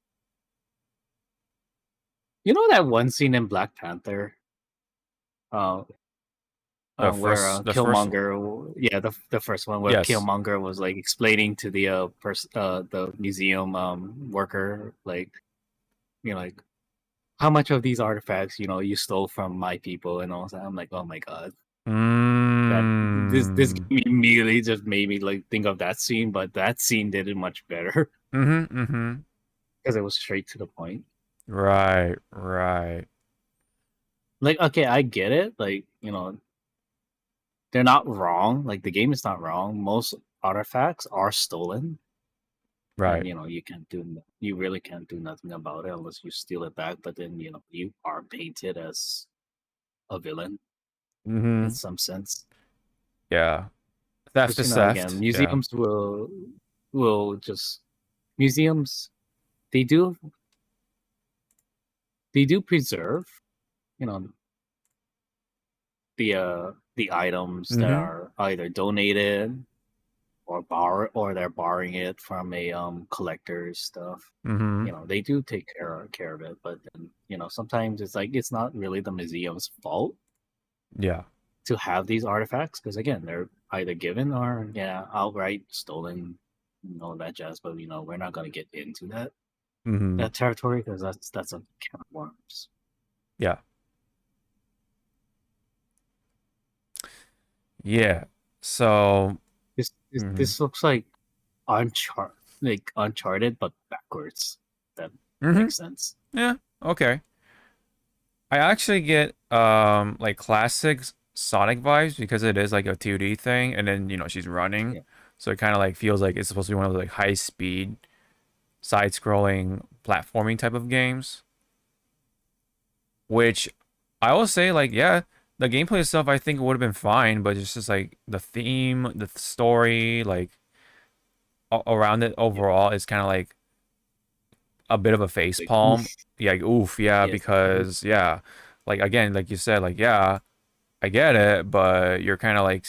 B: You know that one scene in Black Panther, where
A: The first
B: Killmonger, yeah, the first one where
A: Yes.
B: Killmonger was like explaining to the the museum worker like, like how much of these artifacts you stole from my people and all that. I'm like, oh my god, this
A: Mm.
B: immediately just made me like think of that scene, but that scene did it much better
A: Mm-hmm. Mm-hmm.
B: because it was straight to the point.
A: Right. Right.
B: Like, okay, I get it. Like, they're not wrong. Like, the game is not wrong. Most artifacts are stolen.
A: Right.
B: And, you really can't do nothing about it unless you steal it back. But then, you are painted as a villain
A: Mm-hmm.
B: in some sense.
A: Yeah. Theft
B: 'Cause,
A: is theft.
B: again, museums will just museums. They do preserve, the items that
A: Mhm.
B: are either donated or they're borrowing it from a collector's stuff.
A: Mm-hmm.
B: They do take care of it, but then sometimes it's like it's not really the museum's fault
A: Yeah.
B: to have these artifacts because again they're either given or outright stolen, all that jazz. But we're not gonna get into that
A: Mm-hmm.
B: territory because that's a can of worms.
A: Yeah. Yeah. So
B: This looks like Uncharted, but backwards. That
A: Mhm.
B: makes sense.
A: Yeah. Okay. I actually get like classic Sonic vibes because it is like a 2D thing, and then she's running,
B: Yeah.
A: so it kind of like feels like it's supposed to be one of those like high speed, side-scrolling platforming type of games. Which I will say, like, yeah, the gameplay itself I think would have been fine, but it's just like the theme, the story, like around it overall is kind of like a bit of a face
B: Like,
A: palm.
B: oof.
A: Yeah, like, oof, yeah,
B: Yes.
A: because yeah, like again, like you said, like yeah, I get it, but you're kind of like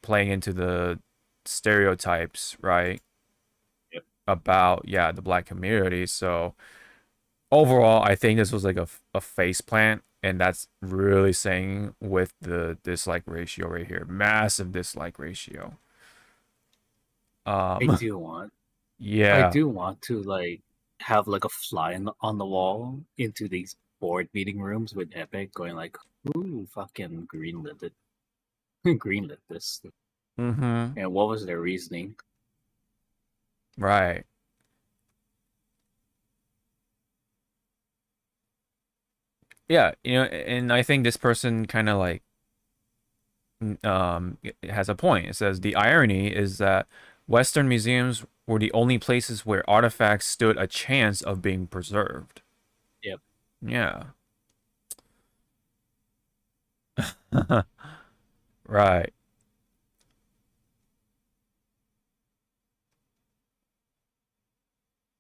A: playing into the stereotypes, right? about the black community. So overall, I think this was like a face plant, and that's really saying with the dislike ratio right here, massive dislike ratio.
B: I
A: Um,
B: do want I
A: yeah,
B: do want to like have like a fly on the wall into these board meeting rooms with Epic going like, "Ooh, fucking greenlit it, greenlit this."
A: mm-hmm,
B: And what was their reasoning?
A: right. Yeah, and I think this person kind of like has a point. It says the irony is that Western museums were the only places where artifacts stood a chance of being preserved.
B: Yep.
A: Yeah. Right.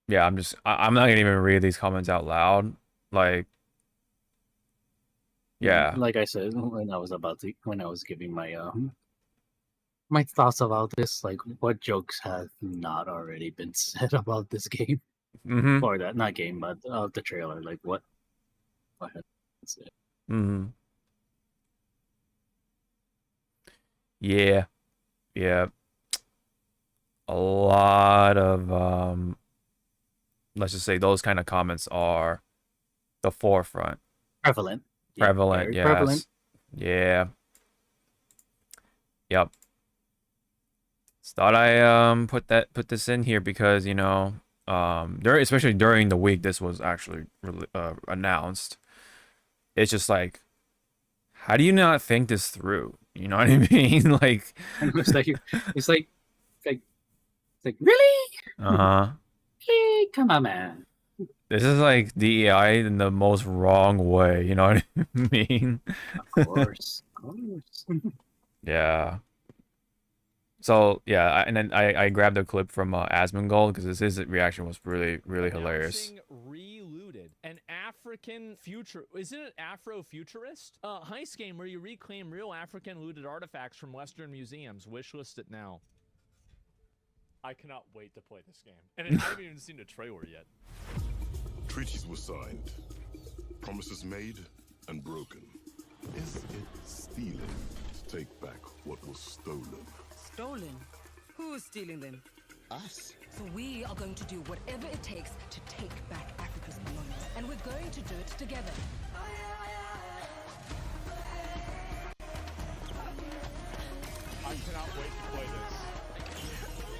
A: Yeah, I'm not gonna even read these comments out loud. Like, yeah.
B: Like I said when I was giving my thoughts about this, like what jokes have not already been said about this game
A: Mm-hmm.
B: or that not game but the trailer? Like what has been said?
A: Mm-hmm. Yeah. Yeah. A lot of let's just say those kind of comments are the forefront.
B: Prevalent. Yeah,
A: Prevalent,
B: very
A: yes.
B: prevalent.
A: Yeah. Yep. Just thought I put this in here because, especially during the week this was actually announced. It's just like, how do you not think this through? You know what I mean? Like,
B: It's like really?
A: uh-huh.
B: Really? Come on, man.
A: This is like DEI in the most wrong way, you know what I mean?
B: Of course. Of course.
A: Yeah. So yeah, and then I grabbed a clip from Asmongold because his reaction was really hilarious.
H: Relooted, an African future, isn't it Afro-futurist? Heist game where you reclaim real African looted artifacts from Western museums. Wishlist it now. I cannot wait to play this game, and I haven't even seen the trailer yet.
D: Treaties were signed, promises made and broken. Is it stealing to take back what was stolen?
F: Stolen? Who's stealing them?
G: Us?
F: So we are going to do whatever it takes to take back Africa's belongings. And we're going to do it together.
H: I cannot wait to play this.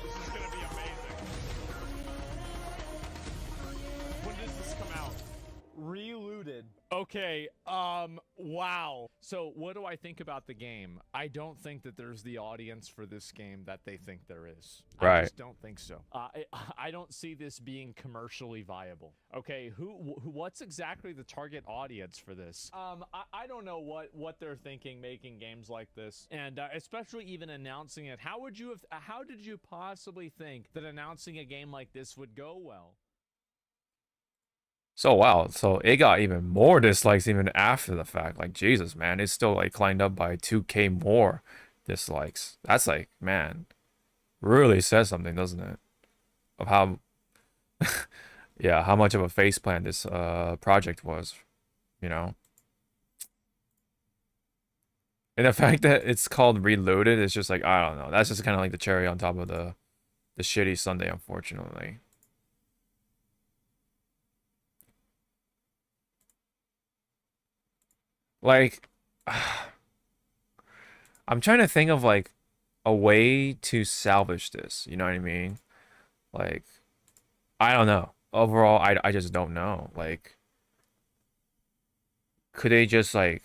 H: This is gonna be amazing. When does this come out? Relooted. Okay, wow. So what do I think about the game? I don't think that there's the audience for this game that they think there is.
A: Right.
H: I just don't think so. I don't see this being commercially viable. Okay, what's exactly the target audience for this? I don't know what they're thinking making games like this, and especially even announcing it. How did you possibly think that announcing a game like this would go well?
A: So wow, so it got even more dislikes even after the fact. Like Jesus, man, it's still like climbed up by 2K more dislikes. That's like, man, really says something, doesn't it? Of how, yeah, how much of a faceplant this project was, you know. And the fact that it's called Reloaded is just like, I don't know. That's just kind of like the cherry on top of the shitty Sunday, unfortunately. Like, I'm trying to think of like a way to salvage this. You know what I mean? Like, I don't know. Overall, I just don't know. Like, could they just like,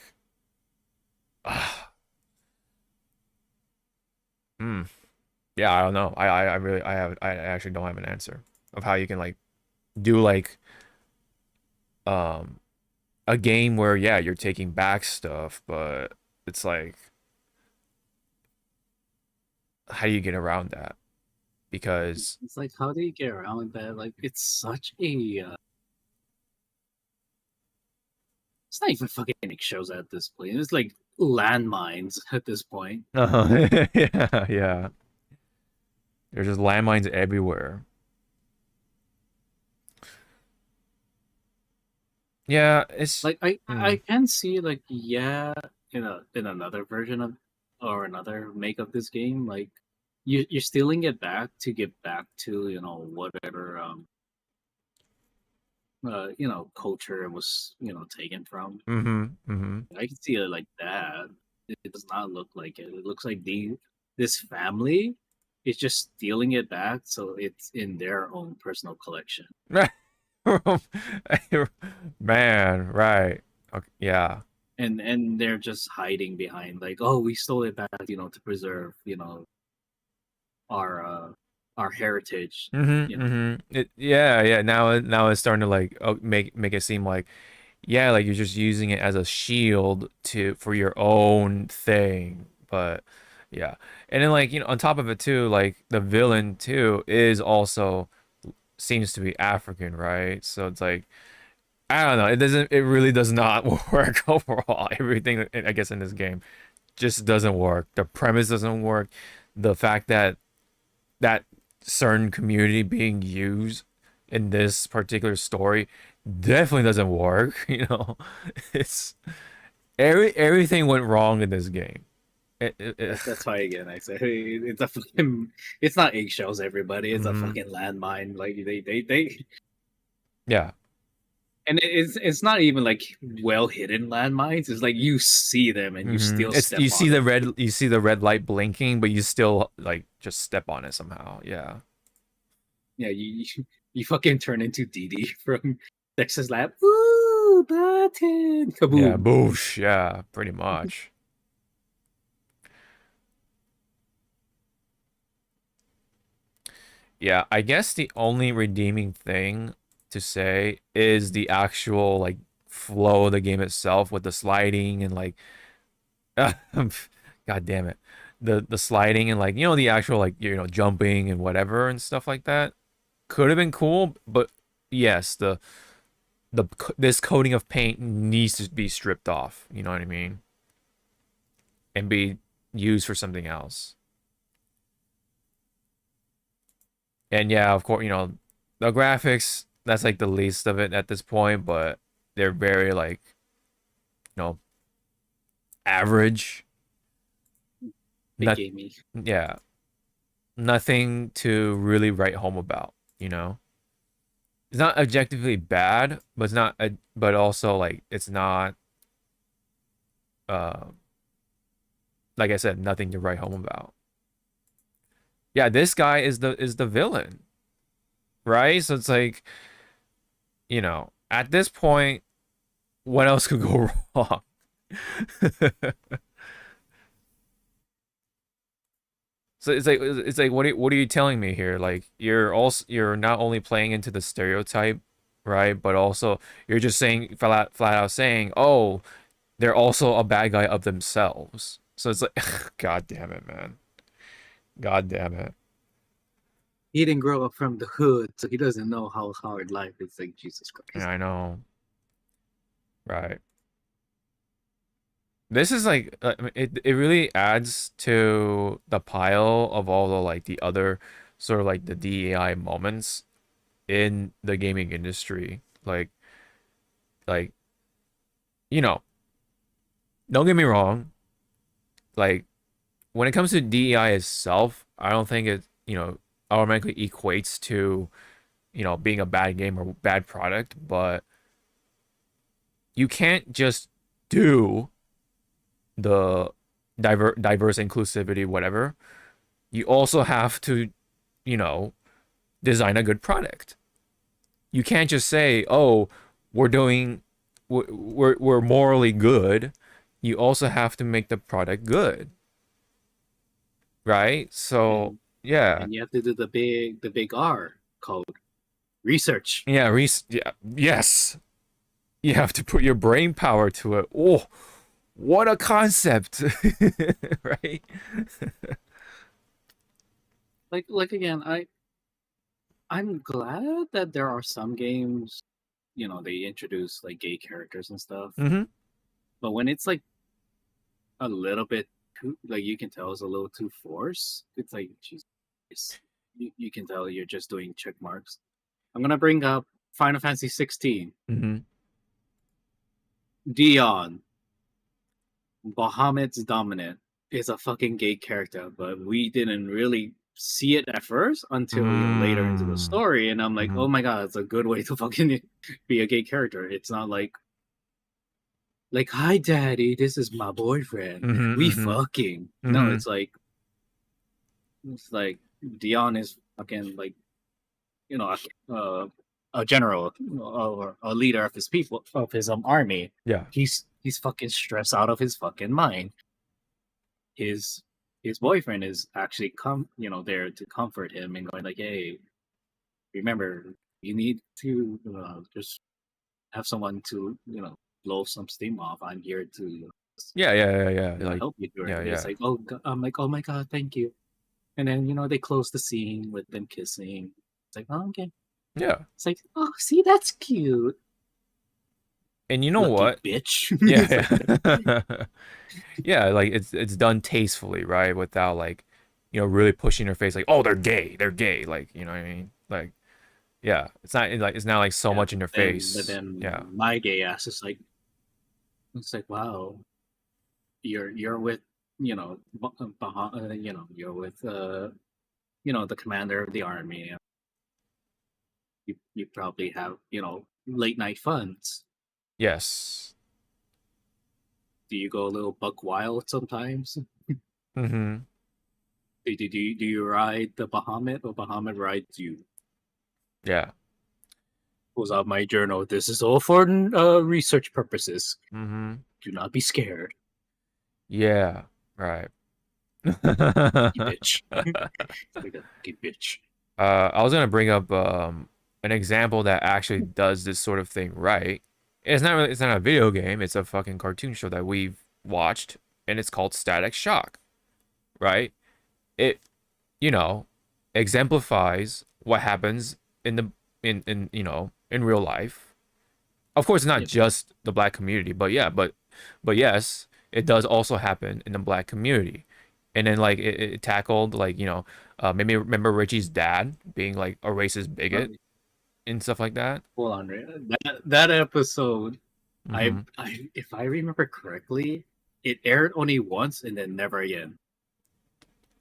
A: yeah, I don't know. I actually don't have an answer of how you can like do like a game where you're taking back stuff, but it's like, how do you get around that? Because
B: It's like, how do you get around that? Like, it's such a. It's not even fucking shows at this point. It's like landmines at this point.
A: yeah, there's just landmines everywhere. Yeah, it's
B: Like I
A: mm,
B: can see like yeah in another version of or another make of this game like you're stealing it back to get back to whatever culture it was taken from.
A: mm-hmm.
B: I can see it like that. It does not look like it. It looks like this family is just stealing it back so it's in their own personal collection.
A: Man, right. Okay, yeah.
B: And they're just hiding behind like, oh, we stole it back, to preserve, our uh our heritage,
A: Yeah. Now it's starting to like make it seem like yeah, like you're just using it as a shield for your own thing. But yeah. And then like, on top of it too, like the villain too is also seems to be African, right? So it's like I don't know. It really does not work overall. Everything I guess in this game just doesn't work. The premise doesn't work. The fact that certain community being used in this particular story definitely doesn't work. It's everything went wrong in this game.
B: That's why again I say it's a fucking, it's not eggshells, everybody. It's a
A: Mhm.
B: fucking landmine. Like they
A: Yeah.
B: and it's not even like well hidden landmines. It's like you see them and you still
A: It's
B: step on it.
A: you see the red light blinking, but you still like just step on it somehow. Yeah.
B: Yeah, you fucking turn into DD from Texas Lab. Ooh, button,
A: Yeah,
B: kaboom.
A: boosh. Yeah, pretty much. Yeah, I guess the only redeeming thing to say is the actual like flow of the game itself with the sliding and like God damn it. The sliding and like the actual like jumping and whatever and stuff like that could have been cool, but yes, this coating of paint needs to be stripped off, you know what I mean? And be used for something else. And yeah, of course, the graphics, that's like the least of it at this point, but they're very like, know, average.
B: They
A: Not,
B: gave me.
A: yeah, nothing to really write home about, It's not objectively bad, but it's not, but also like it's not, uh, like I said, nothing to write home about. Yeah, this guy is the villain, right? So it's like, at this point, what else could go wrong? So it's like what are you telling me here? Like you're not only playing into the stereotype, right? But also you're just saying flat out saying, "Oh, they're also a bad guy of themselves." So it's like God damn it, man. God damn it.
B: He didn't grow up from the hood, so he doesn't know how hard life is. Like Jesus
A: Yeah,
B: Christ.
A: I know. Right. This is like it really adds to the pile of all the like the other sort of like the DEI moments in the gaming industry. Like you know, don't get me wrong. Like when it comes to DEI itself, I don't think it, automatically equates to, being a bad game or bad product, but you can't just do the diverse inclusivity, whatever. You also have to, you know, design a good product. You can't just say, "Oh, we're doing we're morally good." You also have to make the product good, right? So,
B: And
A: yeah.
B: and you have to do the big R called research.
A: Yeah, yeah, yes. You have to put your brain power to it. Oh, what a concept. Right?
B: Like again, I'm glad that there are some games, they introduce like gay characters and stuff.
A: Mm-hmm.
B: But when it's like a little bit too, like you can tell it's a little too forced. It's like Jesus, you can tell you're just doing check marks. I'm gonna bring up Final Fantasy 16.
A: Mm-hmm.
B: Dion, Bahamut's dominant, is a fucking gay character, but we didn't really see it at first until later into the story, and I'm like, oh my god, it's a good way to fucking be a gay character. It's not like, hi daddy, this is my boyfriend. We fucking. No, it's like Dion is fucking like, a general or a leader of his people, of his army.
A: Yeah.
B: He's fucking stressed out of his fucking mind. His boyfriend is actually there to comfort him and going like, hey, remember, you need to just have someone to blow some steam off. I'm here to
A: Yeah. Like,
B: help you during
A: yeah,
B: it. It's
A: yeah.
B: like, oh, I'm like, oh my god, thank you. And then they close the scene with them kissing. It's like, oh, okay.
A: Yeah.
B: It's like, oh, see, that's cute.
A: And you know
B: Lucky
A: what?
B: bitch.
A: Yeah. Yeah, like it's done tastefully, right? Without like, really pushing their face like, oh, they're gay. Like, you know what I mean? Like, yeah, it's not like so much in their face.
B: But then
A: Yeah.
B: my gay ass is like, it's like, wow, you're with you're with the commander of the army. You probably have late night funds.
A: Yes.
B: Do you go a little buck wild sometimes?
A: Mm-hmm.
B: Do you ride the Bahamut or Bahamut rides you?
A: Yeah.
B: Pulls out my journal. This is all for research purposes.
A: Mm-hmm.
B: Do not be scared.
A: Yeah. Right.
B: You bitch. Like a bitch.
A: I was gonna bring up an example that actually does this sort of thing right. It's not a video game, it's a fucking cartoon show that we've watched, and it's called Static Shock. Right? It exemplifies what happens in real life. Of course, it's not just the black community, but yeah, but yes, it does also happen in the black community. And then like it tackled like, maybe remember Richie's dad being like a racist bigot and stuff like that.
B: Hold on, that episode,
A: Mhm.
B: I if I remember correctly, it aired only once and then never again.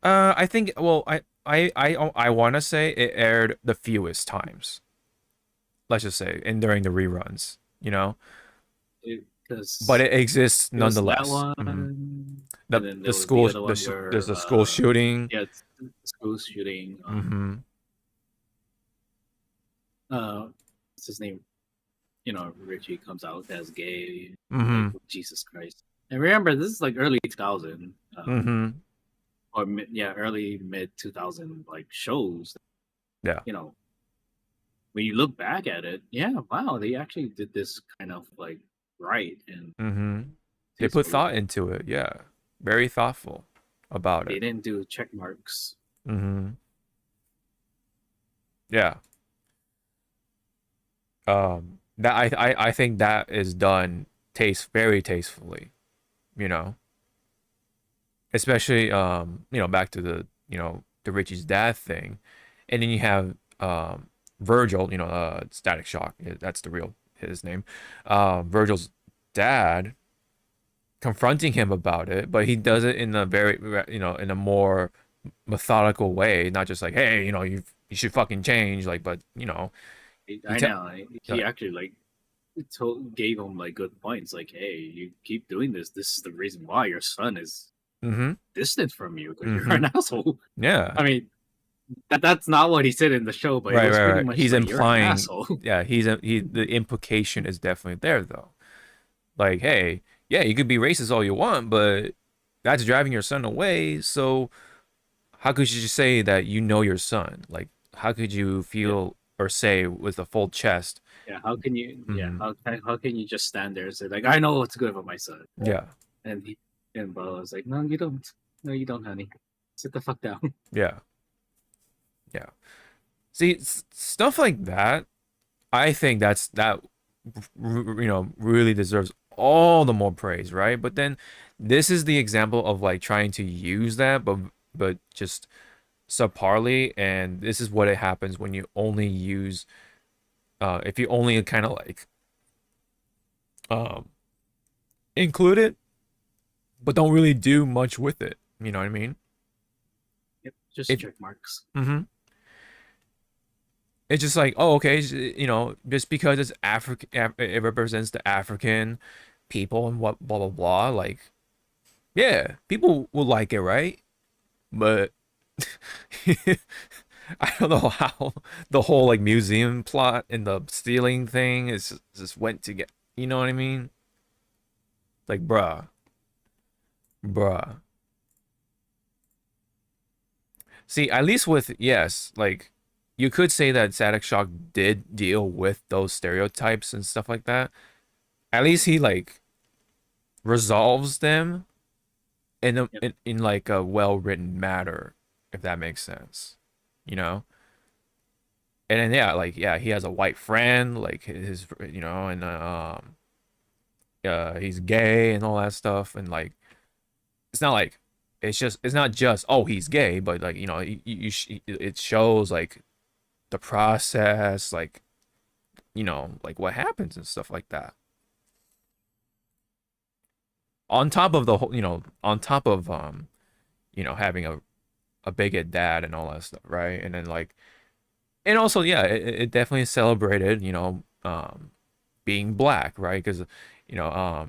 A: I think, well, I want to say it aired the fewest times. Let's just say, and during the reruns, but it exists nonetheless.
B: That one,
A: Mhm.
B: and then
A: The school,
B: the other one where,
A: there's a school shooting.
B: Yeah, it's the school shooting.
A: Mm-hmm.
B: What's his name? Richie comes out as gay.
A: Mm-hmm.
B: Like, Jesus Christ! And remember, this is like early 2000.
A: Mm-hmm.
B: Or early mid 2000 like shows.
A: Yeah.
B: When you look back at it, yeah, wow, they actually did this kind of like right, and
A: Mm-hmm. They put thought into it. Yeah, very thoughtful about
B: they
A: it.
B: didn't do check marks.
A: Mm-hmm. Yeah. That I think that is done very tastefully, especially back to the the Richie's dad thing, and then you have Virgil, Static Shock, that's his name, Virgil's dad confronting him about it, but he does it in a very in a more methodical way, not just like, hey, you should fucking change, like, but
B: I know he actually like gave him like good points, like, hey, you keep doing this is the reason why your son is distant from you, because you're an asshole.
A: Yeah,
B: I mean, that's not what he said in the show, but it was pretty much
A: he's
B: like,
A: implying,
B: you're an asshole.
A: yeah, the implication is definitely there though, like, hey, yeah, you could be racist all you want, but that's driving your son away, so how could you just say that your son? Like, how could you feel or say with a full chest?
B: Yeah, how can you? Yeah, how can you just stand there and say like, I know what's good for my son?
A: Yeah,
B: and Bo was like, no, you don't. No, you don't, honey. Sit the fuck down.
A: yeah. See, stuff like that, I think that really deserves all the more praise, right? But then this is the example of like trying to use that, but just subparly, and this is what it happens when you only use if you only kind of like include it, but don't really do much with it. You know what I mean?
B: Yep, just check marks.
A: Mm-hmm. It's just like, oh, okay, you know, just because it's African, it represents the African people and what blah blah blah. Like, yeah, people will like it, right? But I don't know how the whole like museum plot and the stealing thing is just went to get. You know what I mean? Like, bruh. See, at least with yes, like you could say that Static Shock did deal with those stereotypes and stuff like that. At least he like resolves them in in like a well-written manner, if that makes sense. You know? And then yeah, like yeah, he has a white friend, like his you know, and he's gay and all that stuff, and like it's not like it's not just oh he's gay, but like you know it shows like the process, like you know like what happens and stuff like that. On top of the whole, you know, on top of you know having a bigot dad and all that stuff, right? And then like and also yeah, it definitely celebrated you know being black, right? Because you know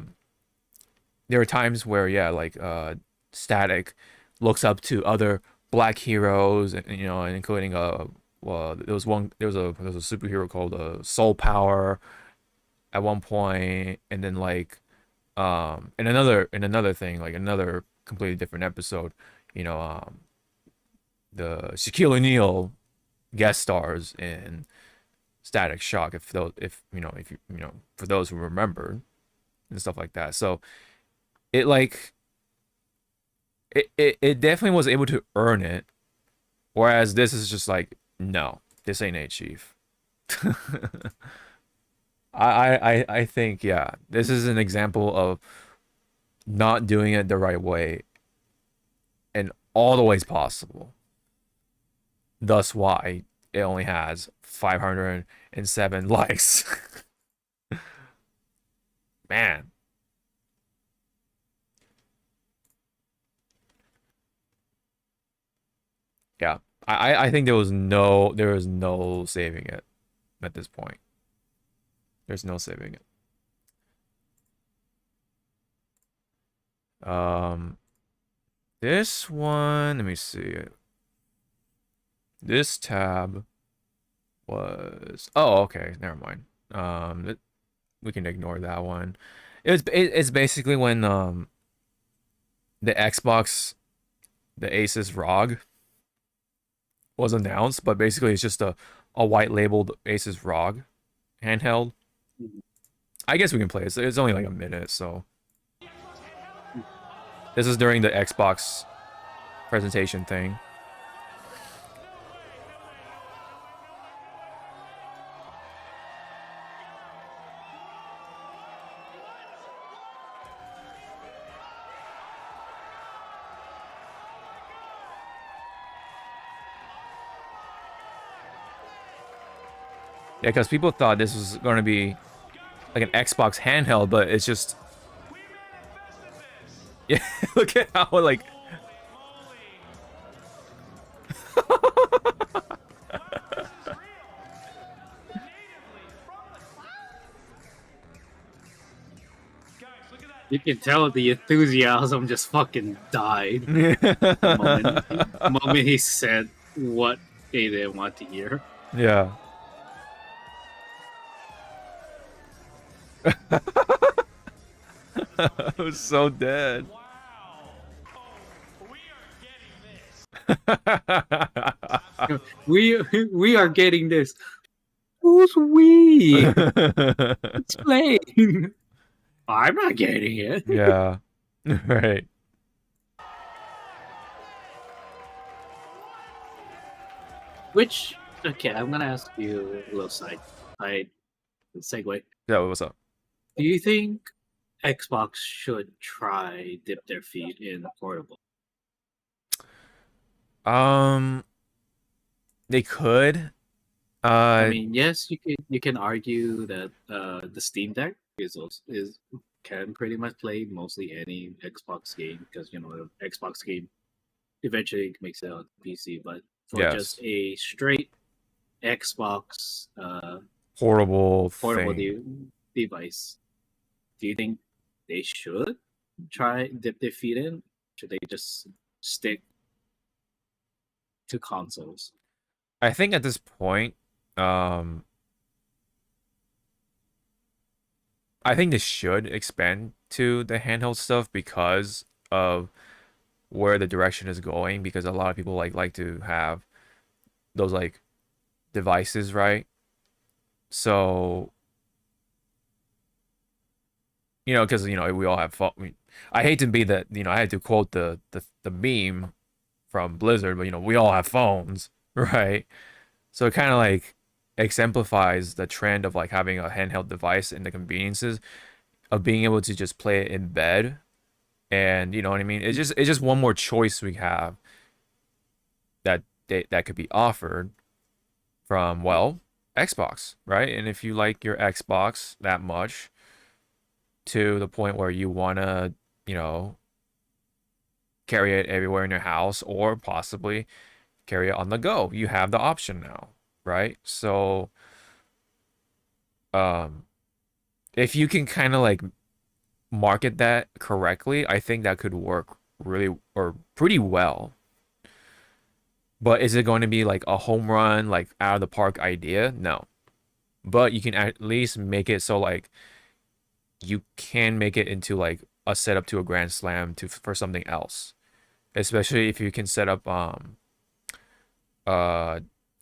A: there are times where yeah like Static looks up to other black heroes and you know including well there was a superhero called Soul Power at one point, and then like in another thing, like another completely different episode, you know the Shaquille O'Neal guest stars in Static Shock, if you know if you know for those who remember and stuff like that. So it like it definitely was able to earn it, whereas this is just like no, this ain't it, Chief. I think yeah, this is an example of not doing it the right way in all the ways possible. Thus why it only has 507 likes. Man. Yeah. I think there was no saving it at this point. There's no saving it. This one, let me see. This tab was okay, never mind. We can ignore that one. It's basically when the Xbox the Asus ROG was announced, but basically it's just a white labeled Asus ROG handheld. I guess we can play it. It's only like a minute, so this is during the Xbox presentation thing. Yeah, because people thought this was going to be like an Xbox handheld, but it's just... Yeah, look at how, like...
B: You can tell the enthusiasm just fucking died the moment he said what they didn't want to hear.
A: Yeah. I was so dead.
B: We are getting this. Who's we? Explain. I'm not getting it.
A: Yeah. Right.
B: Which okay, I'm gonna ask you a little side segue.
A: Yeah, what's up?
B: Do you think Xbox should try dip their feet in portable?
A: They could.
B: I mean, yes, you can argue that the Steam Deck is can pretty much play mostly any Xbox game because the Xbox game eventually makes it on PC. But for just
A: Yes.
B: a straight Xbox
A: Horrible
B: portable
A: thing.
B: device, do you think they should try dip their feet in? Should they just stick to consoles?
A: I think at this point, I think this should expand to the handheld stuff because of where the direction is going. Because a lot of people like to have those like devices, right? So because we all have phone. I hate to be that. I had to quote the meme from Blizzard, but we all have phones, right? So it kind of like exemplifies the trend of like having a handheld device and the conveniences of being able to just play it in bed, and you know what I mean. It's just one more choice we have that could be offered from Xbox, right? And if you like your Xbox that much to the point where you wanna carry it everywhere in your house or possibly carry it on the go, you have the option now, right? So if you can kind of like market that correctly, I think that could work really or pretty well. But is it going to be like a home run, like out of the park idea? No. But you can at least make it so like you can make it into like a setup to a grand slam for something else. Especially if you can set up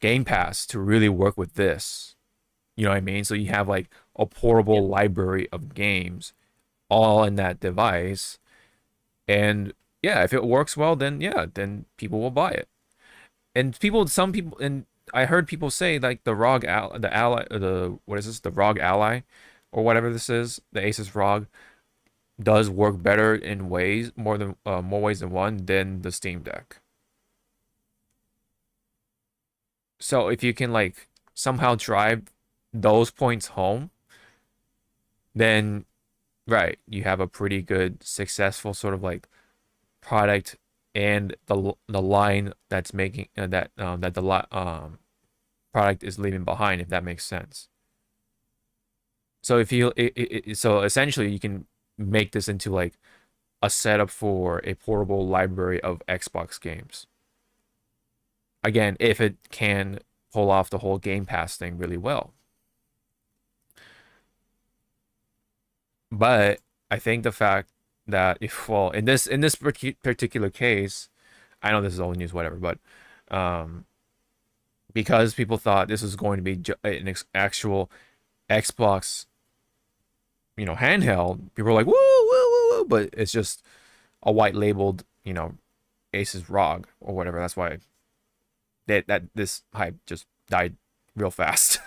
A: Game Pass to really work with this. You know what I mean? So you have like a portable library of games all in that device. And yeah, if it works well, then yeah, then people will buy it. And some people, and I heard people say like the ROG what is this? The ROG Ally or whatever this is, the Asus ROG does work better in ways more ways than one than the Steam Deck. So if you can like somehow drive those points home, then right, you have a pretty good successful sort of like product and the line that's making that the product is leaving behind, if that makes sense. So if you so essentially you can make this into like a setup for a portable library of Xbox games. Again, if it can pull off the whole Game Pass thing really well. But I think the fact that in this particular case, I know this is old news, whatever, but because people thought this was going to be an actual Xbox, handheld, people were like, woo, woo, woo, woo, but it's just a white labeled, Asus ROG or whatever. That's why that this hype just died real fast.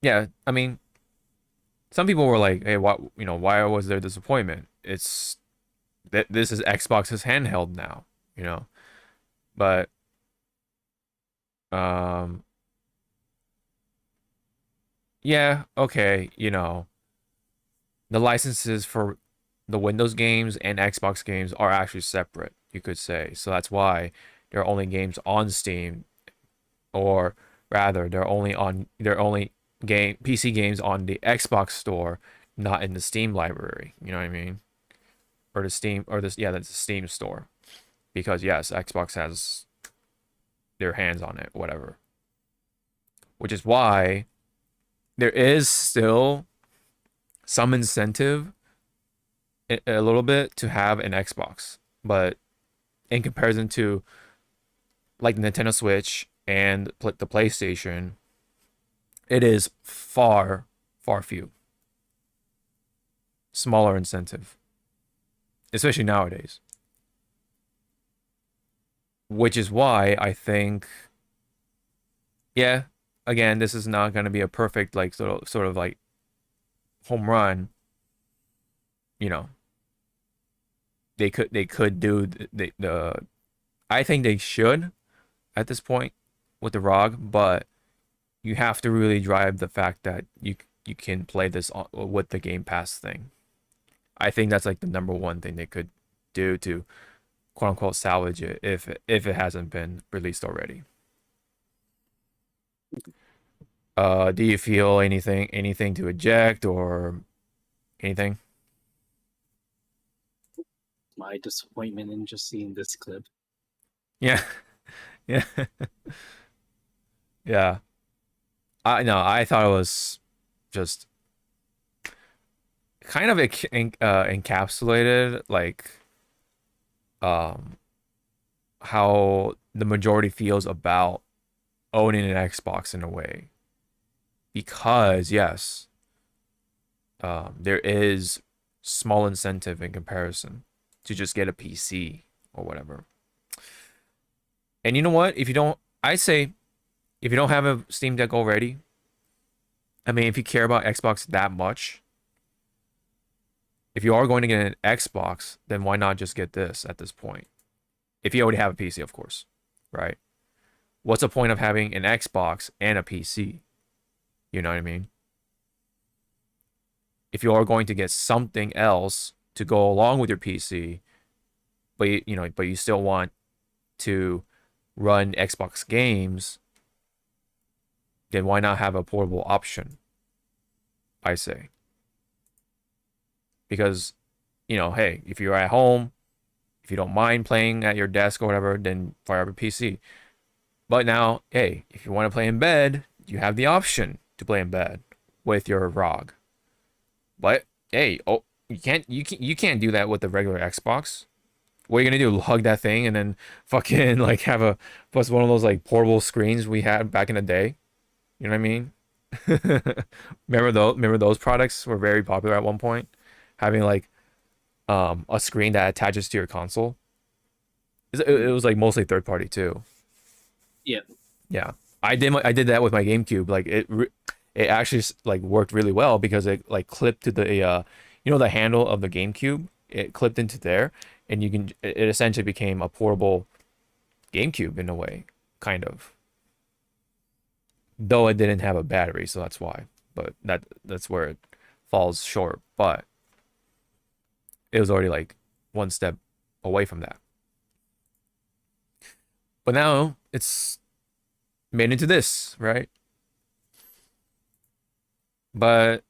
A: Yeah, I mean, some people were like, "Hey, why was there disappointment? It's that this is Xbox's handheld now, But yeah, okay, the licenses for the Windows games and Xbox games are actually separate, you could say. So that's why there are only games on Steam, or rather, they're only PC games on the Xbox store, not in the Steam library. You know what I mean? Or the Steam, or that's the Steam store, because yes, Xbox has their hands on it, whatever. Which is why there is still some incentive, a little bit, to have an Xbox, but in comparison to like the Nintendo Switch and the PlayStation, it is far, far few. Smaller incentive, especially nowadays. Which is why I think, yeah, again, this is not going to be a perfect like sort of like home run. They could do the I think they should at this point with the ROG, but you have to really drive the fact that you can play this with the Game Pass thing. I think that's like the number one thing they could do to quote unquote salvage it if it hasn't been released already. Do you feel anything to eject or anything?
B: My disappointment in just seeing this clip.
A: Yeah. Yeah. Yeah. I thought it was just kind of encapsulated like how the majority feels about owning an Xbox in a way. Because yes, there is small incentive in comparison to just get a PC or whatever. And you know what? If you don't have a Steam Deck already, I mean, if you care about Xbox that much, if you are going to get an Xbox, then why not just get this at this point? If you already have a PC, of course, right? What's the point of having an Xbox and a PC? You know what I mean? If you are going to get something else to go along with your PC, but you still want to run Xbox games, then why not have a portable option? I say. Because, hey, if you're at home, if you don't mind playing at your desk or whatever, then fire up a PC. But now, hey, if you want to play in bed, you have the option to play in bed with your ROG. But hey, you can't do that with the regular Xbox. What are you gonna do? Hug that thing and then fucking like have a plus one of those like portable screens we had back in the day? You know what I mean? Remember those products were very popular at one point, having like a screen that attaches to your console. It was like mostly third party too.
B: Yeah.
A: Yeah. I did that with my GameCube. Like it actually like worked really well because it like clipped to the the handle of the GameCube. It clipped into there, and it essentially became a portable GameCube in a way, kind of. Though it didn't have a battery, so that's why. But that's where it falls short. But it was already like one step away from that. But now it's made into this, right? But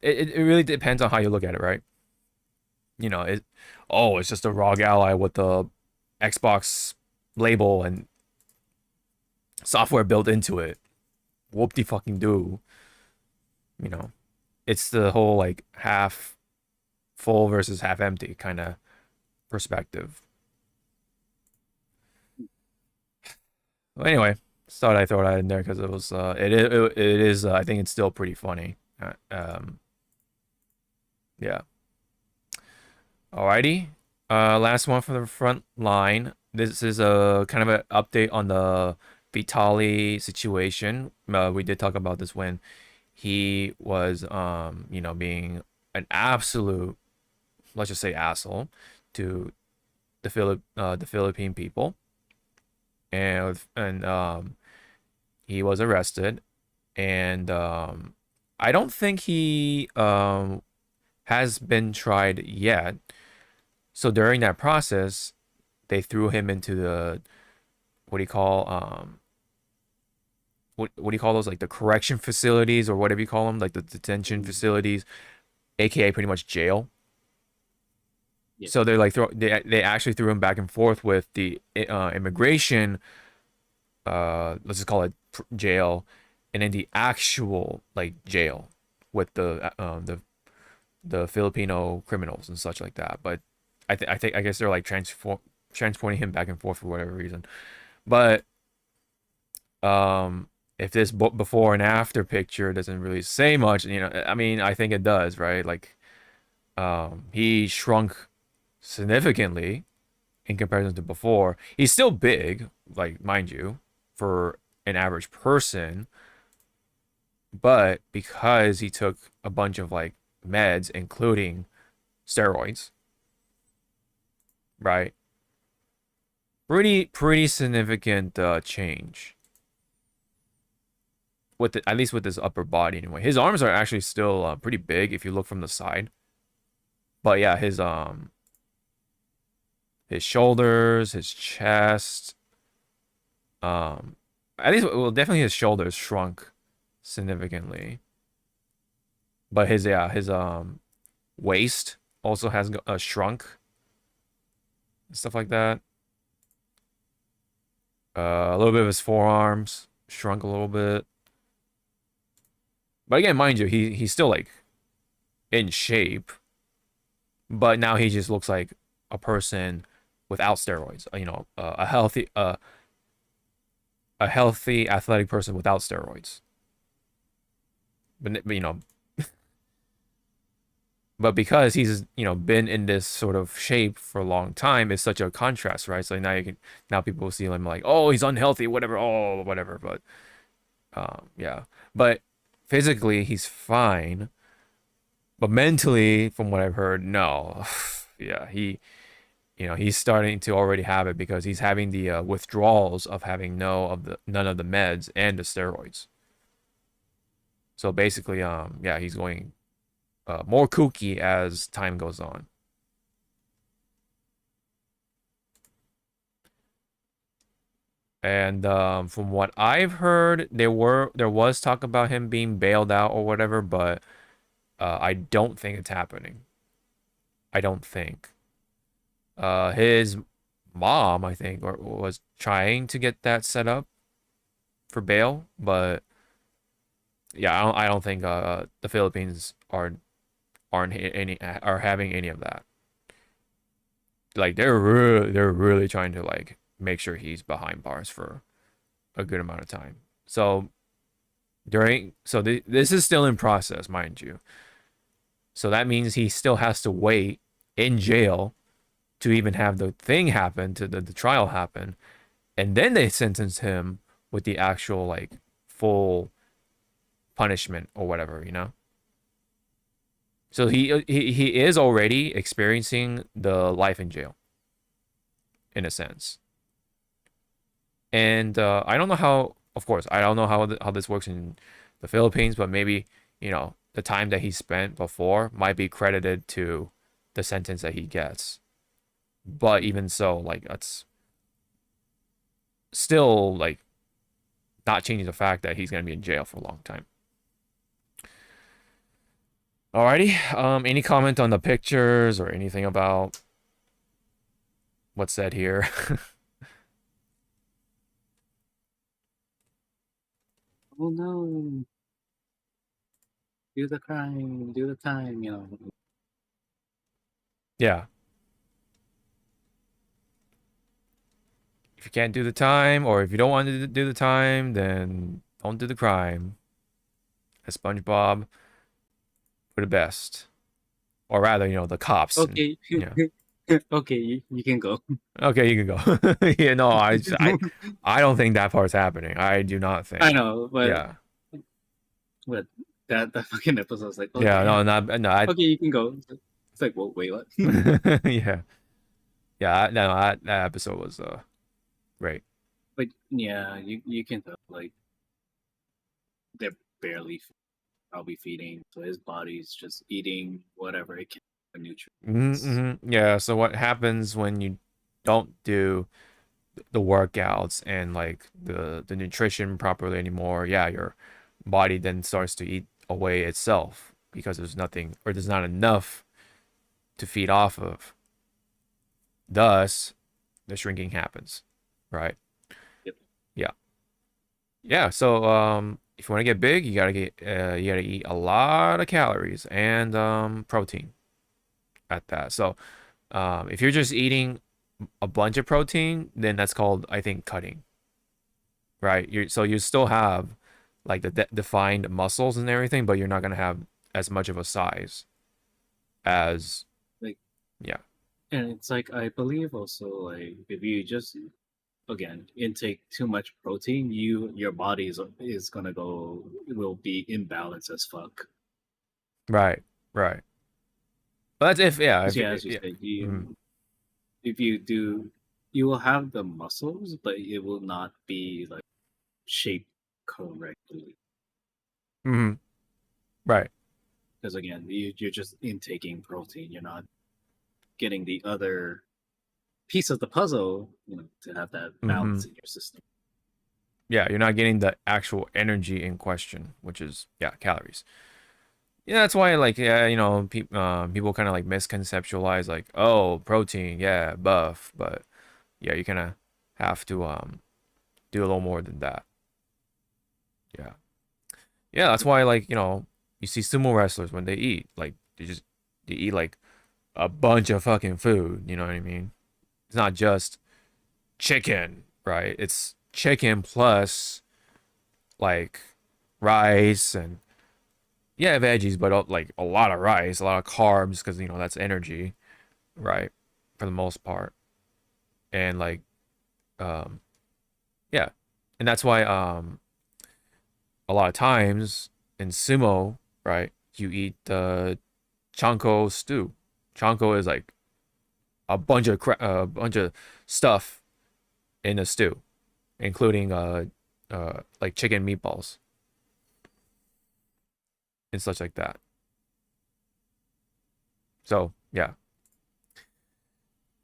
A: it really depends on how you look at it, right? It's just a ROG Ally with the Xbox label and software built into it. Whoop-de-fucking-do. It's the whole like half full versus half empty kind of perspective. Well, anyway, just thought I'd throw that in there because it was it is I think it's still pretty funny. Yeah. Alrighty. Last one for the front line. This is a kind of an update on the Vitali situation. We did talk about this when he was being an absolute, let's just say, asshole to the Philippine people. And he was arrested, and I don't think he has been tried yet. So during that process, they threw him into the what do you call those, like the correction facilities or whatever you call them, like the detention facilities, aka pretty much jail. Yeah. So they're like they actually threw him back and forth with the immigration, let's just call it jail, and then the actual like jail with the Filipino criminals and such like that. But I guess they're like transporting him back and forth for whatever reason. But if this before and after picture doesn't really say much, I mean, I think it does, right? Like he shrunk significantly in comparison to before. He's still big, like, mind you, for an average person, but because he took a bunch of like meds, including steroids, right? pretty significant change. At least with his upper body anyway. His arms are actually still pretty big if you look from the side. But yeah, his shoulders, his chest, at least, well, definitely his shoulders shrunk significantly. But his waist also has shrunk, stuff like that. A little bit of his forearms shrunk a little bit. But again, mind you, he's still like in shape. But now he just looks like a person without steroids. You know, a healthy athletic person without steroids. But you know, but because he's, you know, been in this sort of shape for a long time, it's such a contrast, right? So now people will see him like, oh, he's unhealthy, whatever, oh, whatever. But yeah, but physically he's fine, but mentally, from what I've heard, no. Yeah, he's starting to already have it because he's having the withdrawals of having none of the meds and the steroids. So basically, yeah, he's going more kooky as time goes on. And from what I've heard, there was talk about him being bailed out or whatever, but I don't think it's happening. I don't think. His mom, I think, was trying to get that set up for bail, but yeah, I don't think the Philippines are having any of that. Like they're really trying to like make sure he's behind bars for a good amount of time. So this is still in process, mind you. So that means he still has to wait in jail to even have the thing happen, to the trial happen, and then they sentence him with the actual like full punishment or whatever, you know. So he is already experiencing the life in jail, in a sense. And I don't know how. Of course, I don't know how this works in the Philippines, but maybe, you know, the time that he spent before might be credited to the sentence that he gets. But even so, like, that's still like not changing the fact that he's gonna be in jail for a long time. Alrighty. Any comment on the pictures or anything about what's said here?
B: Oh no. Do the crime, do the time, you know.
A: Yeah. If you can't do the time, or if you don't want to do the time, then don't do the crime. As SpongeBob for the best. Or rather, you know, the cops.
B: Okay.
A: Yeah.
B: Okay, you can go.
A: Okay, you can go. Yeah, no, I don't think that part's happening. I do not think.
B: I know, but
A: yeah.
B: But that fucking episode was like, okay,
A: yeah, no.
B: Okay, you can go. It's like, well, wait, what?
A: Yeah. Yeah, no, that episode was great.
B: But yeah, you can tell, like, they're barely probably feeding, so his body's just eating whatever it can for nutrients.
A: Yeah, so what happens when you don't do the workouts and like the nutrition properly anymore? Yeah, your body then starts to eat away itself because there's nothing, or there's not enough to feed off of. Thus, the shrinking happens, right?
B: Yep.
A: Yeah. So if you want to get big, you gotta eat a lot of calories and protein at that. So if you're just eating a bunch of protein, then that's called, I think, cutting, right? So you still have like the defined muscles and everything, but you're not gonna have as much of a size as,
B: like,
A: yeah.
B: And it's like, I believe also, like, if you just, again, intake too much protein, your body is gonna will be imbalanced as fuck.
A: Right. But that's if, yeah.
B: As you said, if you do you will have the muscles, but it will not be like shaped correctly.
A: Mm-hmm. Right.
B: Because again, you're just intaking protein. You're not getting the other piece of the puzzle, to have that balance in your system.
A: Yeah, you're not getting the actual energy in question, which is calories. Yeah, that's why people kind of like misconceptualize like, oh, protein, yeah, buff, but yeah, you kind of have to do a little more than that. Yeah. Yeah, that's why you see sumo wrestlers when they eat, like they eat like a bunch of fucking food, you know what I mean? It's not just chicken, right? It's chicken plus like rice and veggies, but like a lot of rice, a lot of carbs, because that's energy, right? For the most part. And like yeah. And that's why a lot of times in sumo, right, you eat the chanko stew. Chanko is like a bunch of stuff in a stew, including like chicken meatballs and such like that. So yeah.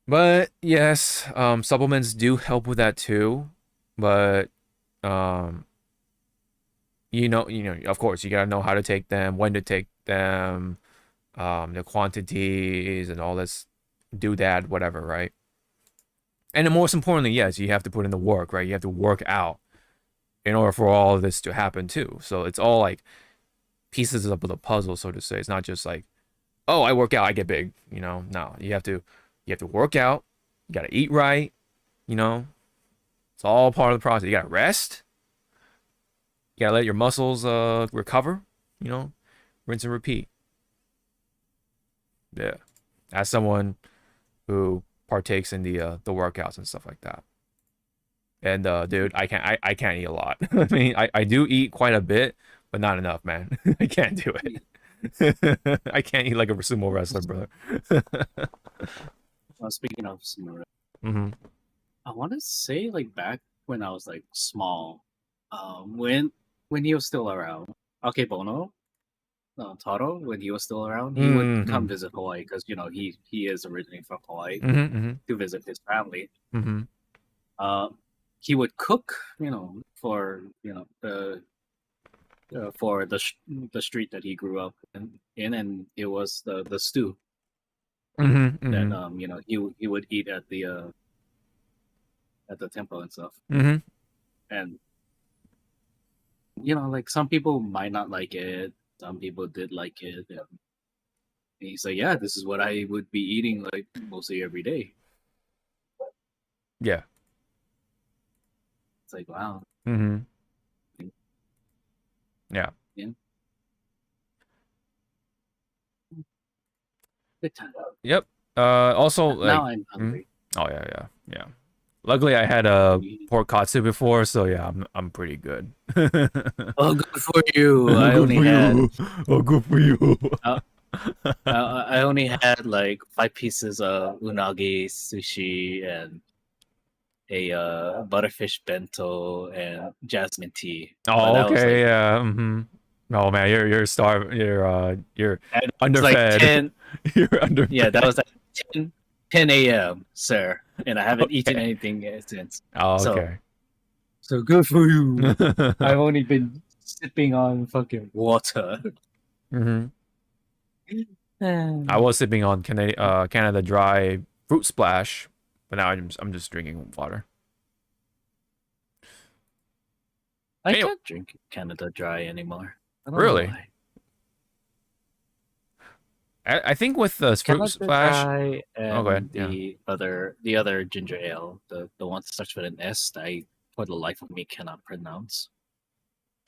A: But yes, supplements do help with that too. But of course, you gotta know how to take them, when to take them, the quantities and all this doodad, whatever, right? And then most importantly, yes, you have to put in the work, right? You have to work out in order for all of this to happen too. So it's all like pieces of the puzzle, so to say. It's not just like, oh, I work out, I get big, No, you have to work out, you gotta eat right, It's all part of the process. You gotta rest. You gotta let your muscles recover, rinse and repeat. Yeah. As someone who partakes in the workouts and stuff like that. And dude, I can't eat a lot. I mean, I do eat quite a bit, but not enough, man. I can't do it. I can't eat like a sumo wrestler, brother.
B: Well, speaking of sumo,
A: Mm-hmm.
B: I want to say like back when I was like small, when he was still around, Akebono, Taro, when he was still around, he would come visit Hawaii because he is originally from Hawaii to visit his family. He would cook, for the street that he grew up in, and it was the stew that he would eat at the temple and stuff. And like some people might not like it, some people did like it. And he's like, yeah, this is what I would be eating like mostly every day.
A: Yeah.
B: It's like, wow.
A: Yeah.
B: Good time.
A: Yep. Also, like,
B: now I'm hungry.
A: Oh yeah. Luckily, I had a pork katsu before, so yeah, I'm pretty good.
B: Oh, good for you. I only had.
A: Oh, good for you.
B: I only had like 5 pieces of unagi sushi and a butterfish bento and jasmine tea.
A: Oh, okay, yeah. Oh man, you're starving. You're underfed.
B: Like 10,
A: you're underfed.
B: Yeah, that was at 10 a.m., sir, and I haven't eaten anything since.
A: Oh, okay.
B: So good for you. I've only been sipping on fucking water.
A: I was sipping on Canada Dry Fruit Splash, but now I'm just drinking water.
B: I can't drink Canada Dry anymore. I don't
A: really?
B: know why.
A: I think with the Fruit Splash
B: and the other ginger ale, the one that starts with an S, that I for the life of me cannot pronounce.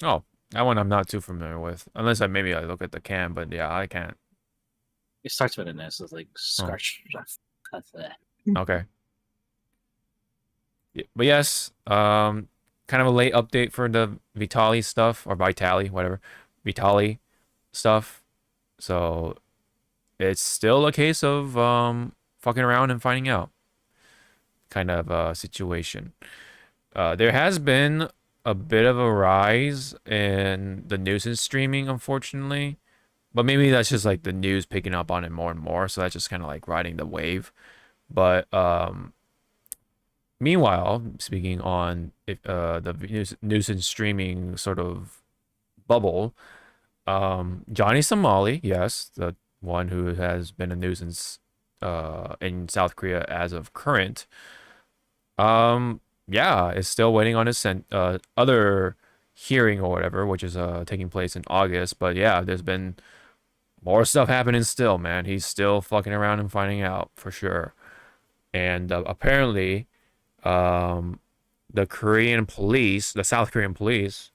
A: Oh, that one I'm not too familiar with, unless I look at the can, but yeah, I can't.
B: It starts with an S. It's like scratch.
A: Okay. Yeah, but yes, kind of a late update for the Vitali stuff, or Vitali, whatever, Vitali stuff. So it's still a case of fucking around and finding out. kind of situation. There has been a bit of a rise in the nuisance streaming, unfortunately. But maybe that's just like the news picking up on it more and more. So that's just kind of like riding the wave. But meanwhile, speaking on the nuisance streaming sort of bubble, Johnny Somali, yes, the one who has been a nuisance in South Korea as of current, yeah, is still waiting on his other hearing or whatever, which is taking place in August. But yeah, there's been more stuff happening still, man. He's still fucking around and finding out for sure. And apparently, the Korean police, the South Korean police,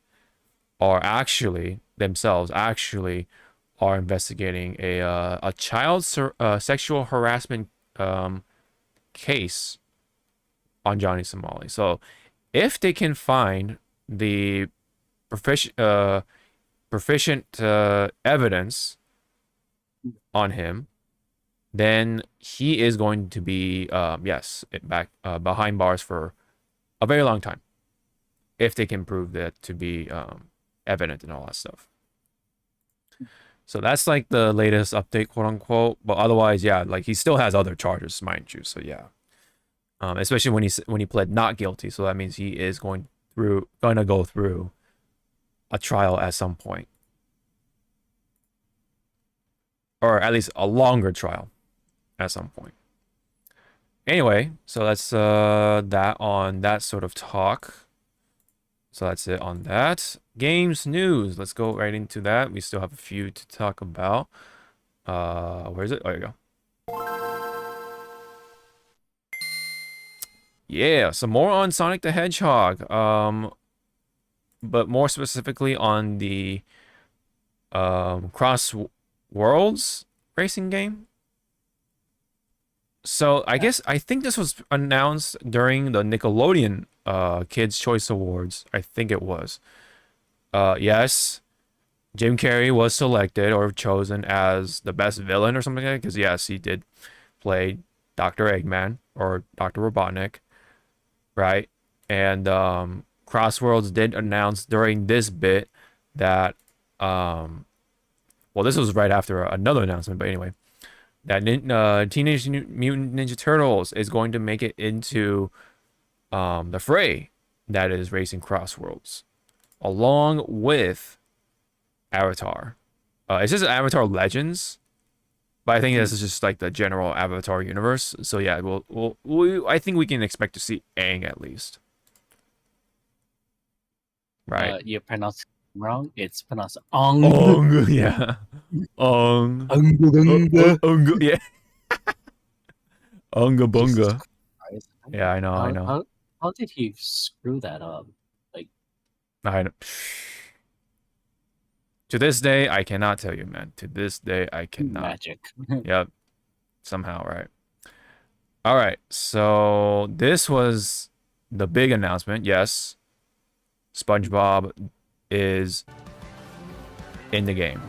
A: are actually themselves are investigating a child sexual harassment case on Johnny Somali. So if they can find the proficient evidence on him, then he is going to be behind bars for a very long time, if they can prove that to be evident and all that stuff. So that's like the latest update, quote unquote. But otherwise, yeah, like he still has other charges, mind you. So yeah, especially when he pled not guilty. So that means he is going to go through a trial at some point, or at least a longer trial at some point. Anyway, so that's that on that sort of talk. So that's it on that. Games news. Let's go right into that. We still have a few to talk about. Where is it? There you go. Yeah, some more on Sonic the Hedgehog. But more specifically on the Cross Worlds racing game. So I think this was announced during the Nickelodeon Kids Choice Awards. I think it was. Yes, Jim Carrey was selected or chosen as the best villain or something like that. Because yes, he did play Dr. Eggman or Dr. Robotnik, right? And Crossworlds did announce during this bit that well, this was right after another announcement, but anyway, that Teenage Mutant Ninja Turtles is going to make it into the fray that is racing Crossworlds, along with Avatar. It's just Avatar Legends, but I think this is just like the general Avatar universe. So yeah, I think we can expect to see Aang at least. Right?
B: You pronounce it wrong. It's pronounced Ong.
A: Ong, yeah. Ong. Ong, yeah. Unga bunga. Yeah, I know.
B: How did he screw that up? Like,
A: I know. To this day, I cannot tell you, man. To this day, I cannot.
B: Magic.
A: Yep. Somehow, right? All right. So this was the big announcement. Yes, SpongeBob is in the game.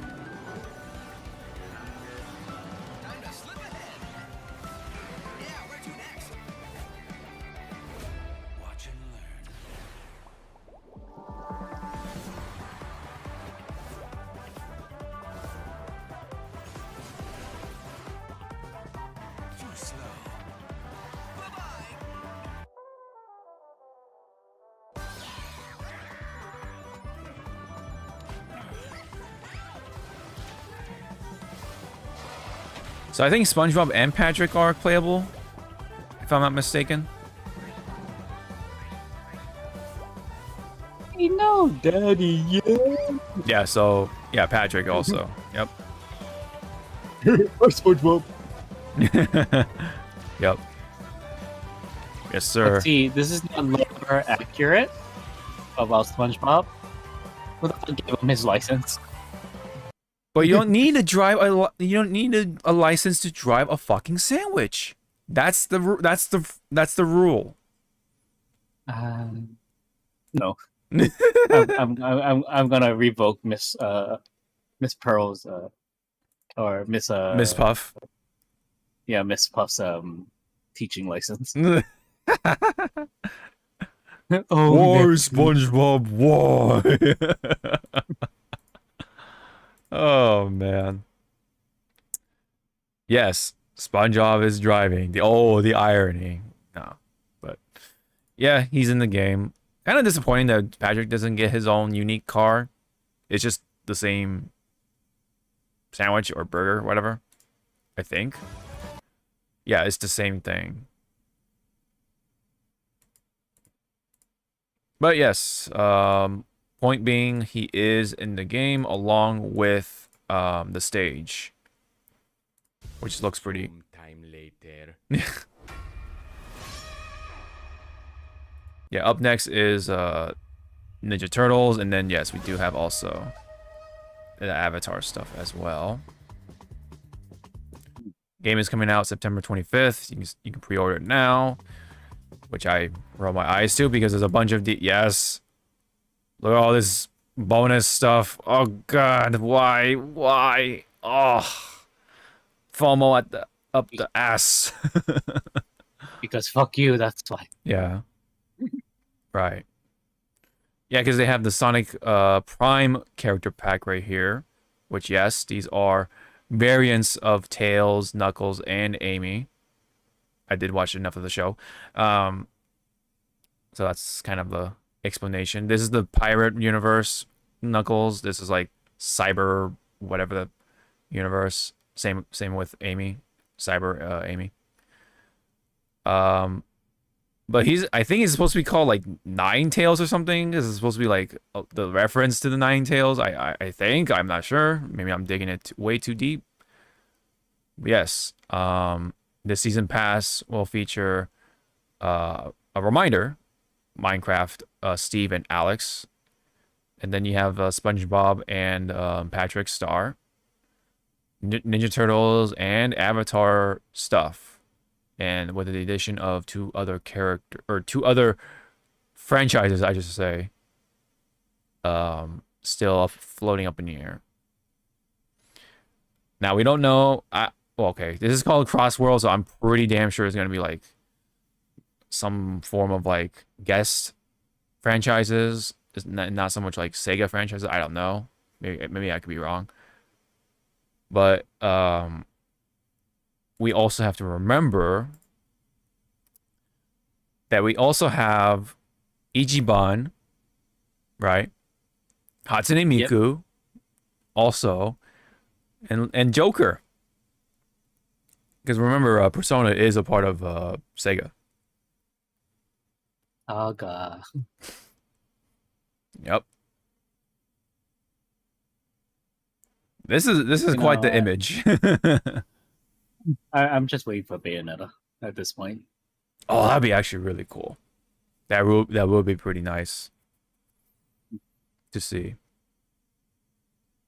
A: So I think SpongeBob and Patrick are playable, if I'm not mistaken.
B: Hey, no, Daddy, yeah.
A: Yeah, so, yeah, Patrick also. Yep.
B: SpongeBob.
A: Yep. Yes, sir.
B: Let's see, this is not more accurate about SpongeBob. Without giving him his license.
A: But you don't need to drive a license to drive a fucking sandwich. That's the rule.
B: No. I'm gonna revoke Miss Pearl's or Miss
A: Puff.
B: Yeah, Miss Puff's teaching license. Oh,
A: Why,
B: no.
A: SpongeBob? Why? Oh man. Yes, SpongeBob is driving. The irony. No, but yeah, he's in the game. Kind of disappointing that Patrick doesn't get his own unique car. It's just the same sandwich or burger, whatever. I think. Yeah, it's the same thing. But yes, point being, he is in the game along with the stage, which looks pretty.
I: Time later.
A: Yeah, up next is Ninja Turtles, and then yes, we do have also the Avatar stuff as well. Game is coming out September 25th. You can pre-order it now, which I roll my eyes to because there's a bunch of yes. Look at all this bonus stuff. Oh god, why? Oh, FOMO up the ass.
B: Because fuck you, that's why.
A: Yeah. Right. Yeah, because they have the Sonic Prime character pack right here, which yes, these are variants of Tails, Knuckles, and Amy. I did watch enough of the show. So that's kind of the explanation. This is the pirate universe Knuckles. This is like cyber whatever the universe. Same with Amy. Cyber Amy. But I think he's supposed to be called like Nine Tails or something. This is supposed to be like the reference to the Nine Tails. I think. I'm not sure. Maybe I'm digging it way too deep. But yes. The season pass will feature a reminder, Minecraft, Steve and Alex, and then you have SpongeBob and Patrick Star, Ninja Turtles and Avatar stuff, and with the addition of two other franchises, I should say, still floating up in the air. Now we don't know. Well, okay, this is called Cross World, so I'm pretty damn sure it's gonna be like some form of like guest franchises. It's not so much like Sega franchises. I don't know. Maybe I could be wrong. But we also have to remember that we also have Ichiban, right? Hatsune Miku, also, and Joker. Because remember, Persona is a part of Sega.
B: Oh god.
A: Yep. This is quite the image.
B: I'm just waiting for Bayonetta at this point.
A: Oh, that'd be actually really cool. That will be pretty nice to see.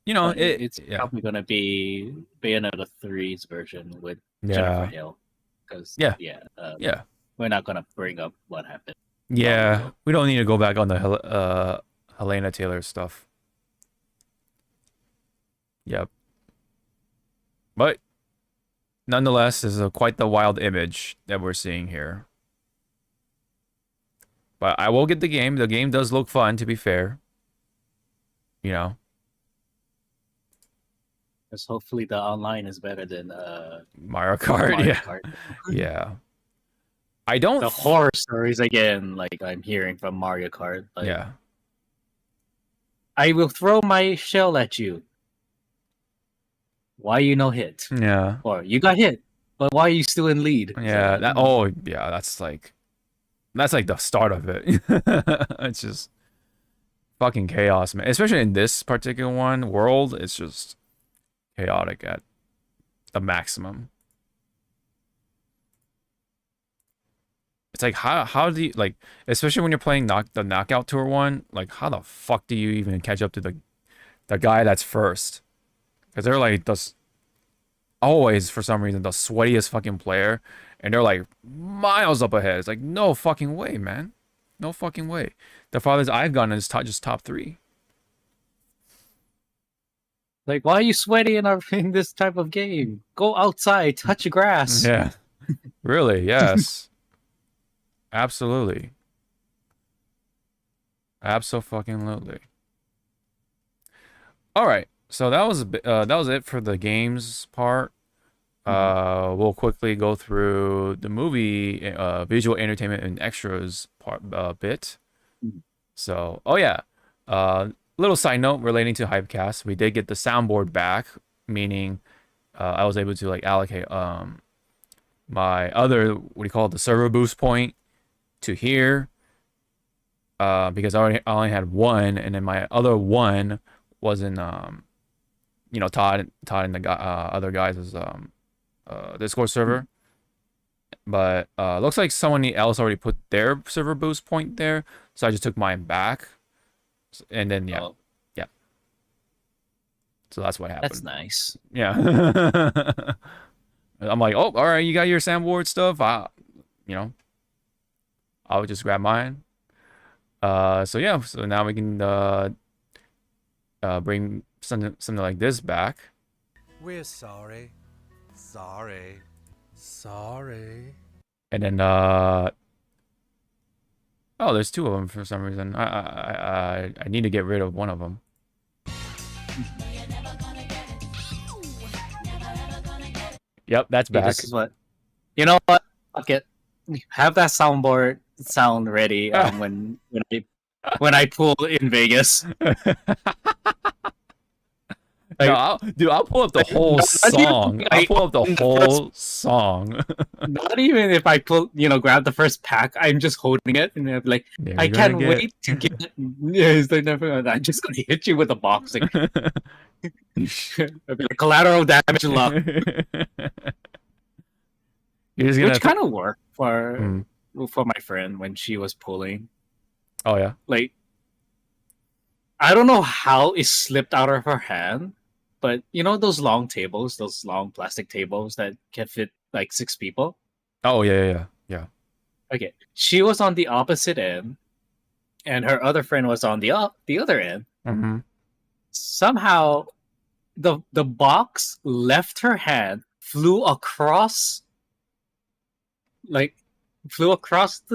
A: You know,
B: It's probably gonna be Bayonetta 3's version with Jennifer Hill. Because we're not gonna bring up what happened.
A: Yeah, we don't need to go back on the Helena Taylor stuff. Yep. But nonetheless, this is quite the wild image that we're seeing here. But I will get the game. The game does look fun, to be fair. You know.
B: Because hopefully the online is better than
A: Mario Kart.
B: Mario
A: Yeah.
B: Kart.
A: Yeah. I don't.
B: The horror stories again, like I'm hearing from Mario Kart. Like,
A: yeah.
B: I will throw my shell at you. Why you no hit?
A: Yeah.
B: Or you got hit, but why are you still in lead?
A: Yeah.
B: So,
A: That's like the start of it. It's just fucking chaos, man. Especially in this particular world, it's just chaotic at the maximum. It's like how do you like, especially when you're playing the Knockout Tour one, like how the fuck do you even catch up to the guy that's first? Because they're like always for some reason the sweatiest fucking player, and they're like miles up ahead. It's like no fucking way, man. No fucking way. The farthest I've gone is just top 3.
B: like, why are you sweaty in this type of game? Go outside, touch grass.
A: Yeah. Really, yes. Absolutely. Abso-fucking-lutely. All right. So that was it for the games part. We'll quickly go through the movie, visual entertainment and extras part bit. So, oh yeah, little side note relating to Hypecast, we did get the soundboard back, meaning I was able to like allocate my other, what do you call it, the server boost point to here, because I only had one, and then my other one was in you know, Todd and the other guys' Discord server. But looks like someone else already put their server boost point there, so I just took mine back, and then yeah. So that's what happened.
B: That's nice.
A: Yeah. I'm like, oh, all right, you got your soundboard stuff. You know, I'll just grab mine. So yeah, so now we can bring something like this back.
I: We're sorry. Sorry. Sorry.
A: And then oh, there's two of them for some reason. I need to get rid of one of them. Yep, that's back.
B: This is what. You know what? Fuck it. Have that soundboard sound ready when I pull in Vegas.
A: No, I'll pull up the whole song. I'll pull up the whole song.
B: Not even if I grab the first pack, I'm just holding it and I'm like, I can't wait to get it. Yeah, it's like, I'm just gonna hit you with a box. Like, like collateral damage luck. Which kind of worked for my friend when she was pulling.
A: Oh yeah.
B: Like, I don't know how it slipped out of her hand, but you know those long tables, those long plastic tables that can fit like 6 people?
A: Oh yeah.
B: Okay. She was on the opposite end, and her other friend was on the other end.
A: Mm-hmm.
B: Somehow, the box left her hand, flew across the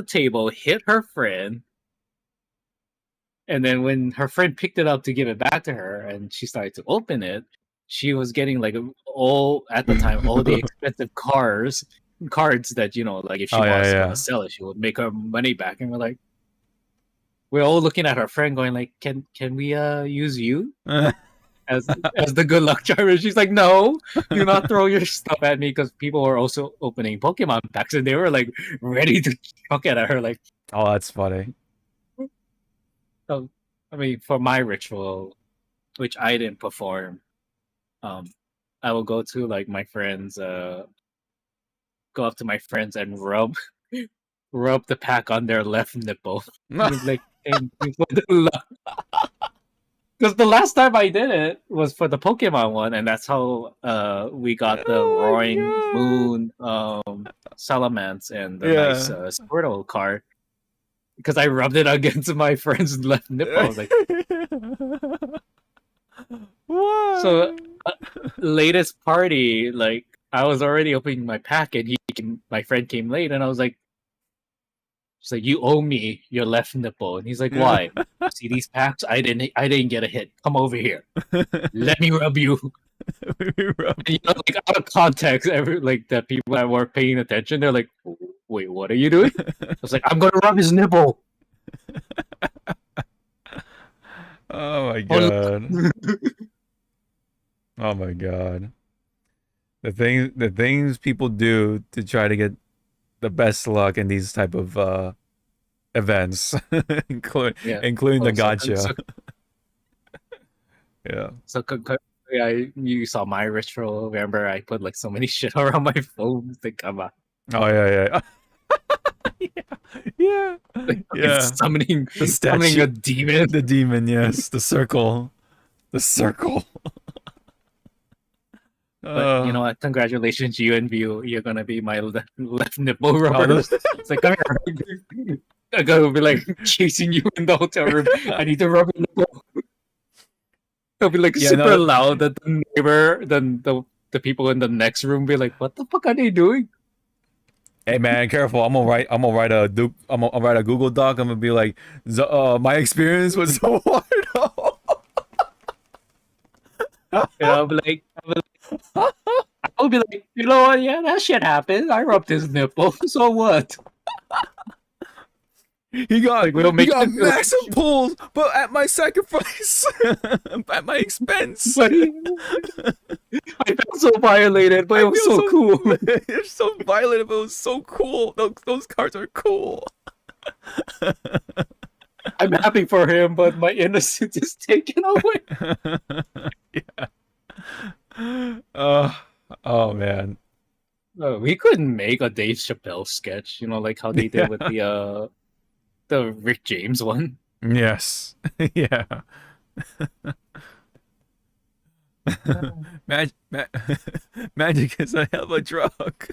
B: table, hit her friend. And then when her friend picked it up to give it back to her and she started to open it, she was getting like all the expensive cards that, you know, like if she wants to sell it, she would make her money back. And we're all looking at her friend going like, can we use you as the good luck charm? And she's like, no, do not throw your stuff at me, because people were also opening Pokemon packs and they were like ready to chuck it at her. Like,
A: oh, that's funny.
B: So, I mean, for my ritual, which I didn't perform, I will go to like my friends, go up to my friends and rub the pack on their left nipple. Like, because the last time I did it was for the Pokemon one, and that's how we got the Roaring Moon, Salamence, and the nice Squirtle card. Because I rubbed it against my friend's left nipple. I was like, what? So, latest party, like, I was already opening my pack, and my friend came late, and I was like, she's like, you owe me your left nipple. And he's like, why? See these packs? I didn't get a hit. Come over here. Let me rub you. And, you know, like, out of context, the people that were paying attention, they're like, wait, what are you doing? I was like, I'm gonna rub his nipple.
A: Oh my god. Oh my god. The things people do to try to get the best luck in these type of events, including the gacha. Yeah.
B: So you saw my ritual. Remember, I put like so many shit around my phone to come out.
A: Oh yeah. Yeah.
B: Like summoning a demon.
A: The demon, yes. The circle.
B: But you know what? Congratulations, you and View. You're gonna be my left nipple rubber. It's like, come here. I'm gonna be like chasing you in the hotel room. I need to rub your nipple. It'll be like super loud that the neighbor, then the people in the next room be like, what the fuck are they doing?
A: Hey man, careful! I'm gonna write a Google Doc. I'm gonna be like, my experience was so hard.
B: And I'll be like, you know what? Yeah, that shit happened. I rubbed his nipple. So what?
A: He got
B: Like, we'll
A: he
B: make
A: got
B: it.
A: massive pulls, but at my sacrifice, at my expense.
B: But I felt so violated, but it was
A: feel
B: so cool.
A: It's so violent, but it was so cool. Those cards are cool.
B: I'm happy for him, but my innocence is taken away.
A: Yeah. Oh man.
B: We couldn't make a Dave Chappelle sketch, like how they did with the Rick James one.
A: Yes. Yeah. Magic is a hell of a drug.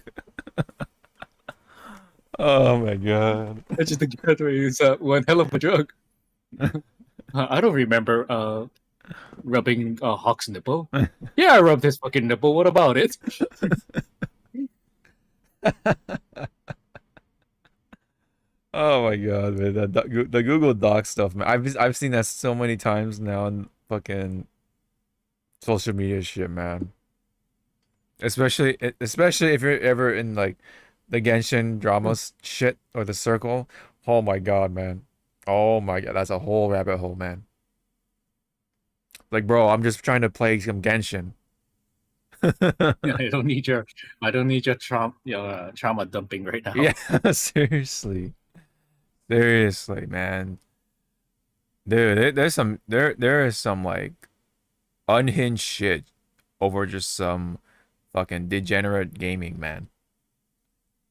A: Oh my god.
B: That's just the character is one hell of a drug. I don't remember rubbing Hawk's nipple. Yeah, I rubbed his fucking nipple. What about it?
A: Oh my god, man! The Google Doc stuff, man. I've seen that so many times now in fucking social media shit, man. Especially if you're ever in like the Genshin dramas shit or the circle. Oh my god, man. Oh my god, that's a whole rabbit hole, man. Like, bro, I'm just trying to play some Genshin.
B: I don't need your trauma dumping right now.
A: Yeah, seriously. Seriously, man. Dude, there is some like unhinged shit over just some fucking degenerate gaming, man.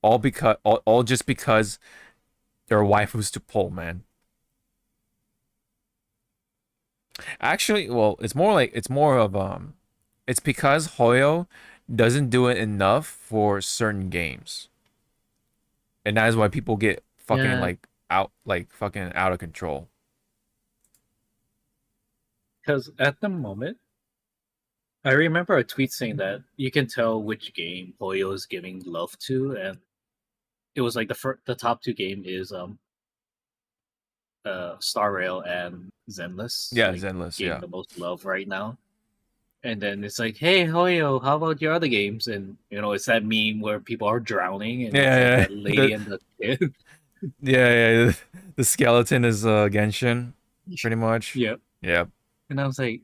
A: All just because there are waifus to pull, man. Actually, well, it's more of it's because Hoyo doesn't do it enough for certain games. And that is why people get fucking fucking out of control.
B: Because at the moment, I remember a tweet saying that you can tell which game Hoyo is giving love to, and it was like the top two game is Star Rail and Zenless.
A: Yeah,
B: like,
A: Zenless,
B: getting
A: yeah.
B: the most love right now. And then it's like, hey Hoyo, how about your other games? And it's that meme where people are drowning, and
A: Yeah,
B: it's like that lady and the kid.
A: Yeah. The skeleton is Genshin, pretty much.
B: Yep.
A: Yep.
B: And I was like,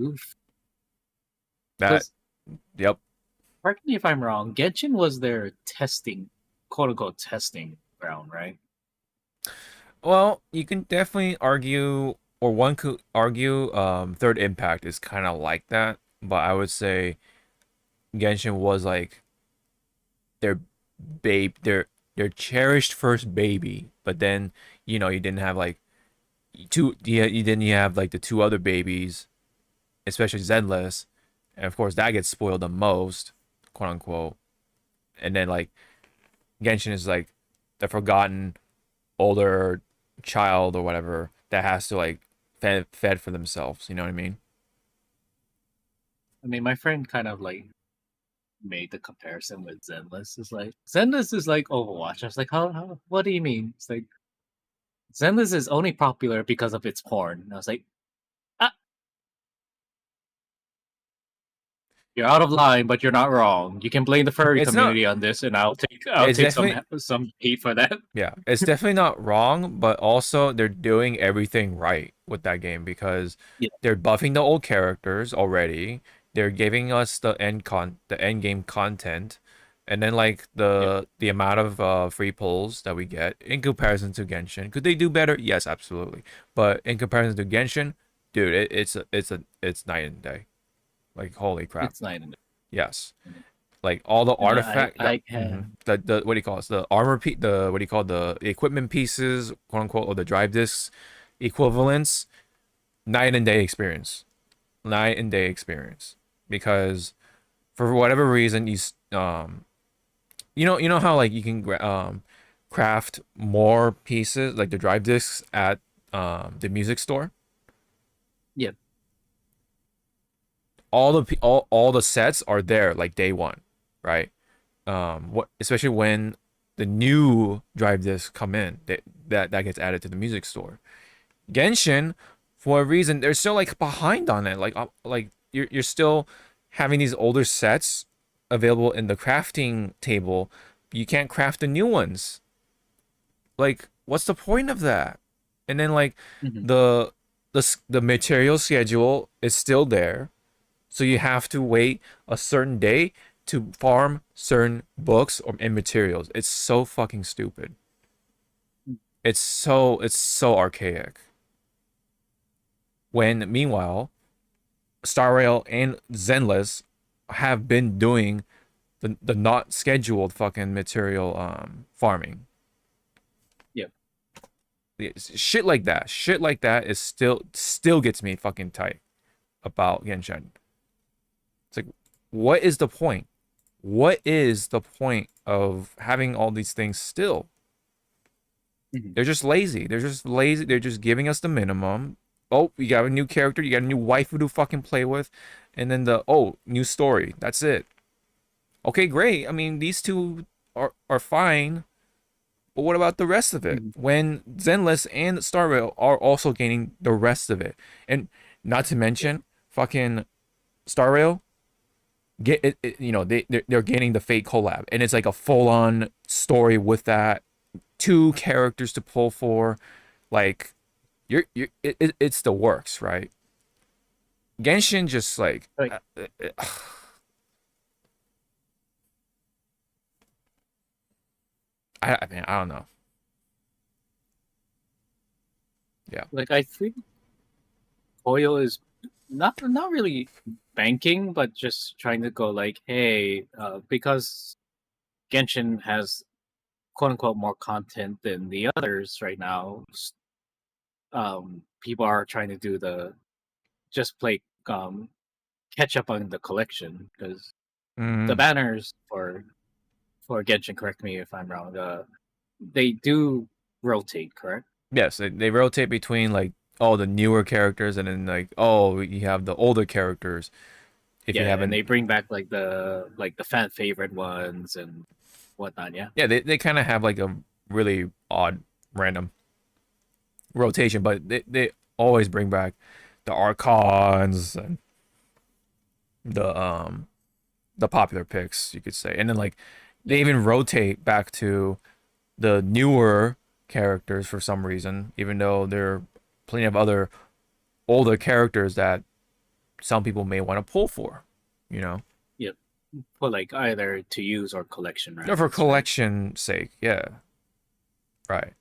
B: oof.
A: That. Yep.
B: Correct me if I'm wrong. Genshin was their testing, quote unquote, testing ground, right?
A: Well, you can definitely argue, or one could argue, Third Impact is kind of like that, but I would say Genshin was like their their cherished first baby, but then you didn't have like you didn't have like the two other babies, especially Zenless, and of course that gets spoiled the most, quote unquote, and then like Genshin is like the forgotten older child or whatever that has to like fed for themselves. You know what I mean?
B: I mean, my friend kind of like made the comparison with Zenless. It's like Zenless is like Overwatch. I was like, how? What do you mean? It's like Zenless is only popular because of its porn. And I was like, you're out of line, but you're not wrong. You can blame the furry community on this, and I'll take some heat for that.
A: Yeah, it's definitely not wrong, but also they're doing everything right with that game because they're buffing the old characters already. They're giving us the end game content, and then like the amount of free pulls that we get in comparison to Genshin. Could they do better? Yes, absolutely. But in comparison to Genshin, dude, it's night and day. Like holy crap!
B: It's night and day.
A: Yes, like all the artifact, the what do you call it? The armor what do you call the equipment pieces, quote unquote, or the drive discs equivalents. Night and day experience, because for whatever reason you know how like you can craft more pieces like the drive discs at the music store.
B: Yep.
A: All the sets are there like day one, right? Especially when the new drive discs come in that gets added to the music store. Genshin, for a reason, they're still like behind on it. Like you're still having these older sets available in the crafting table. You can't craft the new ones. Like, what's the point of that? And then like the material schedule is still there, so you have to wait a certain day to farm certain books and materials. It's so fucking stupid. It's so archaic. When meanwhile, Star Rail and Zenless have been doing the not scheduled fucking material farming.
B: Yep.
A: Shit like that is still gets me fucking tight about Genshin. It's like, what is the point? What is the point of having all these things still? They're just lazy. They're just giving us the minimum. Oh, you got a new character, you got a new waifu to fucking play with, and then new story. That's it. Okay, great. I mean, these two are fine, but what about the rest of it? When Zenless and Star Rail are also gaining the rest of it, and not to mention fucking Star Rail, they're gaining the Fate collab, and it's like a full-on story with that, 2 characters to pull for, like it's the works, right? Genshin just like I mean, I don't know. Yeah.
B: Like, I think Koyo is not really banking, but just trying to go like, hey, because Genshin has quote unquote more content than the others right now. People are trying to do just play catch up on the collection, because the banners for Genshin, correct me if I'm wrong, they do rotate, correct?
A: Yes, they rotate between like the newer characters, and then like you have the older characters. If you haven't,
B: and they bring back like the fan favorite ones and whatnot.
A: Yeah, they kind of have like a really odd random rotation, but they always bring back the Archons and the popular picks, you could say. And then like they even rotate back to the newer characters for some reason, even though there are plenty of other older characters that some people may want to pull for, you know.
B: Yep. For like either to use or collection, right?
A: No, for collection sake, yeah. Right.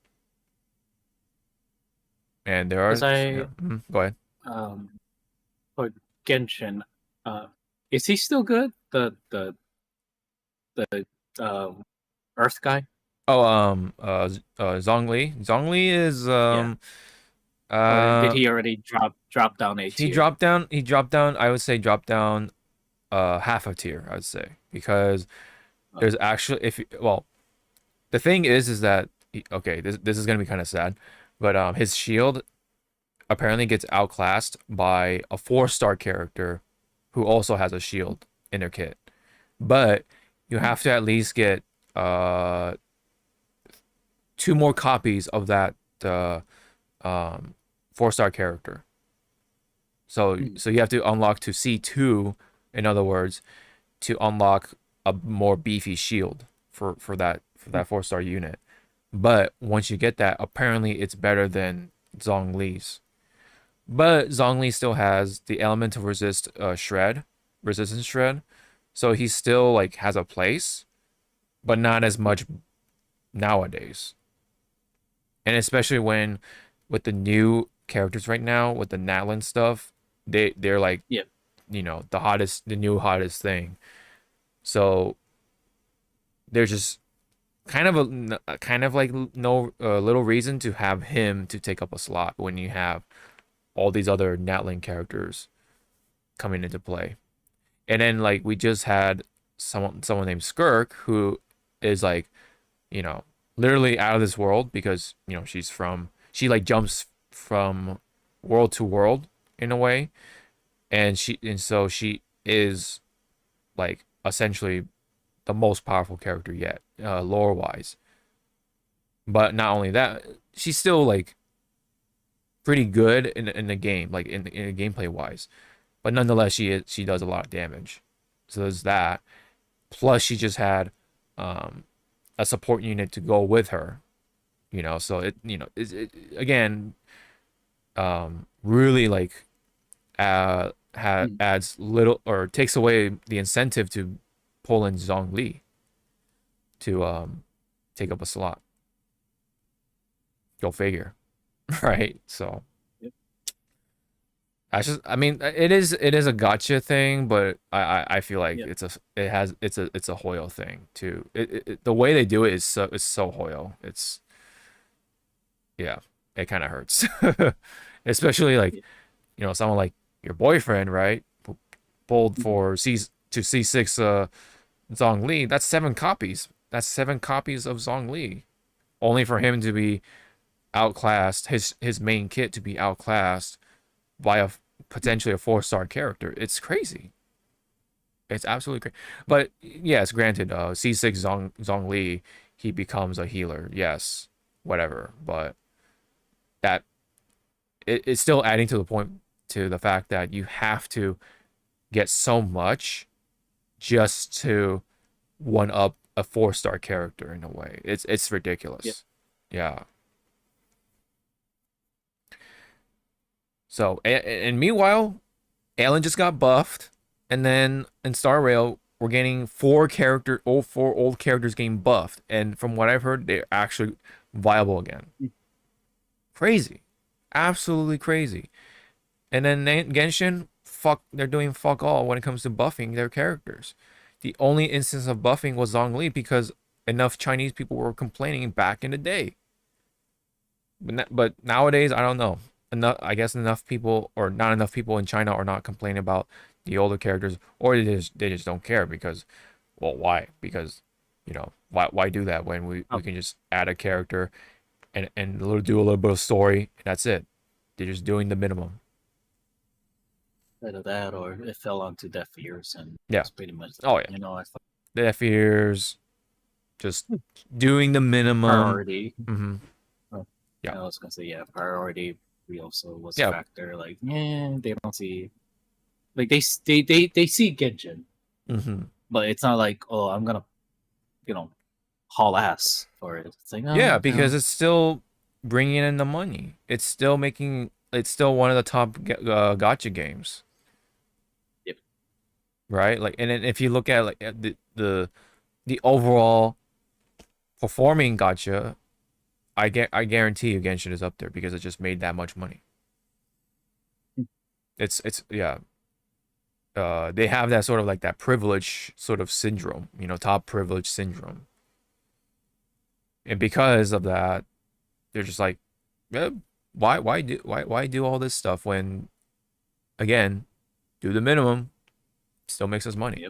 A: And there are go ahead.
B: For Genshin, is he still good? The Earth guy?
A: Zhongli. Zhongli is
B: or did he already drop down a tier?
A: He dropped down, I would say drop down half a tier, I would say, because there's actually the thing is that this is gonna be kind of sad, but his shield apparently gets outclassed by a 4-star character who also has a shield in their kit, but you have to at least get 2 more copies of that 4-star character. So you have to unlock to C2, in other words, to unlock a more beefy shield for that 4-star unit. But once you get that, apparently it's better than Zhongli's. But Zhongli still has the elemental resistance shred, so he still like has a place, but not as much nowadays. And especially with the new characters right now, with the Natlan stuff, they're like, the new hottest thing. So there's just kind of like no little reason to have him to take up a slot when you have all these other Natlan characters coming into play. And then like we just had someone named Skirk, who is like, literally out of this world, because she like jumps from world to world in a way, and so she is like essentially the most powerful character yet, lore wise. But not only that, she's still like pretty good in the game, like in gameplay wise. But nonetheless, she does a lot of damage. So there's that. Plus, she just had a support unit to go with her. You know, so it again really like adds little or takes away the incentive to pull in Zhongli to take up a slot. Go figure. Right? So I mean it is a gacha thing, but I feel like it's a Hoyo thing too. The way they do it is so Hoyo. It's it kind of hurts. Especially like someone like your boyfriend, right? Pulled for C6 Zhongli. That's 7 copies. That's 7 copies of Zhongli. Only for him to be outclassed, his main kit to be outclassed by a potentially a 4-star character. It's crazy. It's absolutely crazy. But yes, granted, C6 Zhongli, he becomes a healer. Yes, whatever. But that it's still adding to the fact that you have to get so much just to one up a 4-star character in a way. It's ridiculous. Yeah. So, and meanwhile, Alan just got buffed, and then in Star Rail, we're getting 4 old characters getting buffed, and from what I've heard, they're actually viable again. Crazy, absolutely crazy. And then Genshin, they're doing fuck all when it comes to buffing their characters. The only instance of buffing was Zhongli because enough Chinese people were complaining back in the day. But nowadays, I don't know. I guess enough people or not enough people in China are not complaining about the older characters, or they just don't care because, well, why? Because, why do that when we can just add a character and do a little bit of story and that's it. They're just doing the minimum.
B: Either that or it fell onto deaf ears and
A: Yeah.
B: it's pretty much
A: I thought deaf ears, just doing the minimum
B: priority.
A: Mm-hmm.
B: I was gonna say priority also was a factor. Like they don't see, like they see Genshin, but it's not like I'm gonna haul ass for it. It's like
A: because it's still bringing in the money. It's still one of the top gacha games.
B: Yep.
A: Right, like, and then if you look at like the overall performing gacha, I guarantee you Genshin is up there because it just made that much money. It's they have that sort of like that privilege sort of syndrome, top privilege syndrome. And because of that, they're just like, why do all this stuff when, again, do the minimum, still makes us money.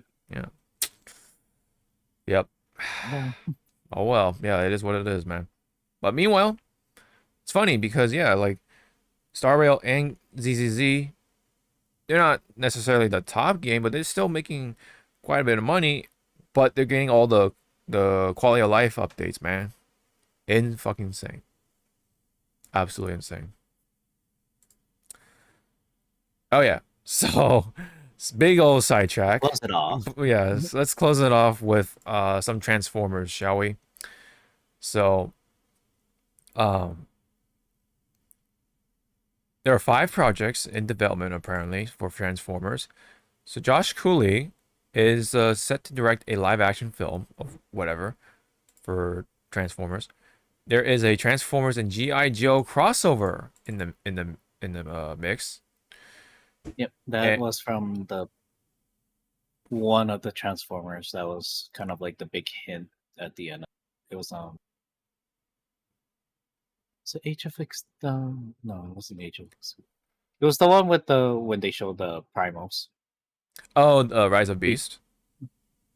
A: Yep. Oh well, it is what it is, man. But meanwhile, it's funny because like Star Rail and ZZZ, they're not necessarily the top game, but they're still making quite a bit of money. But they're getting all the quality of life updates, man. Fucking insane. Absolutely insane. Oh yeah. So it's big old sidetrack.
B: Close it off.
A: Yeah, let's close it off with some Transformers, shall we? So there are 5 projects in development apparently for Transformers. So Josh Cooley is set to direct a live-action film of whatever for Transformers. There is a Transformers and G.I. Joe crossover in the mix.
B: Yep, that was from one of the Transformers. That was kind of like the big hint at the end. It was so HFX. No, it wasn't HFX. It was the one with when they showed the Primals.
A: Oh, Rise of Beast.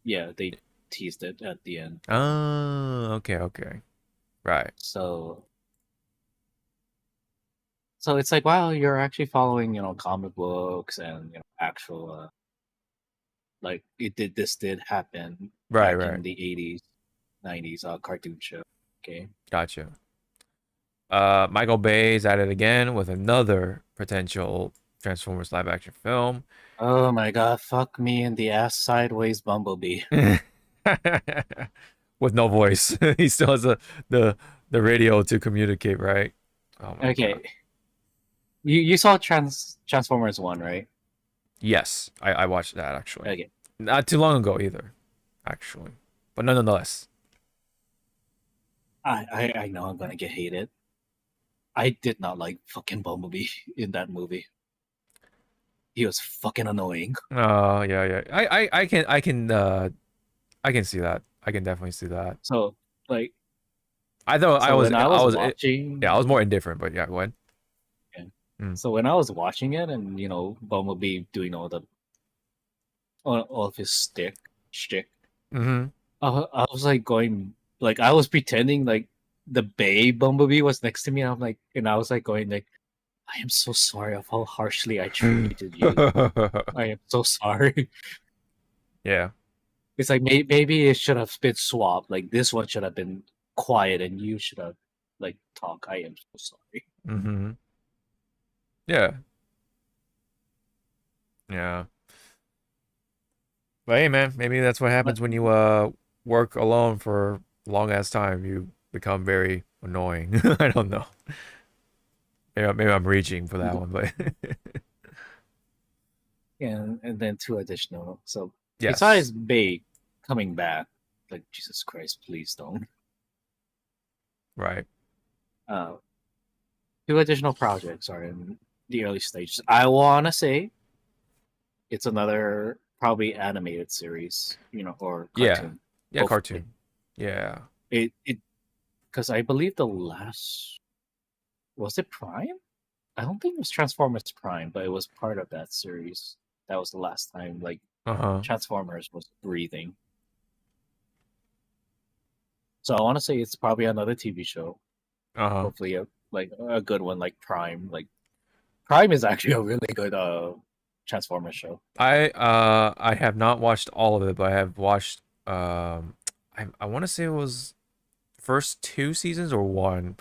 B: Yeah, they teased it at the end.
A: Oh, okay, right.
B: So it's like, wow, you're actually following, comic books and actual like this did happen
A: Right,
B: back
A: right.
B: in the 80s, 90s cartoon show. Okay.
A: Gotcha. Michael Bay is at it again with another potential Transformers live action film.
B: Oh my god, fuck me in the ass sideways Bumblebee.
A: With no voice. He still has the radio to communicate, right? Oh my
B: Okay.
A: god.
B: You saw Transformers 1, right?
A: Yes, I watched that actually.
B: Okay.
A: Not too long ago either, actually. But nonetheless.
B: I know I'm gonna get hated. I did not like fucking Bumblebee in that movie. He was fucking annoying.
A: Oh yeah. I can see that. I can definitely see that.
B: So like
A: I thought
B: so when I was
A: I
B: watching
A: was more indifferent, but yeah, go ahead.
B: So when I was watching it and Bumblebee doing all of his shtick,
A: Mm-hmm.
B: I was like I was pretending like the Bay Bumblebee was next to me. And I was like going like, I am so sorry of how harshly I treated you. I am so sorry.
A: Yeah.
B: It's like maybe it should have been swapped. Like this one should have been quiet and you should have like talk. I am so sorry.
A: Mm-hmm. Yeah. Yeah. But hey, man, maybe that's what happens when you work alone for a long ass time. You become very annoying. I don't know. Maybe I'm reaching for that one, but
B: And then two additional. So
A: yes.
B: besides Bay coming back, like Jesus Christ, please don't.
A: Right.
B: Two additional projects are in the early stages. I wanna say it's another probably animated series, or cartoon.
A: Yeah,
B: Hopefully.
A: cartoon. Yeah.
B: It because I believe the last was it Prime? I don't think it was Transformers Prime, but it was part of that series. That was the last time like Transformers was breathing. So I want to say it's probably another TV show. Hopefully a good one like Prime. Like Prime is actually a really good Transformers show.
A: I have not watched all of it, but I have watched I want to say it was first 2 seasons or 1.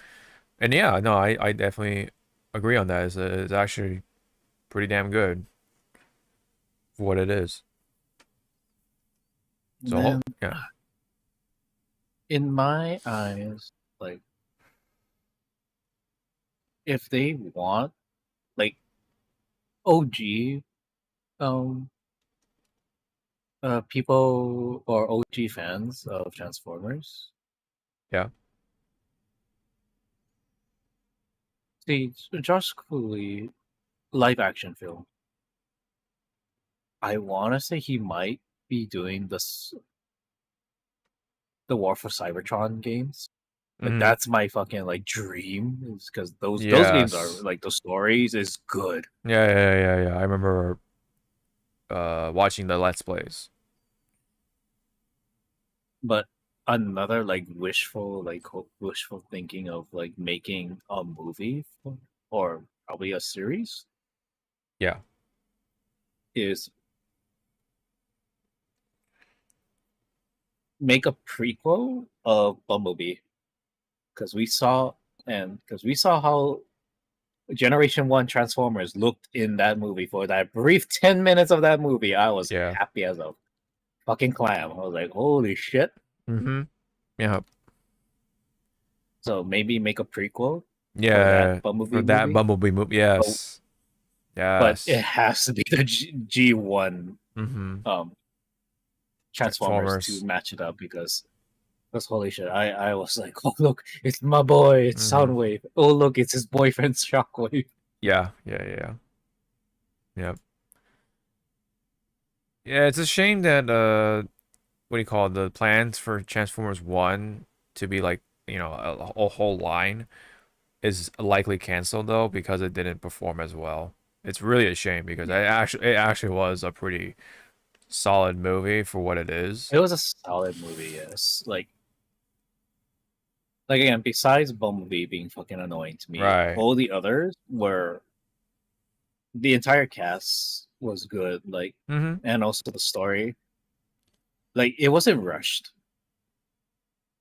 A: And yeah, no, I definitely agree on that. It's actually pretty damn good for what it is. So
B: Man,
A: yeah.
B: In my eyes, like if they want like OG people or OG fans of Transformers.
A: Yeah.
B: See, Josh Cooley live action film. I wanna say he might be doing the War for Cybertron games. Like that's my fucking like dream, is because those games are like the stories is good.
A: Yeah. I remember watching the Let's Plays.
B: But another like wishful thinking of like making a movie or probably a series.
A: Yeah.
B: Is make a prequel of Bumblebee. Because we saw how Generation 1 Transformers looked in that movie. For that brief 10 minutes of that movie, I was happy as a fucking clam. I was like, holy shit.
A: Yeah.
B: So maybe make a prequel
A: Yeah,
B: for that Bumblebee
A: movie. Yes.
B: But it has to be the G1 Transformers to match it up, because holy shit, I was like, oh look, it's my boy, it's Soundwave. Oh look, it's his boyfriend Shockwave.
A: Yeah. Yep. Yeah, it's a shame that what do you call it, the plans for Transformers 1 to be like, a whole line is likely canceled though, because it didn't perform as well. It's really a shame, because it actually was a pretty solid movie for what it is.
B: It was a solid movie, yes. Like again, besides Bumblebee being fucking annoying to me,
A: Right.
B: all the others were, the entire cast was good. Like,
A: Mm-hmm.
B: and also the story. Like, it wasn't rushed.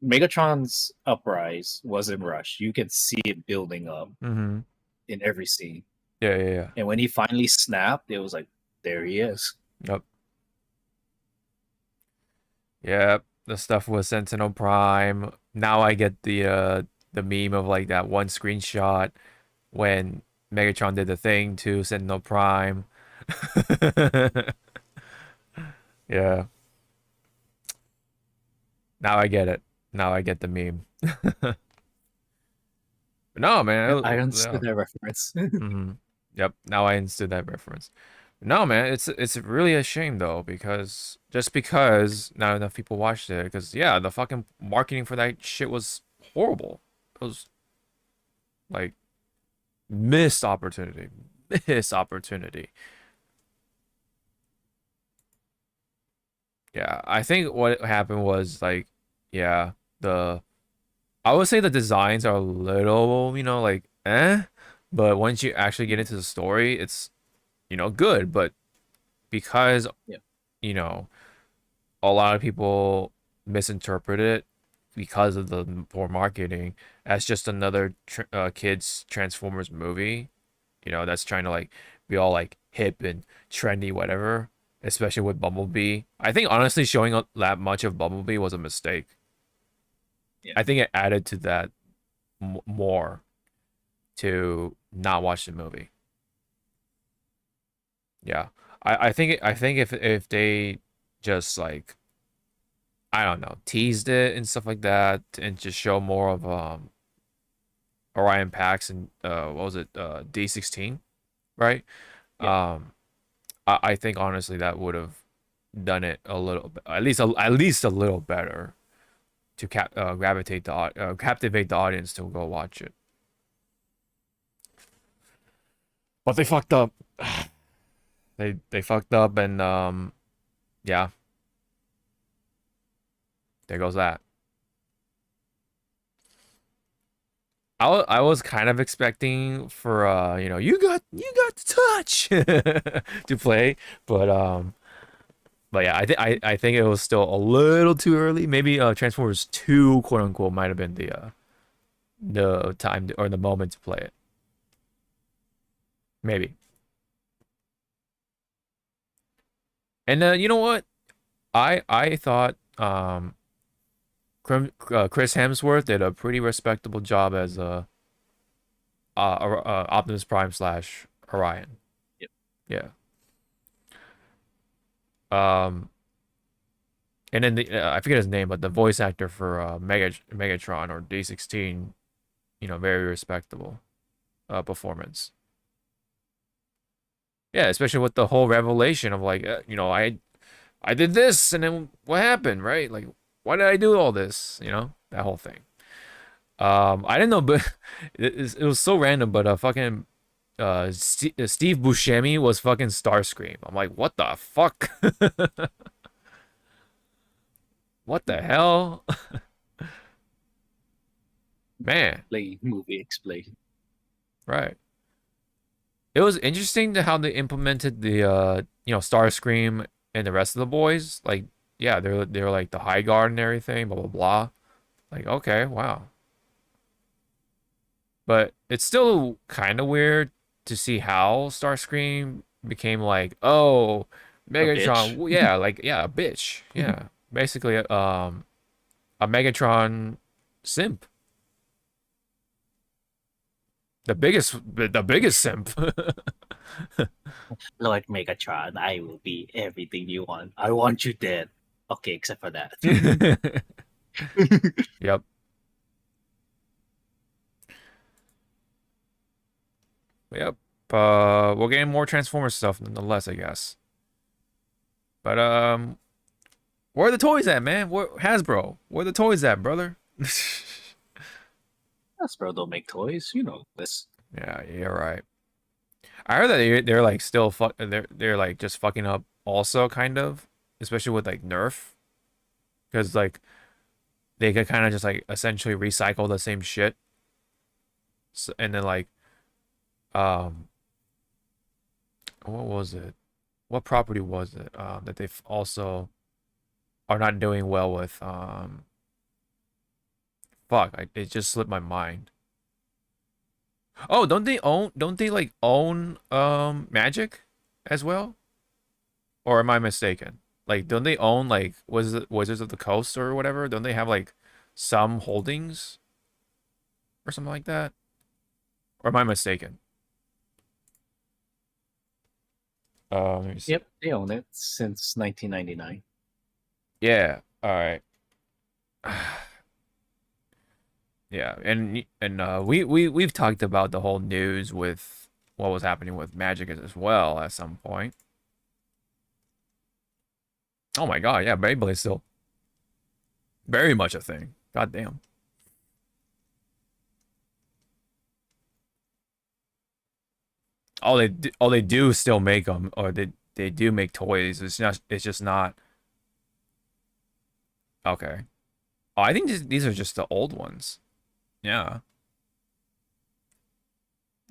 B: Megatron's uprise wasn't rushed. You can see it building up
A: Mm-hmm.
B: in every scene.
A: Yeah, yeah, yeah.
B: And when he finally snapped, it was like, there he is.
A: Yep. Yep. The stuff with Sentinel Prime. Now I get the meme of like that one screenshot when Megatron did the thing to Sentinel Prime. Yeah. Now I get it. Now I get the meme. No, man.
B: I understood
A: Yeah.
B: that reference.
A: Yep. Now I understood that reference. No, man. It's really a shame though, because just because not enough people watched it. Because yeah, the fucking marketing for that shit was horrible. It was like missed opportunity. Missed opportunity. Yeah, I think what happened was like, yeah, I would say the designs are a little, like, but once you actually get into the story, it's, good. But because,
B: Yeah.
A: A lot of people misinterpret it because of the poor marketing as just another kids Transformers movie, that's trying to like be all like hip and trendy, whatever. Especially with Bumblebee. I think honestly showing that much of Bumblebee was a mistake.
B: Yeah.
A: I think it added to that more to not watch the movie. Yeah. I think if they just like, I don't know, teased it and stuff like that and just show more of Orion Pax and what was it, D16, right?
B: Yeah.
A: I think honestly that would have done it a little bit, at least a little better to captivate the audience to go watch it. But they fucked up. They fucked up, and yeah, there goes that. I was kind of expecting for you got the touch to play, but yeah, I think it was still a little too early. Maybe Transformers 2 quote unquote might have been the time or the moment to play it. Maybe. And you know what? I thought Chris Hemsworth did a pretty respectable job as Optimus Prime / Orion.
B: Yep.
A: Yeah. And then I forget his name, but the voice actor for Megatron or D16, very respectable performance. Yeah, especially with the whole revelation of like, I did this and then what happened, right? Like, why did I do all this? That whole thing. I didn't know, but it was so random. But fucking Steve Buscemi was fucking Starscream. I'm like, what the fuck? What the hell? Man.
B: Movie explain.
A: Right. It was interesting to how they implemented the Starscream and the rest of the boys. Like, yeah, they're like the High Guard and everything, blah blah blah. Like, okay, wow. But it's still kind of weird to see how Starscream became like, oh, Megatron, well, yeah, like, yeah, a bitch, yeah, basically, a Megatron simp, the biggest simp.
B: Lord Megatron, I will be everything you want. I want you dead. Okay, except for that.
A: Yep. Yep. We're getting more Transformers stuff nonetheless, I guess. But where are the toys at, man? Where Hasbro? Where are the toys at, brother?
B: Hasbro don't make toys, you know this.
A: Yeah, you're right. I heard that they're like still they're like just fucking up also, kind of, especially with like Nerf, because like they could kind of just like essentially recycle the same shit, so, and then like what was it? what property was it that they've also are not doing well with? Fuck, it just slipped my mind. Oh, don't they like own Magic as well? Or am I mistaken? Like, don't they own like was it Wizards of the Coast or whatever? Don't they have like some holdings or something like that? Or am I mistaken? Let me see.
B: Yep, they own it since 1999.
A: Yeah. All right. Yeah, and we've talked about the whole news with what was happening with Magic as well at some point. Oh my god, yeah, Beyblade's still very much a thing. God damn. They do still make them, or they do make toys. It's just not. Okay. Oh, I think these are just the old ones. Yeah.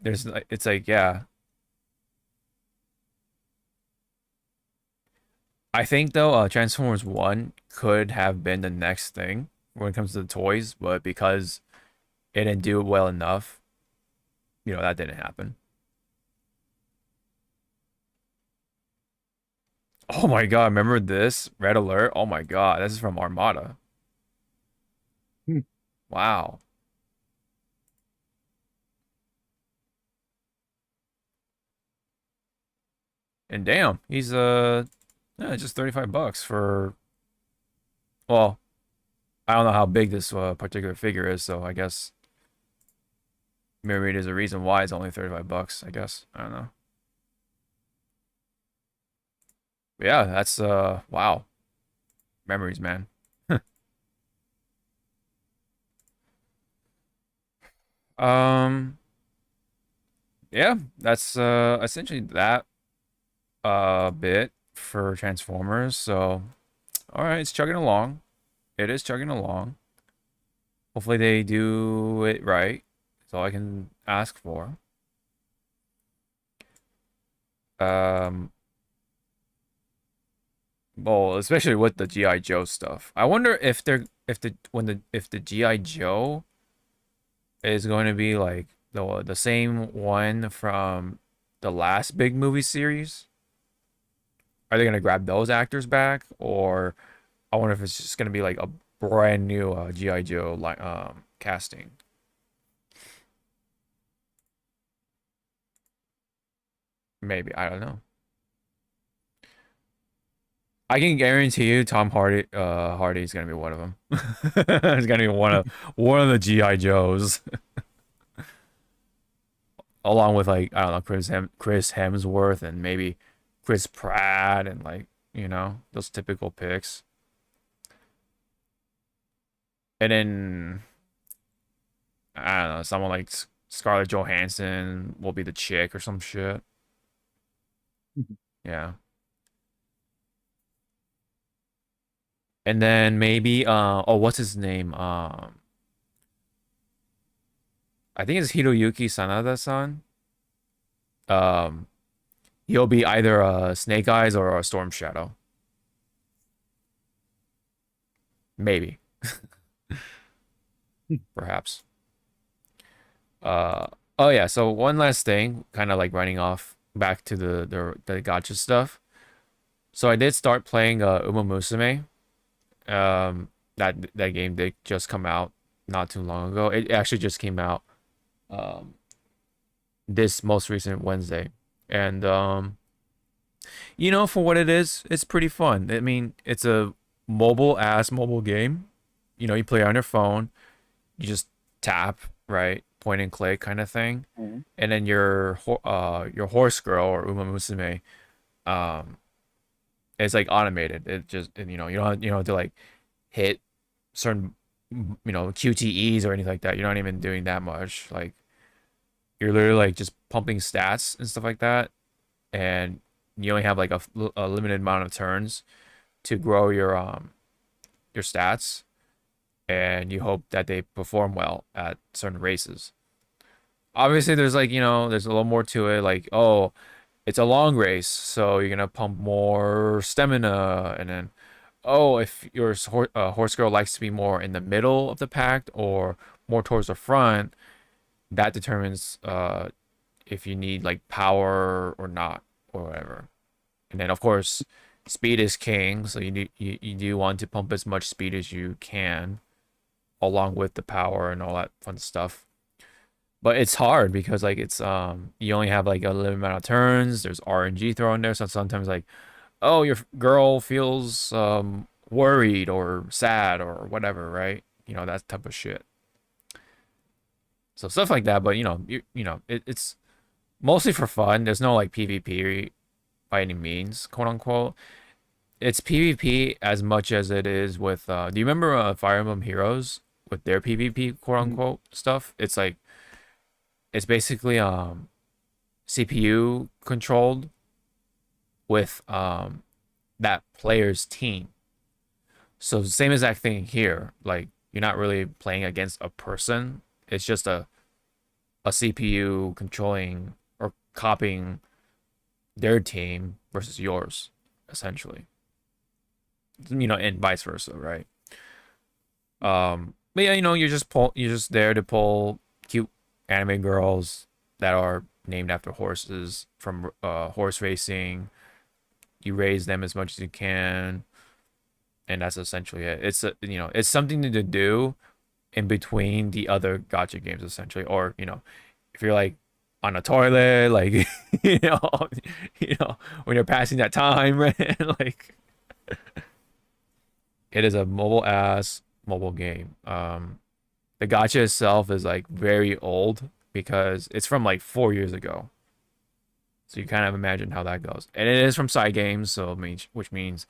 A: There's like it's like yeah. I think though, Transformers 1 could have been the next thing when it comes to the toys, but because it didn't do well enough, that didn't happen. Oh my god, remember this? Red Alert? Oh my god, this is from Armada. Wow. And damn, he's just $35 for, well, I don't know how big this particular figure is, so I guess maybe there's a reason why it's only $35, I guess. I don't know. But yeah, that's wow. Memories, man. Yeah, that's essentially that bit for Transformers. So all right, it's chugging along. It is chugging along. Hopefully they do it right. That's all I can ask for. Well, especially with the G.I. Joe stuff. I wonder if the G.I. Joe is going to be like the same one from the last big movie series. Are they going to grab those actors back, or I wonder if it's just going to be like a brand new G.I. Joe casting. Maybe, I don't know. I can guarantee you Tom Hardy is going to be one of them. He's going to be one of the G.I. Joes. Along with like, I don't know, Chris Hemsworth and maybe Chris Pratt and like, those typical picks. And then I don't know, someone like Scarlett Johansson will be the chick or some shit. Yeah. And then maybe what's his name? I think it's Hiroyuki Sanada-san. He'll be either a Snake Eyes or a Storm Shadow. Maybe. Perhaps. Oh yeah, so one last thing, kind of like running off back to the gacha stuff. So I did start playing Uma Musume. That game did just come out not too long ago. It actually just came out this most recent Wednesday. And for what it is, it's pretty fun. I mean, it's a mobile game. You play on your phone, you just tap, right? Point and click kind of thing.
B: Mm-hmm.
A: And then your horse girl or Uma Musume it's like automated. It just you don't have to like hit certain QTEs or anything like that. You're not even doing that much. Like you're literally like just pumping stats and stuff like that, and you only have like a limited amount of turns to grow your stats, and you hope that they perform well at certain races. Obviously, there's like there's a little more to it. Like it's a long race, so you're gonna pump more stamina, and then if your horse girl likes to be more in the middle of the pack or more towards the front, that determines if you need like power or not or whatever. And then of course, speed is king, so you do want to pump as much speed as you can, along with the power and all that fun stuff. But it's hard because like it's you only have like a limited amount of turns. There's RNG thrown there, so sometimes like, oh, your girl feels worried or sad or whatever, right? You know, that type of shit. So stuff like that, but it's mostly for fun. There's no like PvP by any means, quote unquote. It's PvP as much as it is with do you remember Fire Emblem Heroes with their PvP quote unquote stuff? It's like it's basically CPU controlled with that player's team. So same exact thing here. Like you're not really playing against a person. It's just a CPU controlling or copying their team versus yours, essentially. And vice versa, right? But yeah, you're just there to pull cute anime girls that are named after horses from horse racing. You raise them as much as you can, and that's essentially it. It's something to do in between the other gacha games, essentially. Or if you're like on a toilet, like when you're passing that time, right? Like it is a mobile game. The gacha itself is like very old because it's from like 4 years ago. So you kind of imagine how that goes. And it is from side games, which means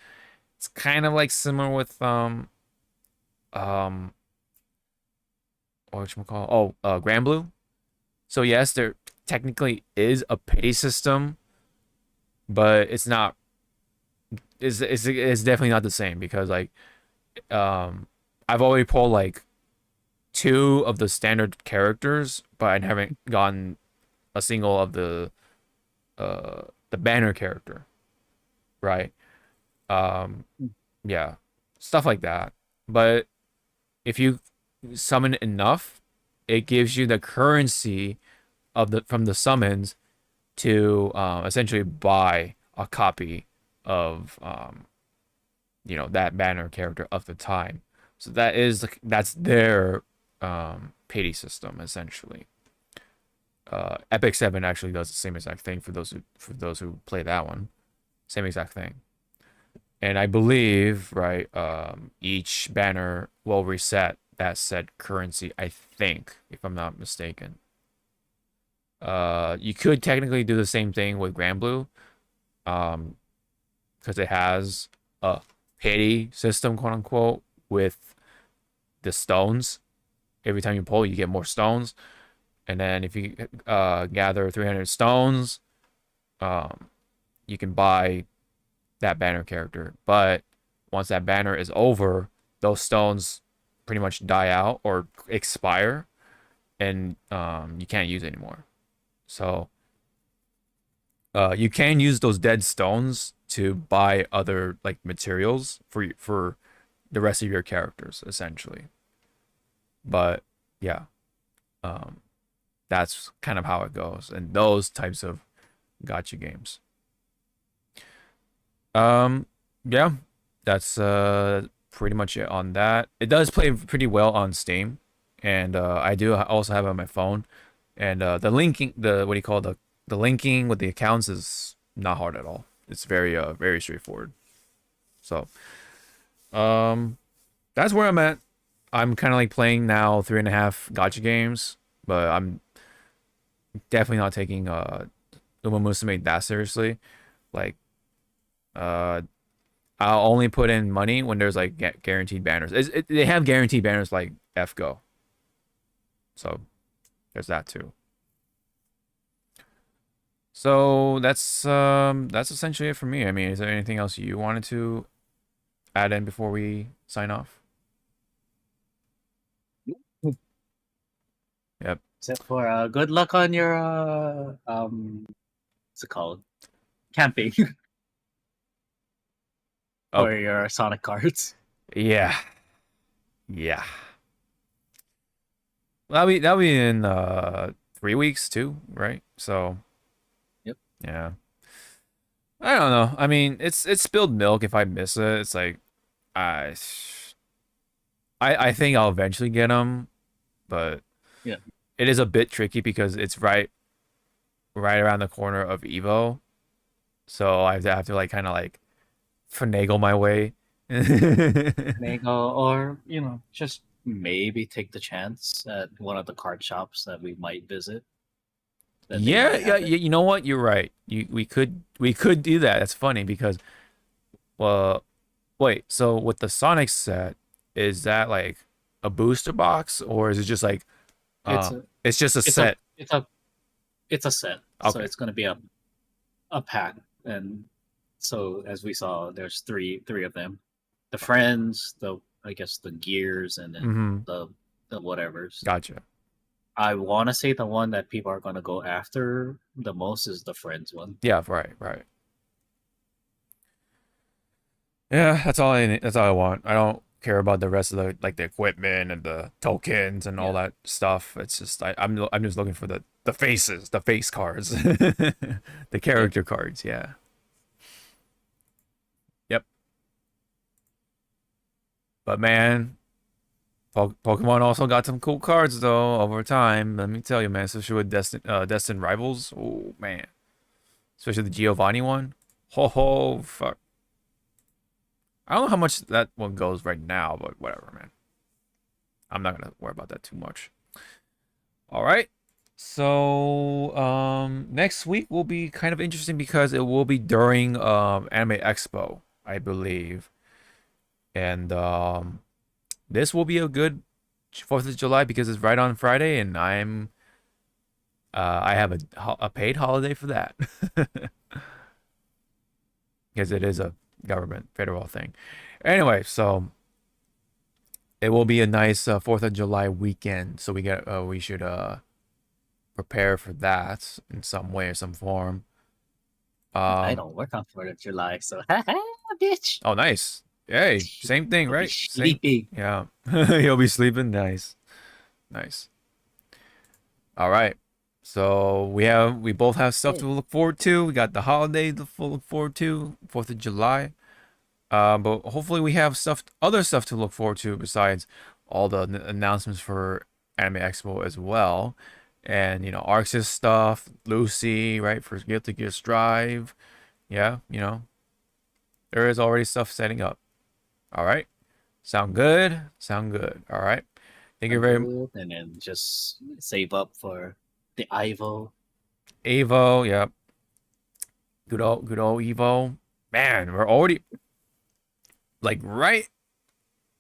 A: it's kind of like similar with whatchamacallit? Granblue. So yes, there technically is a pity system, but it's not. It's definitely not the same because like I've already pulled like 2 of the standard characters, but I haven't gotten a single of the banner character, right? Yeah, stuff like that. But if you summon enough, it gives you the currency from the summons to essentially buy a copy of that banner character of the time. So that's their pity system essentially. Epic 7 actually does the same exact thing for those who play that one. Same exact thing. And I believe, right, each banner will reset that said currency, I think, if I'm not mistaken. You could technically do the same thing with Granblue, because it has a pity system, quote unquote, with the stones. Every time you pull, you get more stones. And then if you gather 300 stones, you can buy that banner character. But once that banner is over, those stones pretty much die out or expire, and you can't use it anymore. So you can use those dead stones to buy other like materials for the rest of your characters, essentially. But yeah, that's kind of how it goes in those types of gacha games. Yeah, that's pretty much it on that. It does play pretty well on Steam, and I do also have it on my phone. And the linking, the linking with the accounts is not hard at all. It's very straightforward. So, that's where I'm at. I'm kind of like playing now 3.5 gacha games, but I'm definitely not taking Uma Musume that seriously. Like, I'll only put in money when there's like guaranteed banners. They have guaranteed banners like FGO. So there's that too. So that's essentially it for me. I mean, is there anything else you wanted to add in before we sign off? Yep.
B: Except for good luck on your what's it called? Camping
A: Oh.
B: for your Sonic cards.
A: Yeah. Yeah. That'll be in 3 weeks too, right? So.
B: Yep.
A: Yeah. I don't know. I mean, it's spilled milk. If I miss it, it's like, I think I'll eventually get them, but
B: Yeah.
A: it is a bit tricky because it's right around the corner of Evo, so I have to like kind of like finagle my way.
B: Finagle, or just maybe take the chance at one of the card shops that we might visit. That they
A: Yeah,
B: might
A: yeah,
B: have it.
A: you know what? You're right. We could do that. That's funny because, well, wait. So with the Sonic set, is that like a booster box or is it just like, it's just a
B: It's
A: set?
B: it's a set. So
A: Okay.
B: it's going to be a pack, and so as we saw, there's three of them: the friends, I guess the gears, and then
A: Mm-hmm.
B: the whatevers.
A: Gotcha.
B: I want to say the one that people are going to go after the most is the friends one.
A: Yeah, right. Yeah, that's all I want. I don't care about the rest of the like the equipment and the tokens and all that stuff. It's just I'm just looking for the faces, the face cards, the character cards. Yeah. Yep. But man, Pokemon also got some cool cards though over time. Let me tell you, man. Especially with Destin Rivals. Oh man. Especially the Giovanni one. Ho, fuck. I don't know how much that one goes right now, but whatever, man. I'm not gonna worry about that too much. All right. So next week will be kind of interesting because it will be during Anime Expo, I believe. And this will be a good 4th of July because it's right on Friday and I have a paid holiday for that. Because it is a government federal thing. Anyway, so it will be a nice 4th of July weekend, so we should prepare for that in some way or some form.
B: I don't work on 4th of July, so bitch.
A: Oh, nice. Hey, same thing,
B: I'll be
A: right?
B: sleeping.
A: Yeah. You'll be sleeping. Nice. All right. So we both have stuff to look forward to. We got the holiday to look forward to, 4th of July. But hopefully we have other stuff to look forward to besides all the announcements for Anime Expo as well. And Arxis stuff, Lucy, right, for Guilty Gear Strive. Yeah, there is already stuff setting up. All right. Sound good? All right. Thank you very much.
B: And then just save up for the Evo.
A: Yep. Good old Evo. Man, we're already like right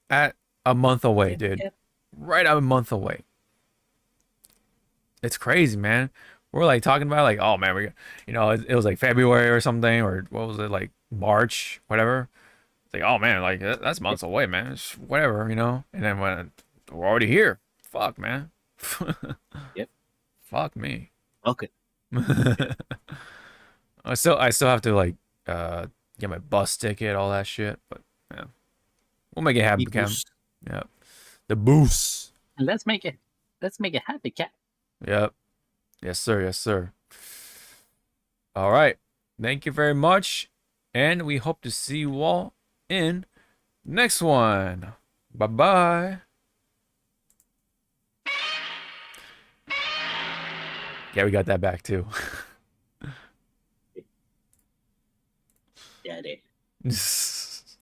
A: at a month away, dude.
B: Yep.
A: Right at a month away. It's crazy, man. We're like talking about like, oh man, it was like February or something, or what was it, like March, whatever. It's like, oh man, like that's months away, man. It's whatever, And then when we're already here, fuck, man.
B: Yep.
A: Fuck me.
B: Okay.
A: I still have to like get my bus ticket, all that shit, but yeah, we'll make it happen, Cam. Yep. The boost.
B: Let's make it happy, cat.
A: Yep. Yes, sir. All right. Thank you very much, and we hope to see you all in next one. Bye. Yeah, we got that back too.
B: Yeah, it is.